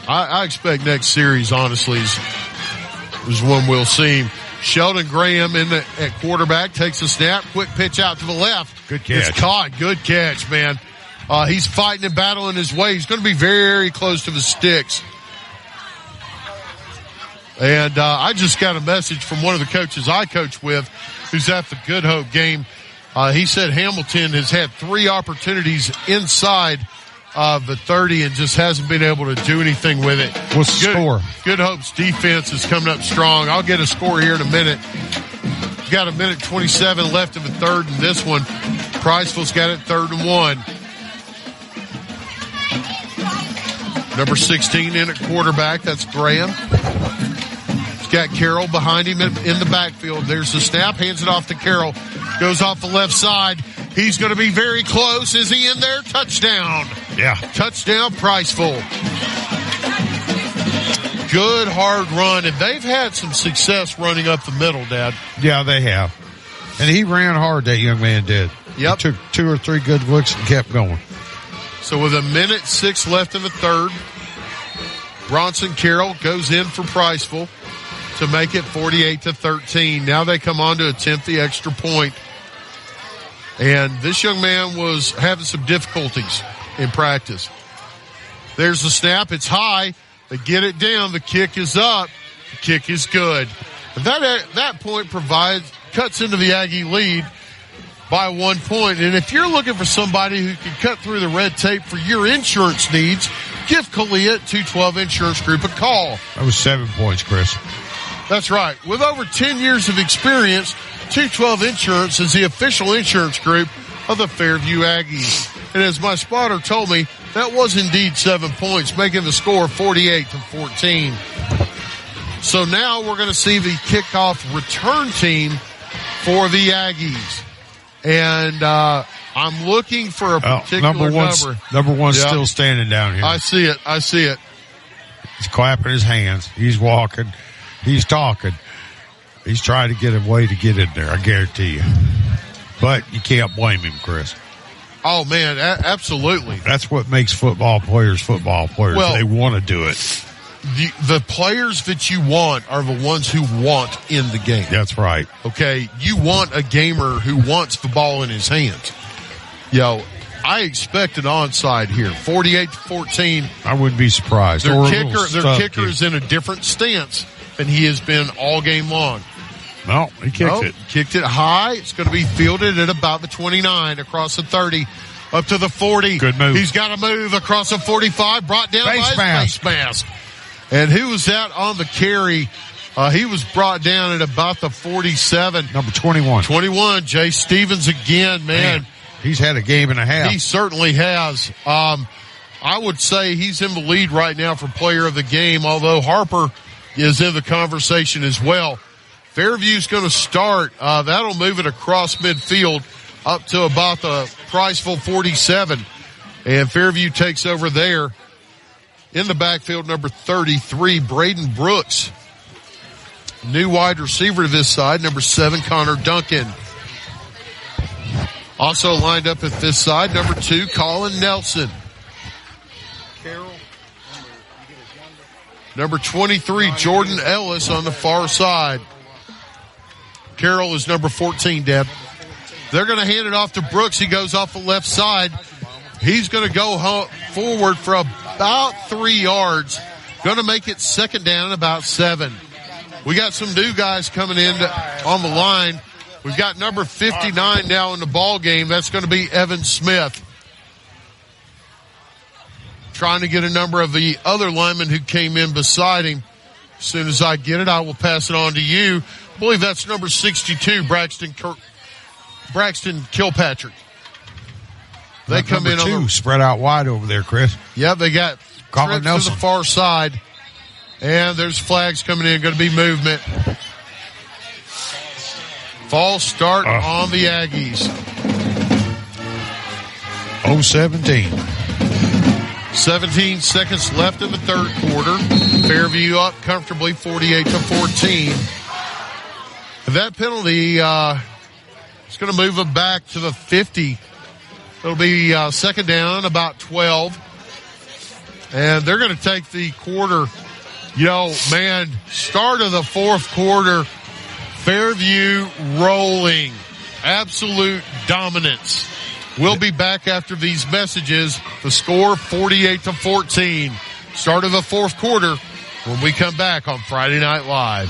I expect next series, honestly, is one we'll see. Sheldon Graham at quarterback takes a snap. Quick pitch out to the left. Good catch. It's caught. Good catch, man. He's fighting and battling his way. He's going to be very close to the sticks. And I just got a message from one of the coaches I coach with who's at the Good Hope game. He said Hamilton has had 3 opportunities inside of the 30 and just hasn't been able to do anything with it. What's the score? Good Hope's defense is coming up strong. I'll get a score here in a minute. We've got 1:27 left in the third in this one. Priceville's got it 3rd and 1. Number 16 in at quarterback. That's Graham. He's got Carroll behind him in the backfield. There's the snap. Hands it off to Carroll. Goes off the left side. He's going to be very close. Is he in there? Touchdown. Yeah. Touchdown, Priceville. Good hard run, and they've had some success running up the middle, Dad. Yeah, they have. And he ran hard, that young man did. Yep. He took 2 or 3 good looks and kept going. So with 1:06 left in the third, Bronson Carroll goes in for Priceville to make it 48-13. Now they come on to attempt the extra point. And this young man was having some difficulties in practice. There's the snap. It's high. They get it down. The kick is up. The kick is good. And that point cuts into the Aggie lead by 1 point. And if you're looking for somebody who can cut through the red tape for your insurance needs, give Kalia at 212 Insurance Group a call. That was 7 points, Chris. That's right. With over 10 years of experience, 212 Insurance is the official insurance group of the Fairview Aggies. And as my spotter told me, that was indeed 7 points, making the score 48-14. So now we're going to see the kickoff return team for the Aggies. And I'm looking for a particular number. Number one's still standing down here. I see it. He's clapping his hands. He's walking. He's talking. He's trying to get a way to get in there, I guarantee you. But you can't blame him, Chris. Oh, man, absolutely. That's what makes football players. Well, they want to do it. The players that you want are the ones who want in the game. That's right. Okay, you want a gamer who wants the ball in his hands. I expect an onside here, 48-14. I wouldn't be surprised. Their kicker is in a different stance than he has been all game long. No, he kicked it. Kicked it high. It's going to be fielded at about the 29, across the 30, up to the 40. Good move. He's got to move across the 45, brought down by his face mask. And who was that on the carry? He was brought down at about the 47. Number 21. 21, Jay Stevens again, man. He's had a game and a half. He certainly has. I would say he's in the lead right now for player of the game, although Harper is in the conversation as well. Fairview's going to start. That'll move it across midfield up to about the Priceville 47. And Fairview takes over there. In the backfield, number 33, Braden Brooks. New wide receiver to this side, number 7, Connor Duncan. Also lined up at this side, number 2, Colin Nelson. Number 23, Jordan Ellis on the far side. Carroll is number 14, Deb. They're going to hand it off to Brooks. He goes off the left side. He's going to go forward for about 3 yards. Going to make it second down, about 7. We got some new guys coming in on the line. We've got number 59 now in the ball game. That's going to be Evan Smith. Trying to get a number of the other linemen who came in beside him. As soon as I get it, I will pass it on to you. I believe that's number 62, Braxton Kilpatrick. They come in on the spread out wide over there, Chris. Yeah, they got Colin Nelson to the far side. And there's flags coming in. Going to be movement. False start on the Aggies. 17. 17 seconds left in the third quarter. Fairview up comfortably, 48-14. That penalty is going to move them back to the 50. It'll be second down, about 12. And they're going to take the quarter. Start of the fourth quarter, Fairview rolling. Absolute dominance. We'll be back after these messages. The score, 48-14. Start of the fourth quarter when we come back on Friday Night Live.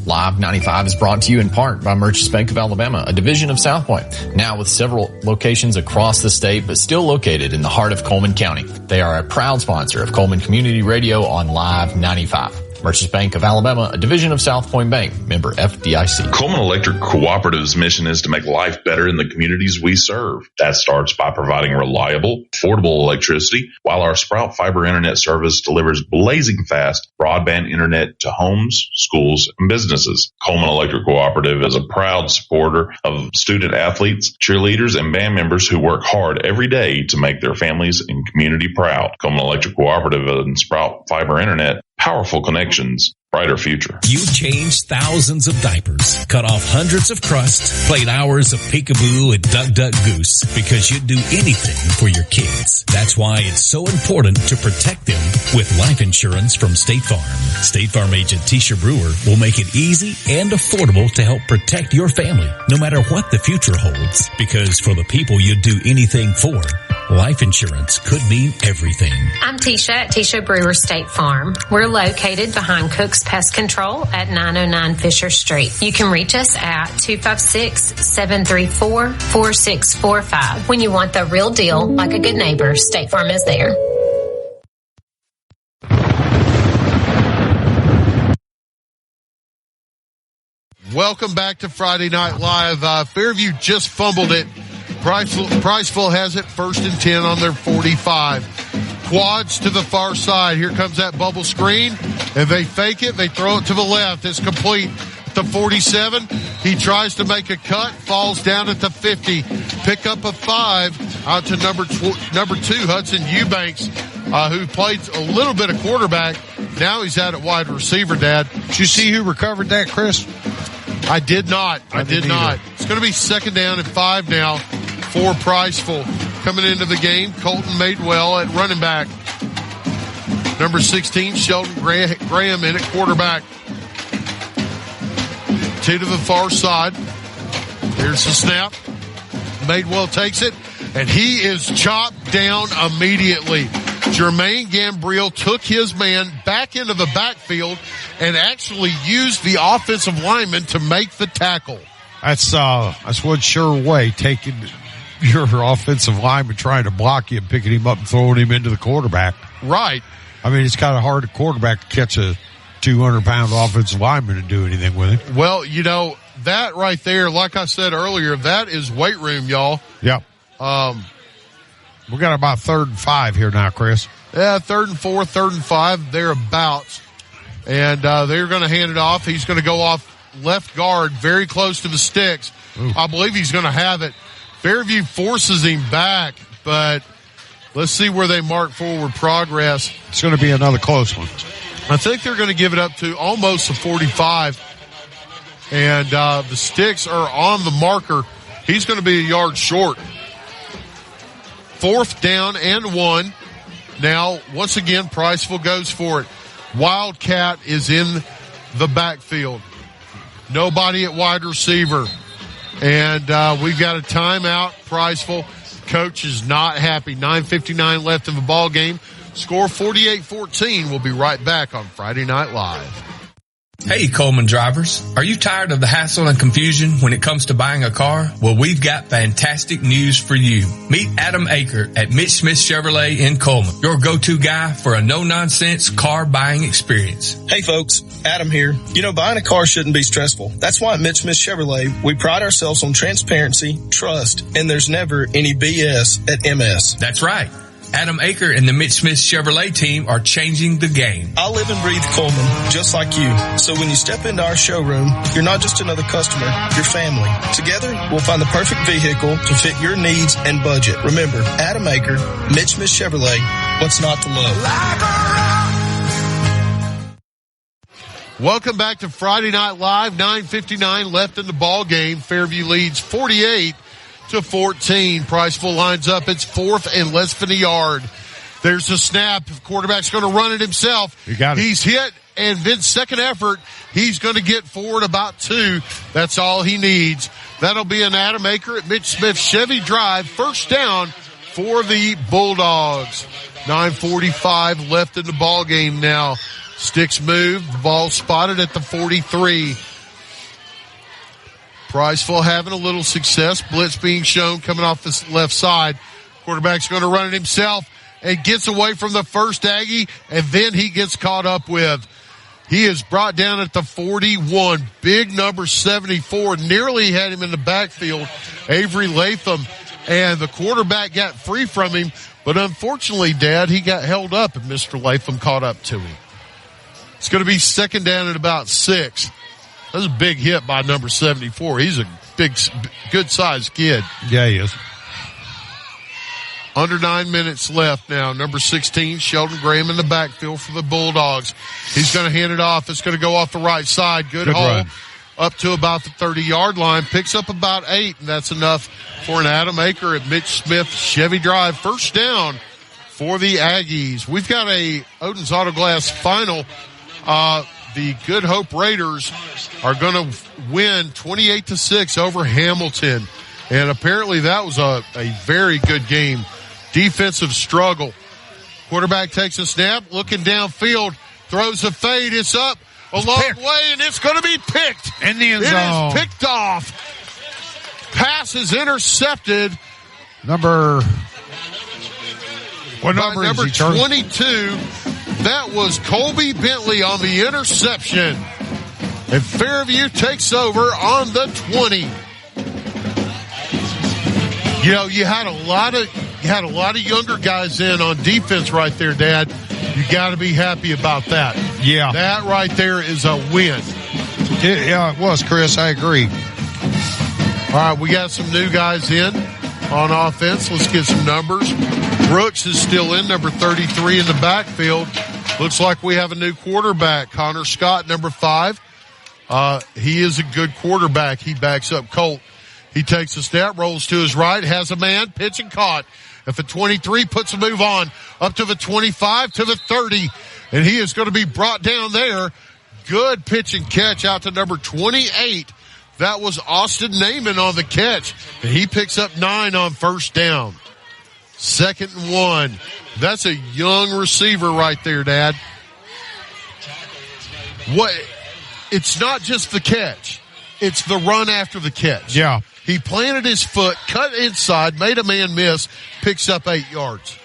Live 95 is brought to you in part by Merchants Bank of Alabama, a division of South Point, now with several locations across the state, but still located in the heart of Coleman County. They are a proud sponsor of Coleman Community Radio on Live 95. Merchants Bank of Alabama, a division of South Point Bank, member FDIC. Coleman Electric Cooperative's mission is to make life better in the communities we serve. That starts by providing reliable, affordable electricity, while our Sprout Fiber Internet service delivers blazing fast broadband internet to homes, schools, and businesses. Coleman Electric Cooperative is a proud supporter of student athletes, cheerleaders, and band members who work hard every day to make their families and community proud. Coleman Electric Cooperative and Sprout Fiber Internet, powerful connections, brighter future. You've changed thousands of diapers, cut off hundreds of crusts, played hours of peekaboo and duck goose because you'd do anything for your kids. That's why it's so important to protect them with life insurance from State Farm. State Farm agent Tisha Brewer will make it easy and affordable to help protect your family, no matter what the future holds. Because for the people you'd do anything for, life insurance could mean everything. I'm Tisha at Tisha Brewer State Farm. We're located behind Cook's Pest Control at 909 Fisher Street. You can reach us at 256-734-4645. When you want the real deal, like a good neighbor, State Farm is there. Welcome back to Friday Night Live. Fairview just fumbled it. Priceville has it 1st and 10 on their 45. Quads to the far side. Here comes that bubble screen, and they fake it. They throw it to the left. It's complete to 47. He tries to make a cut, falls down at the 50. Pick up a 5 out to number 2, Hudson Eubanks, who played a little bit of quarterback. Now he's out at wide receiver, Dad. Did you see who recovered that, Chris? I did not. I did not. It's going to be second down and 5 now for Priceville. Coming into the game, Colton Madewell at running back. Number 16, Sheldon Graham in at quarterback. 2 to the far side. Here's the snap. Madewell takes it, and he is chopped down immediately. Jermaine Gambriel took his man back into the backfield and actually used the offensive lineman to make the tackle. That's one sure way, taking your offensive lineman trying to block you and picking him up and throwing him into the quarterback. Right. I mean, it's kind of hard to quarterback to catch a 200-pound offensive lineman and do anything with him. Well, that right there, like I said earlier, that is weight room, y'all. Yep. We got about 3rd and 5 here now, Chris. Yeah, 3rd and 4, 3rd and 5, thereabouts. And they're going to hand it off. He's going to go off left guard, very close to the sticks. Ooh. I believe he's going to have it. Fairview forces him back, but let's see where they mark forward progress. It's going to be another close one. I think they're going to give it up to almost a 45. And the sticks are on the marker He's going to be a yard short. 4th down and 1. Now, once again, Priceville goes for it. Wildcat is in the backfield. Nobody at wide receiver. And we've got a timeout. Priceville. Coach is not happy. 9:59 left in the ball game. Score 48-14. We'll be right back on Friday Night Live. Hey, Coleman drivers. Are you tired of the hassle and confusion when it comes to buying a car? Well, we've got fantastic news for you. Meet Adam Aker at Mitch Smith Chevrolet in Coleman, your go-to guy for a no-nonsense car buying experience. Hey, folks. Adam here. You know, buying a car shouldn't be stressful. That's why at Mitch Smith Chevrolet, we pride ourselves on transparency, trust, and there's never any BS at MS. That's right. Adam Aker and the Mitch Smith Chevrolet team are changing the game. I live and breathe Coleman, just like you. So when you step into our showroom, you're not just another customer, you're family. Together, we'll find the perfect vehicle to fit your needs and budget. Remember, Adam Aker, Mitch Smith Chevrolet, what's not to love? Welcome back to Friday Night Live. 9:59 left in the ball game. Fairview leads 48-14. Priceville lines up. It's 4th and less than a yard. There's a snap. The quarterback's going to run it himself. You got it. He's hit, and then second effort, he's going to get forward about 2. That's all he needs. That'll be an Adam Aker at Mitch Smith Chevy Drive. First down for the Bulldogs. 9:45 left in the ball game now. Sticks move. The ball spotted at the 43. Priceville having a little success. Blitz being shown coming off the left side. Quarterback's going to run it himself and gets away from the first Aggie, and then he gets caught up with. He is brought down at the 41. Big number 74. Nearly had him in the backfield. Avery Latham. And the quarterback got free from him. But unfortunately, Dad, he got held up and Mr. Latham caught up to him. It's going to be second down at about 6. That's a big hit by number 74. He's a big, good-sized kid. Yeah, he is. Under 9 minutes left now. Number 16, Sheldon Graham in the backfield for the Bulldogs. He's going to hand it off. It's going to go off the right side. Good hold. Run. Up to about the 30-yard line. Picks up about 8, and that's enough for an Adam Aker at Mitch Smith Chevy Drive. First down for the Aggies. We've got a Odin's Auto Glass final. The Good Hope Raiders are going to win 28-6 over Hamilton. And apparently that was a very good game. Defensive struggle. Quarterback takes a snap, looking downfield, throws a fade. It's up a long way, and it's going to be picked. In the end zone. It is picked off. Pass is intercepted. Number 22. That was Colby Bentley on the interception. And Fairview takes over on the 20. You know, you had a lot of younger guys in on defense right there, Dad. You got to be happy about that. Yeah. That right there is a win. Yeah, it was, Chris. I agree. All right, we got some new guys in on offense. Let's get some numbers. Brooks is still in, number 33 in the backfield. Looks like we have a new quarterback, Connor Scott, number 5. He is a good quarterback. He backs up Colt. He takes a step, rolls to his right, has a man, pitch and caught. At the 23, puts a move on, up to the 25, to the 30, and he is going to be brought down there. Good pitch and catch out to number 28. That was Austin Naaman on the catch, and he picks up 9 on first down. 2nd and 1. That's a young receiver right there, Dad. It's not just the catch. It's the run after the catch. Yeah. He planted his foot, cut inside, made a man miss, picks up 8 yards.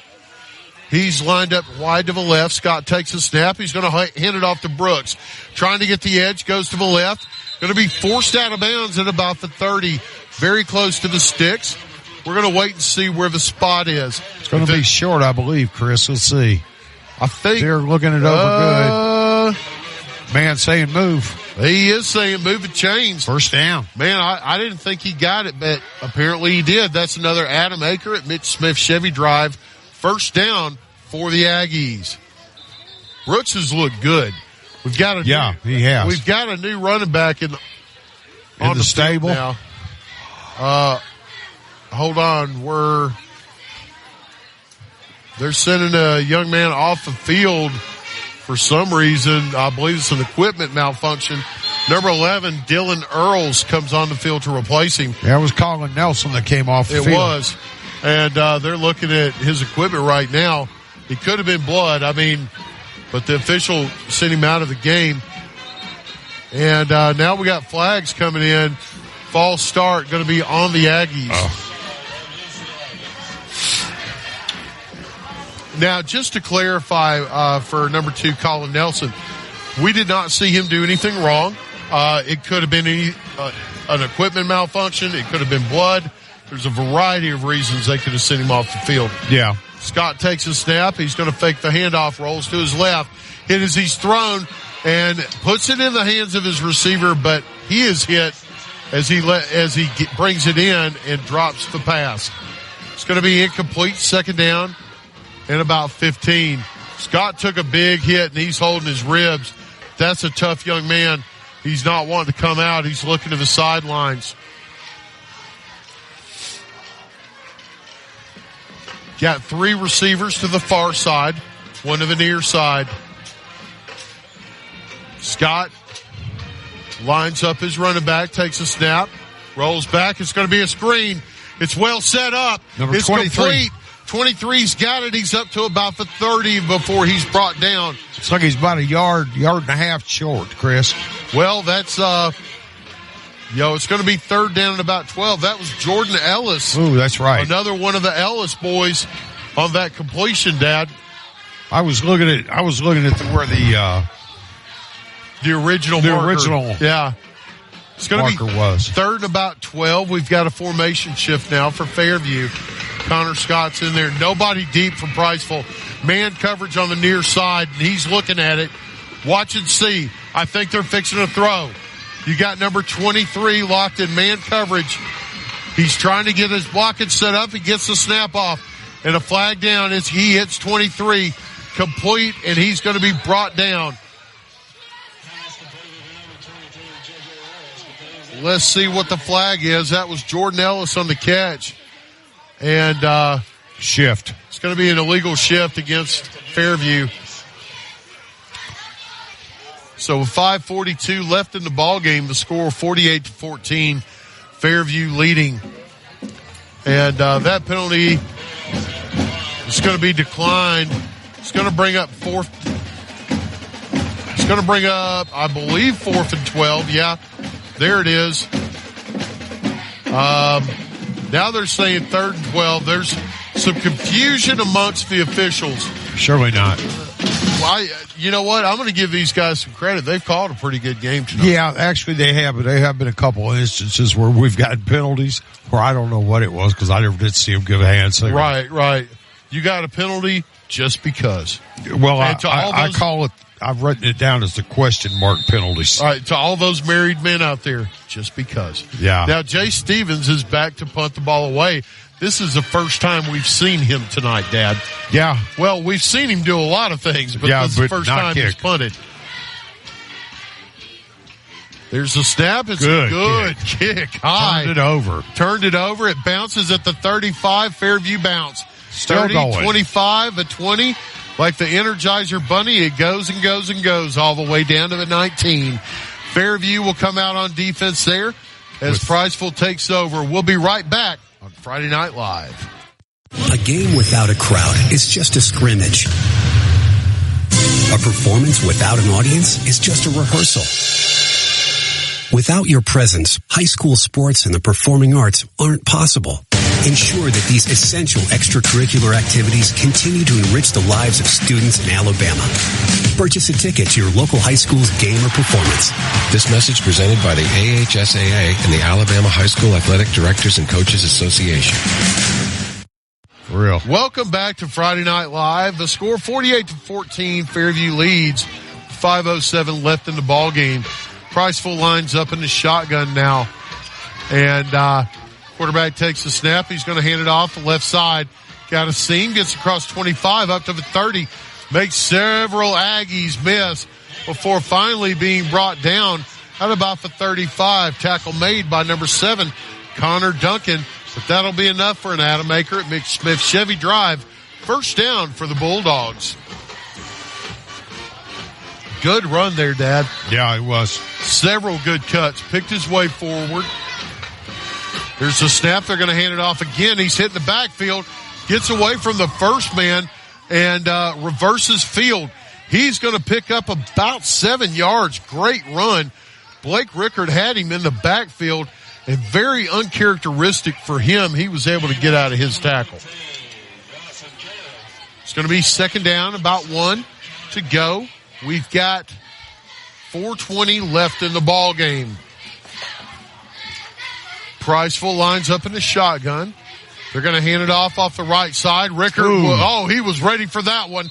He's lined up wide to the left. Scott takes a snap. He's going to hand it off to Brooks. Trying to get the edge, goes to the left. Going to be forced out of bounds at about the 30. Very close to the sticks. We're going to wait and see where the spot is. It's going to be short, I believe, Chris. Let's see. I think they're looking it over good. Man saying move. He is saying move the chains. First down. Man, I didn't think he got it, but apparently he did. That's another Adam Aker at Mitch Smith Chevy Drive. First down for the Aggies. Brooks has looked good. We've got he has. We've got a new running back in the stable now. Hold on. They're sending a young man off the field for some reason. I believe it's an equipment malfunction. Number 11, Dylan Earls, comes on the field to replace him. That was Colin Nelson that came off the field. It was. And they're looking at his equipment right now. It could have been blood. But the official sent him out of the game. And now we got flags coming in. False start going to be on the Aggies. Oh. Now, just to clarify for number 2, Colin Nelson, we did not see him do anything wrong. It could have been an equipment malfunction. It could have been blood. There's a variety of reasons they could have sent him off the field. Yeah. Scott takes a snap. He's going to fake the handoff, rolls to his left. Hit as he's thrown and puts it in the hands of his receiver, but he is hit as he brings it in and drops the pass. It's going to be incomplete, second down and about 15. Scott took a big hit and he's holding his ribs. That's a tough young man. He's not wanting to come out. He's looking to the sidelines. Got 3 receivers to the far side, 1 to the near side. Scott lines up his running back, takes a snap, rolls back. It's going to be a screen. It's well set up. Number it's 23. Complete. 23's got it. He's up to about the 30 before he's brought down. It's like he's about a yard and a half short, Chris. Well, that's, it's going to be third down and about 12. That was Jordan Ellis. Ooh, that's right. Another one of the Ellis boys on that completion, Dad. I was looking at where the original marker. Yeah. It's going to be was. Third and about 12. We've got a formation shift now for Fairview. Connor Scott's in there. Nobody deep from Priceville. Man coverage on the near side, and he's looking at it. Watch and see. I think they're fixing to throw. You got number 23 locked in man coverage. He's trying to get his blocking set up. He gets the snap off. And a flag down as he hits 23. Complete, and he's going to be brought down. Let's see what the flag is. That was Jordan Ellis on the catch. And shift. It's going to be an illegal shift against Fairview. So with 5:42 left in the ball game, the score 48-14, Fairview leading. And that penalty is going to be declined. It's going to bring up I believe, 4th and 12. Yeah, there it is. Now they're saying 3rd and 12. There's some confusion amongst the officials. Surely not. Well, you know what? I'm going to give these guys some credit. They've called a pretty good game tonight. Yeah, actually they have. But there have been a couple of instances where we've gotten penalties where I don't know what it was because I never did see them give a hand signal. Right. You got a penalty just because. Well, I call it. I've written it down as the question mark penalties. All right, to all those married men out there, just because. Yeah. Now, Jay Stevens is back to punt the ball away. This is the first time we've seen him tonight, Dad. Yeah. Well, we've seen him do a lot of things, but this is the first time he's punted. There's a snap. It's a good kick. High. Turned it over. It bounces at the 35. Fairview bounce. Still 30, going. 25, a 20. Like the Energizer Bunny, it goes and goes and goes all the way down to the 19. Fairview will come out on defense there as Priceville takes over. We'll be right back on Friday Night Live. A game without a crowd is just a scrimmage. A performance without an audience is just a rehearsal. Without your presence, high school sports and the performing arts aren't possible. Ensure that these essential extracurricular activities continue to enrich the lives of students in Alabama. Purchase a ticket to your local high school's game or performance. This message presented by the AHSAA and the Alabama High School Athletic Directors and Coaches Association. For real. Welcome back to Friday Night Live. The score 48-14. Fairview leads. 5:07 left in the ball game. Priceville lines up in the shotgun now. And quarterback takes the snap. He's going to hand it off the left side. Got a seam. Gets across 25 up to the 30. Makes several Aggies miss before finally being brought down at about the 35. Tackle made by number 7, Connor Duncan, but that'll be enough for an Adam Aker at Mitch Smith Chevy Drive. First down for the Bulldogs. Good run there, Dad. Yeah, it was. Several good cuts. Picked his way forward. There's a snap. They're going to hand it off again. He's hitting the backfield. Gets away from the first man and reverses field. He's going to pick up about 7 yards. Great run. Blake Rickard had him in the backfield, and very uncharacteristic for him. He was able to get out of his tackle. It's going to be second down, about 1 to go. We've got 4:20 left in the ball game. Priceville lines up in the shotgun. They're going to hand it off the right side. Rickard, he was ready for that one.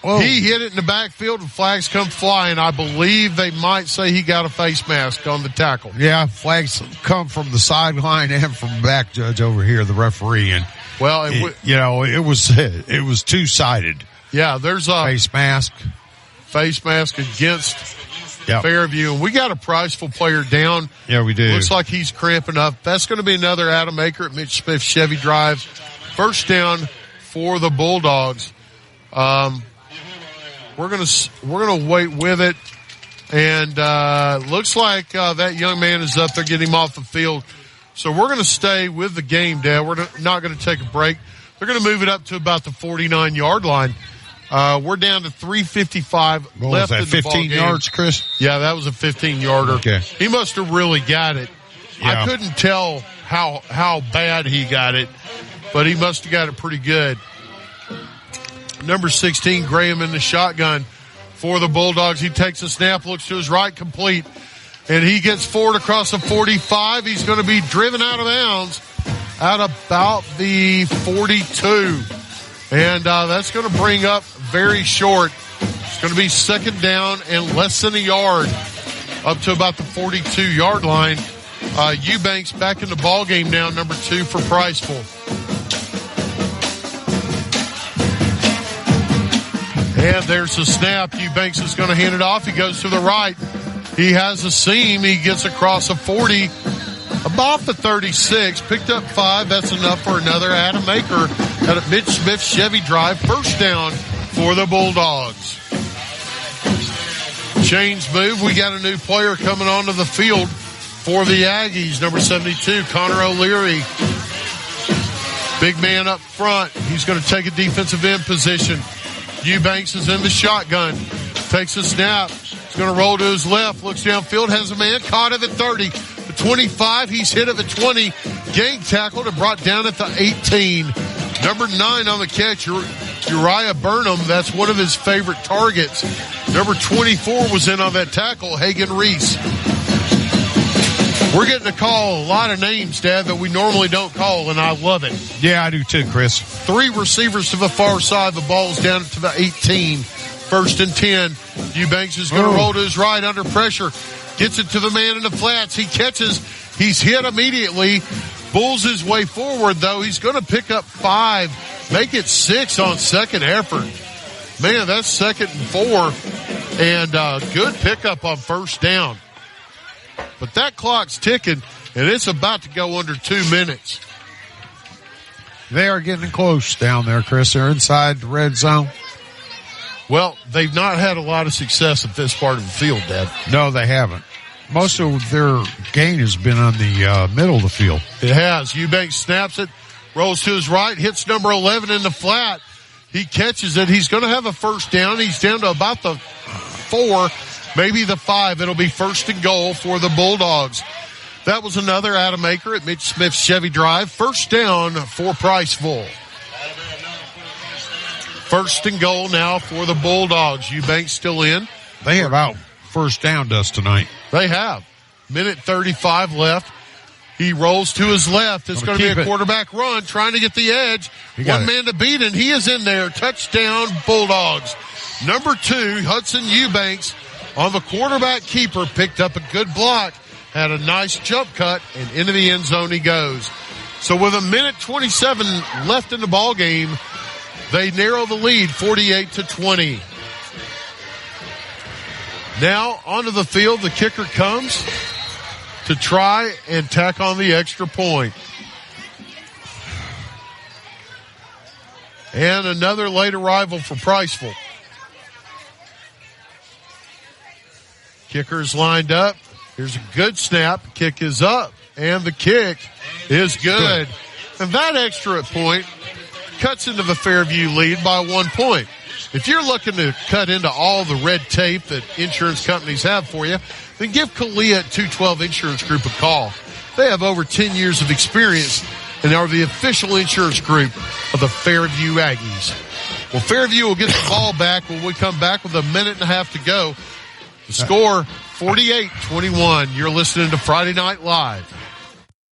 Whoa. He hit it in the backfield and flags come flying. I believe they might say he got a face mask on the tackle. Yeah, flags come from the sideline and from the back judge over here, the referee. And it was two-sided. Yeah, there's a face mask against Fairview, and we got a Priceville player down. Yeah, we do. Looks like he's cramping up. That's going to be another Adam Aker at Mitch Smith Chevy Drive. First down for the Bulldogs. We're gonna wait with it, and looks like that young man is up there. Get him off the field. So we're going to stay with the game, Dad. We're not going to take a break. They're going to move it up to about the 49-yard line. We're down to 3:55 left in the ball game. 15 yards, Chris? Yeah, that was a 15-yarder. Okay. He must have really got it. Yeah. I couldn't tell how bad he got it, but he must have got it pretty good. Number 16, Graham in the shotgun for the Bulldogs. He takes a snap, looks to his right, complete, and he gets forward across the 45. He's going to be driven out of bounds at about the 42. And that's going to bring up very short. It's going to be second down and less than a yard up to about the 42-yard line. Eubanks back in the ball game now, number 2 for Priceville. And there's a snap. Eubanks is going to hand it off. He goes to the right. He has a seam. He gets across a 40, about the 36. Picked up 5. That's enough for another Adam Aker at Mitch Smith Chevy Drive. First down for the Bulldogs. Chains move. We got a new player coming onto the field for the Aggies. Number 72, Connor O'Leary. Big man up front. He's going to take a defensive end position. Eubanks is in the shotgun. Takes a snap. He's going to roll to his left. Looks downfield. Has a man caught at the 30. The 25. He's hit at the 20. Gang tackled and brought down at the 18. Number 9 on the catch, Uriah Burnham. That's one of his favorite targets. Number 24 was in on that tackle, Hagan Reese. We're getting to call a lot of names, Dad, that we normally don't call, and I love it. Yeah, I do too, Chris. 3 receivers to the far side. The ball's down to the 18. First and 10. Eubanks is going to roll to his right under pressure. Gets it to the man in the flats. He catches. He's hit immediately. Bulls his way forward, though. He's going to pick up 5. Make it 6 on second effort. Man, that's second and 4. And good pickup on first down. But that clock's ticking, and it's about to go under 2 minutes. They are getting close down there, Chris. They're inside the red zone. Well, they've not had a lot of success at this part of the field, Dad. No, they haven't. Most of their gain has been on the middle of the field. It has. Eubanks snaps it, rolls to his right, hits number 11 in the flat. He catches it. He's going to have a first down. He's down to about the 4, maybe the 5. It'll be first and goal for the Bulldogs. That was another Adam Aker at Mitch Smith Chevy Drive. First down for Priceville. First and goal now for the Bulldogs. Eubanks still in. They have out first down us tonight. They have. Minute 35 left. He rolls to his left. It's going to be a quarterback run, trying to get the edge. One man to beat, and he is in there. Touchdown, Bulldogs. Number 2, Hudson Eubanks, on the quarterback keeper, picked up a good block, had a nice jump cut, and into the end zone he goes. So with a minute 27 left in the ball game, they narrow the lead 48-20. Now onto the field, the kicker comes. to try and tack on the extra point. And another late arrival for Priceville. Kicker's lined up. Here's a good snap. Kick is up, and the kick is good. And that extra point cuts into the Fairview lead by 1 point. If you're looking to cut into all the red tape that insurance companies have for you, then give Kalia at 212 Insurance Group a call. They have over 10 years of experience and are the official insurance group of the Fairview Aggies. Well, Fairview will get the ball back when we come back with a minute and a half to go. The score, 48-21. You're listening to Friday Night Live.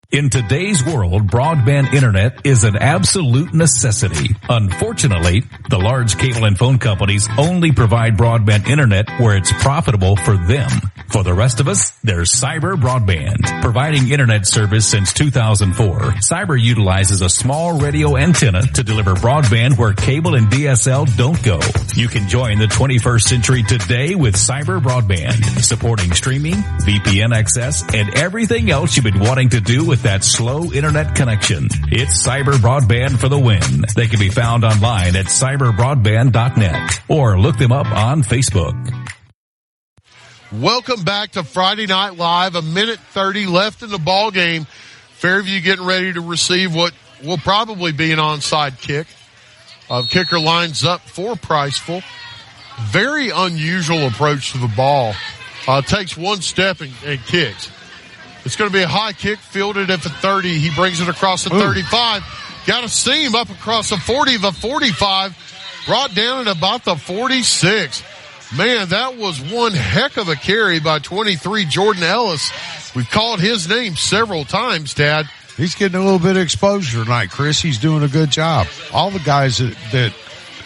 In today's world, broadband internet is an absolute necessity. Unfortunately, the large cable and phone companies only provide broadband internet where it's profitable for them. For the rest of us, there's Cyber Broadband. Providing internet service since 2004, Cyber utilizes a small radio antenna to deliver broadband where cable and DSL don't go. You can join the 21st century today with Cyber Broadband, supporting streaming, VPN access, and everything else you've been wanting to do with that slow internet connection. It's Cyber Broadband for the win. They can be found online at cyberbroadband.net or look them up on Facebook. Welcome back to Friday Night Live. A minute 30 left in the ball game. Fairview getting ready to receive what will probably be an onside kick. Kicker lines up for Priceville. Very unusual approach to the ball. Takes one step and kicks. It's going to be a high kick, fielded at the 30. He brings it across the 35. Got a seam up across the 40, the 45. Brought down at about the 46. Man, that was one heck of a carry by 23 Jordan Ellis. We've called his name several times, Dad. He's getting a little bit of exposure tonight, Chris. He's doing a good job. All the guys that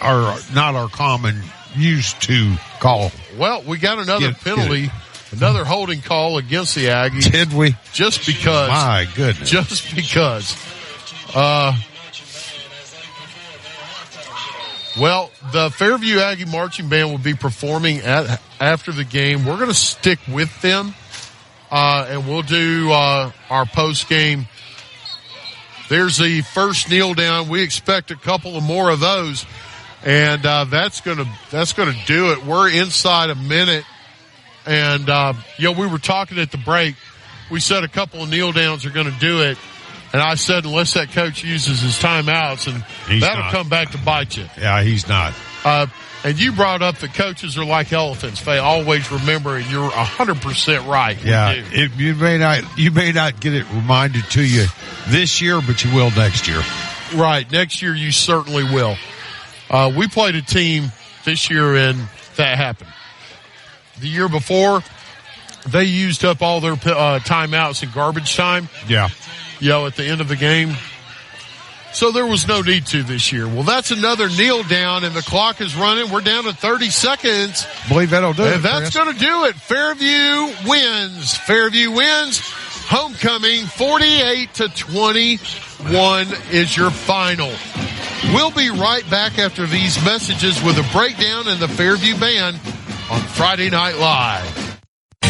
are not our common used to call. Well, we got another penalty. Another holding call against the Aggies. Did we? Just because. My goodness. Just because. Well, the Fairview Aggie Marching Band will be performing after the game. We're going to stick with them, and we'll do our post game. There's the first kneel down. We expect a couple of more of those, and that's going to do it. We're inside a minute. And, we were talking at the break. We said a couple of kneel downs are going to do it. And I said, unless that coach uses his timeouts, and that'll come back to bite you. Yeah, he's not. And you brought up that coaches are like elephants. They always remember, and you're 100% right. Yeah, you may not get it reminded to you this year, but you will next year. Right. Next year, you certainly will. We played a team this year, and that happened. The year before, they used up all their timeouts in garbage time. Yeah. At the end of the game. So there was no need to this year. Well, that's another kneel down, and the clock is running. We're down to 30 seconds. I believe that'll do it. And that's going to do it. Fairview wins. Fairview wins. Homecoming 48-21 is your final. We'll be right back after these messages with a breakdown in the Fairview Band on Friday Night Live.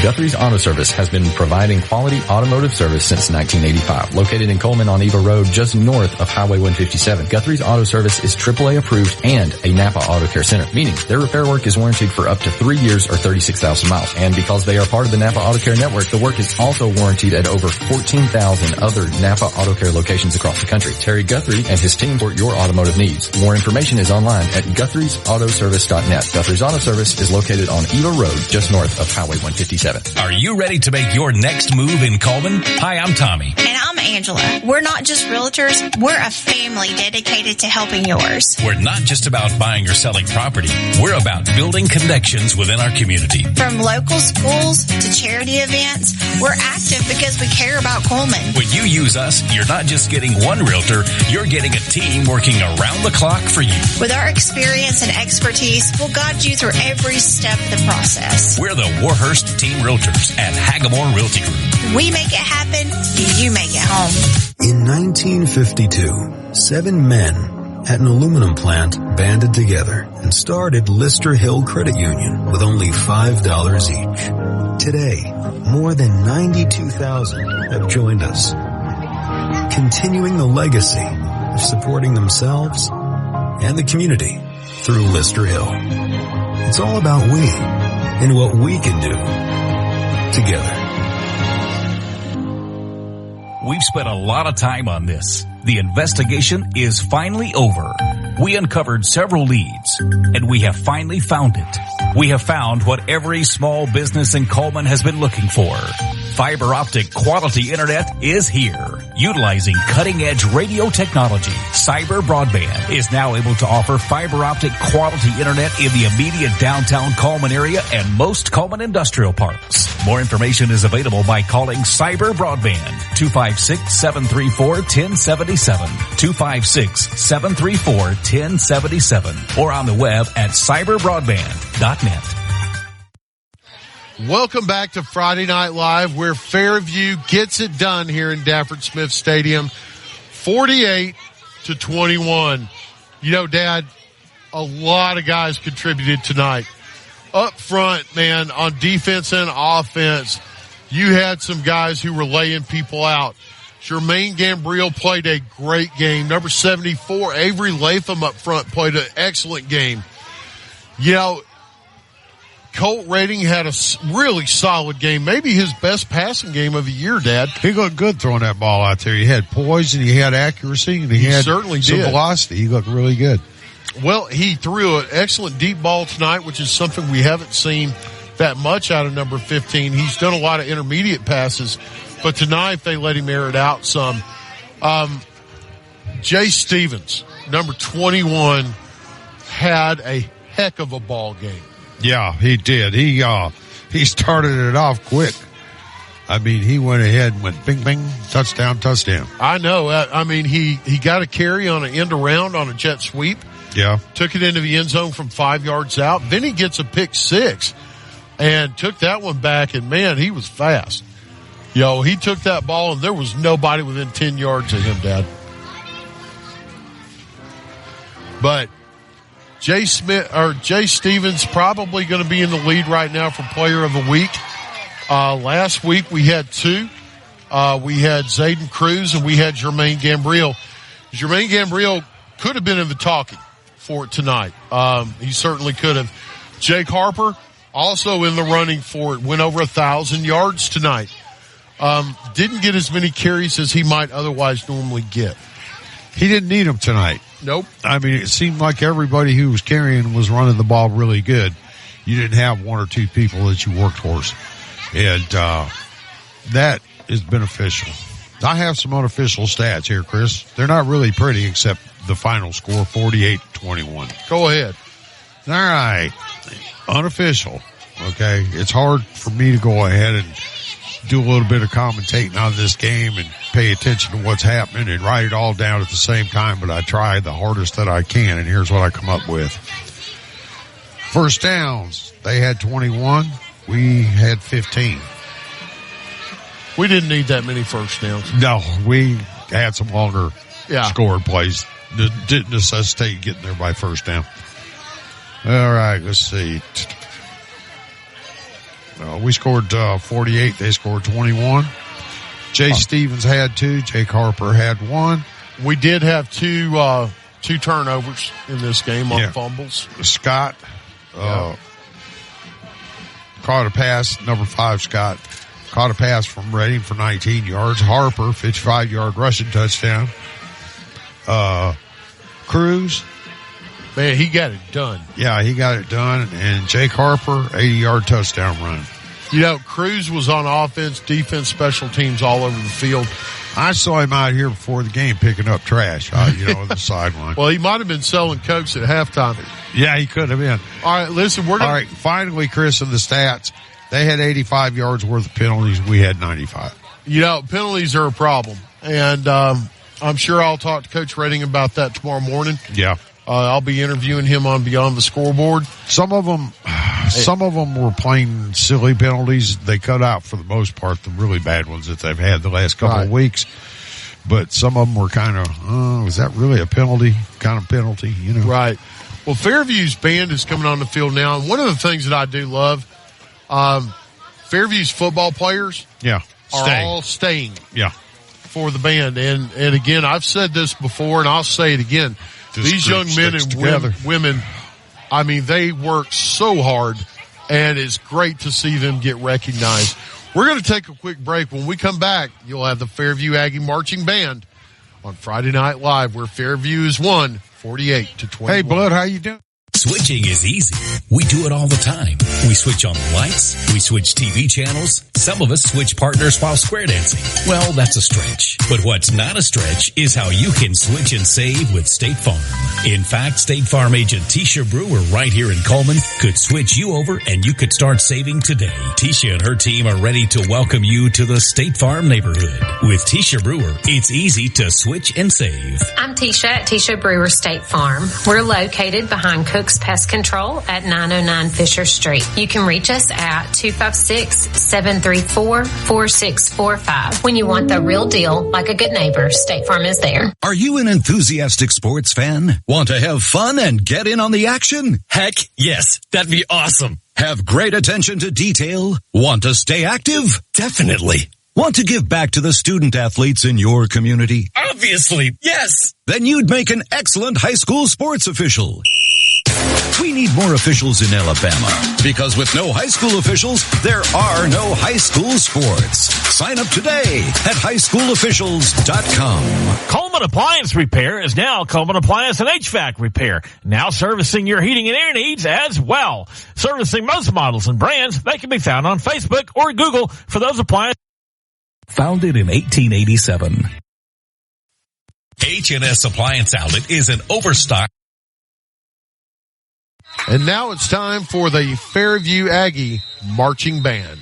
Guthrie's Auto Service has been providing quality automotive service since 1985. Located in Coleman on Eva Road, just north of Highway 157. Guthrie's Auto Service is AAA approved and a Napa Auto Care Center, meaning their repair work is warranted for up to 3 years or 36,000 miles. And because they are part of the Napa Auto Care Network, the work is also warranted at over 14,000 other Napa Auto Care locations across the country. Terry Guthrie and his team support your automotive needs. More information is online at Guthrie'sAutoservice.net. Guthrie's Auto Service is located on Eva Road, just north of Highway 157. Are you ready to make your next move in Coleman? Hi, I'm Tommy. And I'm Angela. We're not just realtors, we're a family dedicated to helping yours. We're not just about buying or selling property. We're about building connections within our community. From local schools to charity events, we're active because we care about Coleman. When you use us, you're not just getting one realtor, you're getting a team working around the clock for you. With our experience and expertise, we'll guide you through every step of the process. We're the Warhurst Team Realtors at Hagamore Realty Group. We make it happen, you make it home. In 1952, 7 men at an aluminum plant banded together and started Lister Hill Credit Union with only $5 each. Today, more than 92,000 have joined us, continuing the legacy of supporting themselves and the community through Lister Hill. It's all about we and what we can do together. We've spent a lot of time on this. The investigation is finally over. We uncovered several leads, and we have finally found it. We have found what every small business in Coleman has been looking for. Fiber optic quality internet is here. Utilizing cutting-edge radio technology, Cyber Broadband is now able to offer fiber optic quality internet in the immediate downtown Coleman area and most Coleman industrial parks. More information is available by calling Cyber Broadband 256-734-1077, 256-734-1077, or on the web at cyberbroadband.net. Welcome back to Friday Night Live, where Fairview gets it done here in Dafford Smith Stadium, 48-21. You know, Dad, a lot of guys contributed tonight. Up front, man, on defense and offense, you had some guys who were laying people out. Jermaine Gambriel played a great game. Number 74, Avery Latham up front played an excellent game. You know, Colt Rating had a really solid game, maybe his best passing game of the year, Dad. He looked good throwing that ball out there. He had poise and he had accuracy and he had certainly some velocity. He looked really good. Well, he threw an excellent deep ball tonight, which is something we haven't seen that much out of number 15. He's done a lot of intermediate passes, but tonight they let him air it out some. Jay Stevens, number 21, had a heck of a ball game. Yeah, he did. He started it off quick. I mean, he went ahead and went bing, bing, touchdown. I know. I mean, he got a carry on an end around on a jet sweep. Yeah. Took it into the end zone from 5 yards out. Then he gets a pick six and took that one back, and man, he was fast. Yo, he took that ball and there was nobody within 10 yards of him, Dad. But Jay Stevens probably going to be in the lead right now for player of the week. Last week we had two. We had Zayden Cruz and we had Jermaine Gambriel. Jermaine Gambriel could have been in the talking for it tonight. He certainly could have. Jake Harper also in the running for it. Went over 1,000 yards tonight. Didn't get as many carries as he might otherwise normally get. He didn't need them tonight. Nope. I mean, it seemed like everybody who was carrying was running the ball really good. You didn't have one or two people that you worked towards. And, that is beneficial. I have some unofficial stats here, Chris. They're not really pretty except the final score, 48-21. Go ahead. All right. Unofficial. Okay. It's hard for me to go ahead and do a little bit of commentating on this game and pay attention to what's happening and write it all down at the same time, but I try the hardest that I can, and here's what I come up with. First downs, they had 21. We had 15. We didn't need that many first downs. No, we had some longer scored plays that didn't necessitate getting there by first down. All right, let's see. We scored 48. They scored 21. Jay Stevens had 2. Jake Harper had 1. We did have two turnovers in this game on fumbles. Scott caught a pass. Number 5, Scott, caught a pass from Redding for 19 yards. Harper, 55-yard rushing touchdown. Cruz, man, he got it done. Yeah, he got it done. And Jake Harper, 80-yard touchdown run. You know, Cruz was on offense, defense, special teams all over the field. I saw him out here before the game picking up trash, on the sideline. Well, he might have been selling Cokes at halftime. Yeah, he could have been. All right, listen, all right, finally, Chris, in the stats, they had 85 yards worth of penalties. We had 95. You know, penalties are a problem. And I'm sure I'll talk to Coach Redding about that tomorrow morning. Yeah. I'll be interviewing him on Beyond the Scoreboard. Some of them were plain silly penalties. They cut out, for the most part, the really bad ones that they've had the last couple of weeks. But some of them were kind of, is that really a penalty? Kind of penalty, you know? Right. Well, Fairview's band is coming on the field now. And one of the things that I do love, Fairview's football players are all staying for the band. And again, I've said this before and I'll say it again. These young men and women, I mean, they work so hard, and it's great to see them get recognized. We're going to take a quick break. When we come back, you'll have the Fairview Aggie Marching Band on Friday Night Live, where Fairview is won 48-21. Hey, Blood, how you doing? Switching is easy. We do it all the time. We switch on the lights. We switch TV channels. Some of us switch partners while square dancing. Well, that's a stretch. But what's not a stretch is how you can switch and save with State Farm. In fact, State Farm agent Tisha Brewer right here in Coleman could switch you over and you could start saving today. Tisha and her team are ready to welcome you to the State Farm neighborhood. With Tisha Brewer, it's easy to switch and save. I'm Tisha at Tisha Brewer State Farm. We're located behind Cook's Pest Control at 909 Fisher Street. You can reach us at 256-734-4645. When you want the real deal, like a good neighbor, State Farm is there. Are you an enthusiastic sports fan? Want to have fun and get in on the action? Heck, yes. That'd be awesome. Have great attention to detail? Want to stay active? Definitely. Want to give back to the student athletes in your community? Obviously, yes. Then you'd make an excellent high school sports official. We need more officials in Alabama, because with no high school officials, there are no high school sports. Sign up today at highschoolofficials.com. Coleman Appliance Repair is now Coleman Appliance and HVAC Repair, now servicing your heating and air needs as well. Servicing most models and brands, they can be found on Facebook or Google for those appliances. Founded in 1887. H&S Appliance Outlet is an overstock. And now it's time for the Fairview Aggie Marching Band.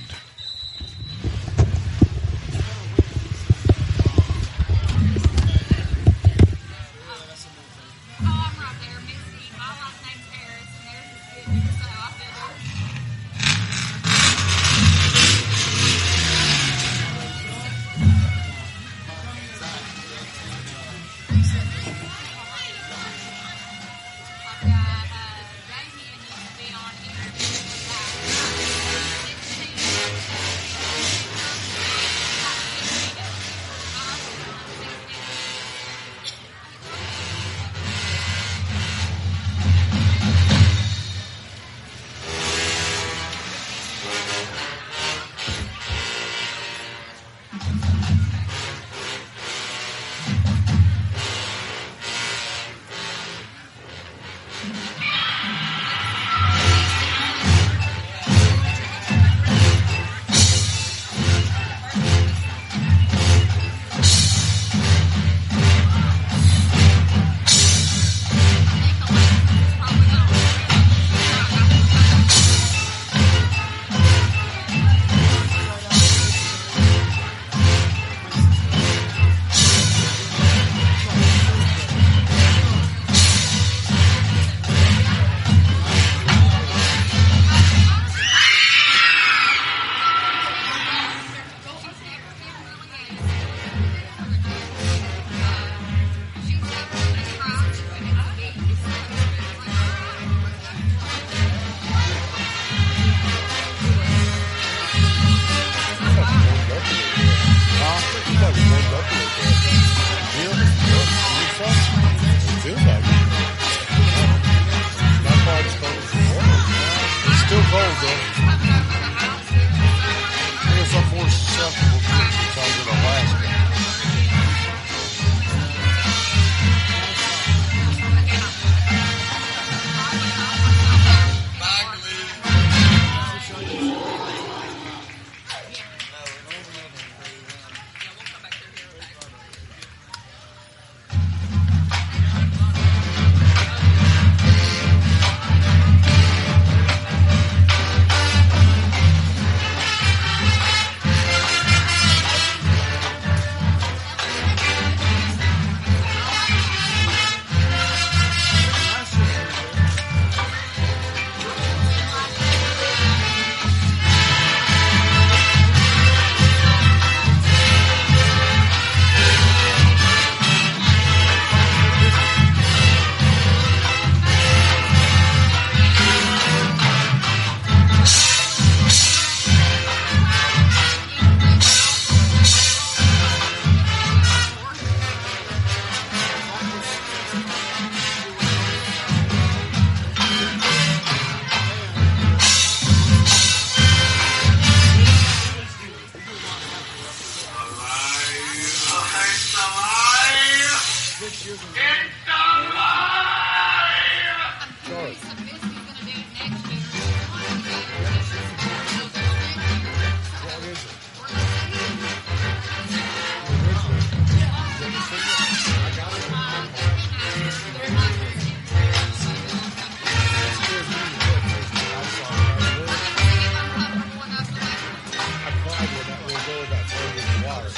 boy got thrown in the water.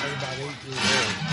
They're about 8 years old.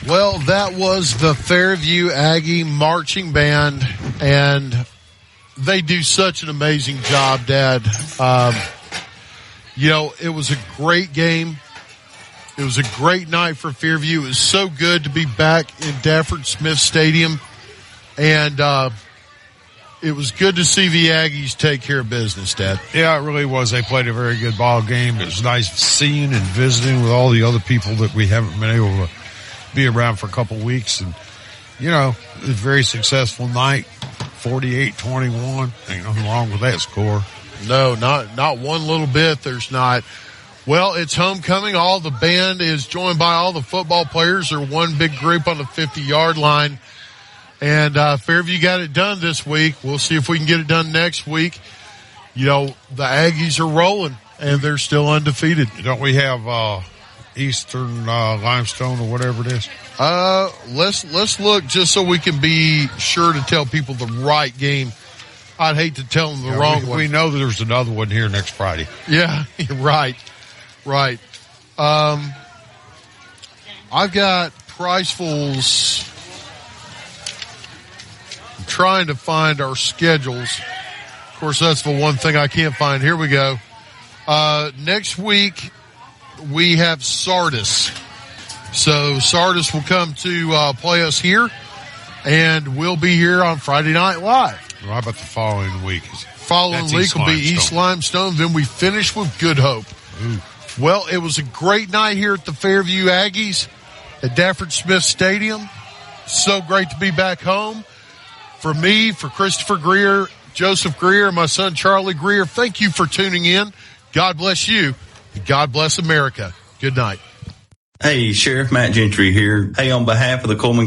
Well, that was the Fairview Aggie Marching Band, and they do such an amazing job, Dad. It was a great game. It was a great night for Fairview. It was so good to be back in Dafford Smith Stadium. And it was good to see the Aggies take care of business, Dad. Yeah, it really was. They played a very good ball game. It was nice seeing and visiting with all the other people that we haven't been able to be around for a couple of weeks. And, it was a very successful night, 48-21. Ain't nothing wrong with that score. No, not one little bit. There's not. Well, it's homecoming. All the band is joined by all the football players. They're one big group on the 50-yard line. And Fairview got it done this week. We'll see if we can get it done next week. The Aggies are rolling, and they're still undefeated. Don't we have Eastern Limestone or whatever it is? Let's look just so we can be sure to tell people the right game. I'd hate to tell them the wrong one. We know that there's another one here next Friday. Yeah, right. I've got Priceville's. I'm trying to find our schedules. Of course, that's the one thing I can't find. Here we go. Next week, we have Sardis. So Sardis will come to play us here, and we'll be here on Friday Night Live. Well, how about the following week? Following week will be East Limestone. Then we finish with Good Hope. Ooh. Well, it was a great night here at the Fairview Aggies at Dafford Smith Stadium. So great to be back home. For me, for Christopher Greer, Joseph Greer, and my son Charlie Greer, thank you for tuning in. God bless you. And God bless America. Good night. Hey, Sheriff Matt Gentry here. Hey, on behalf of the Coleman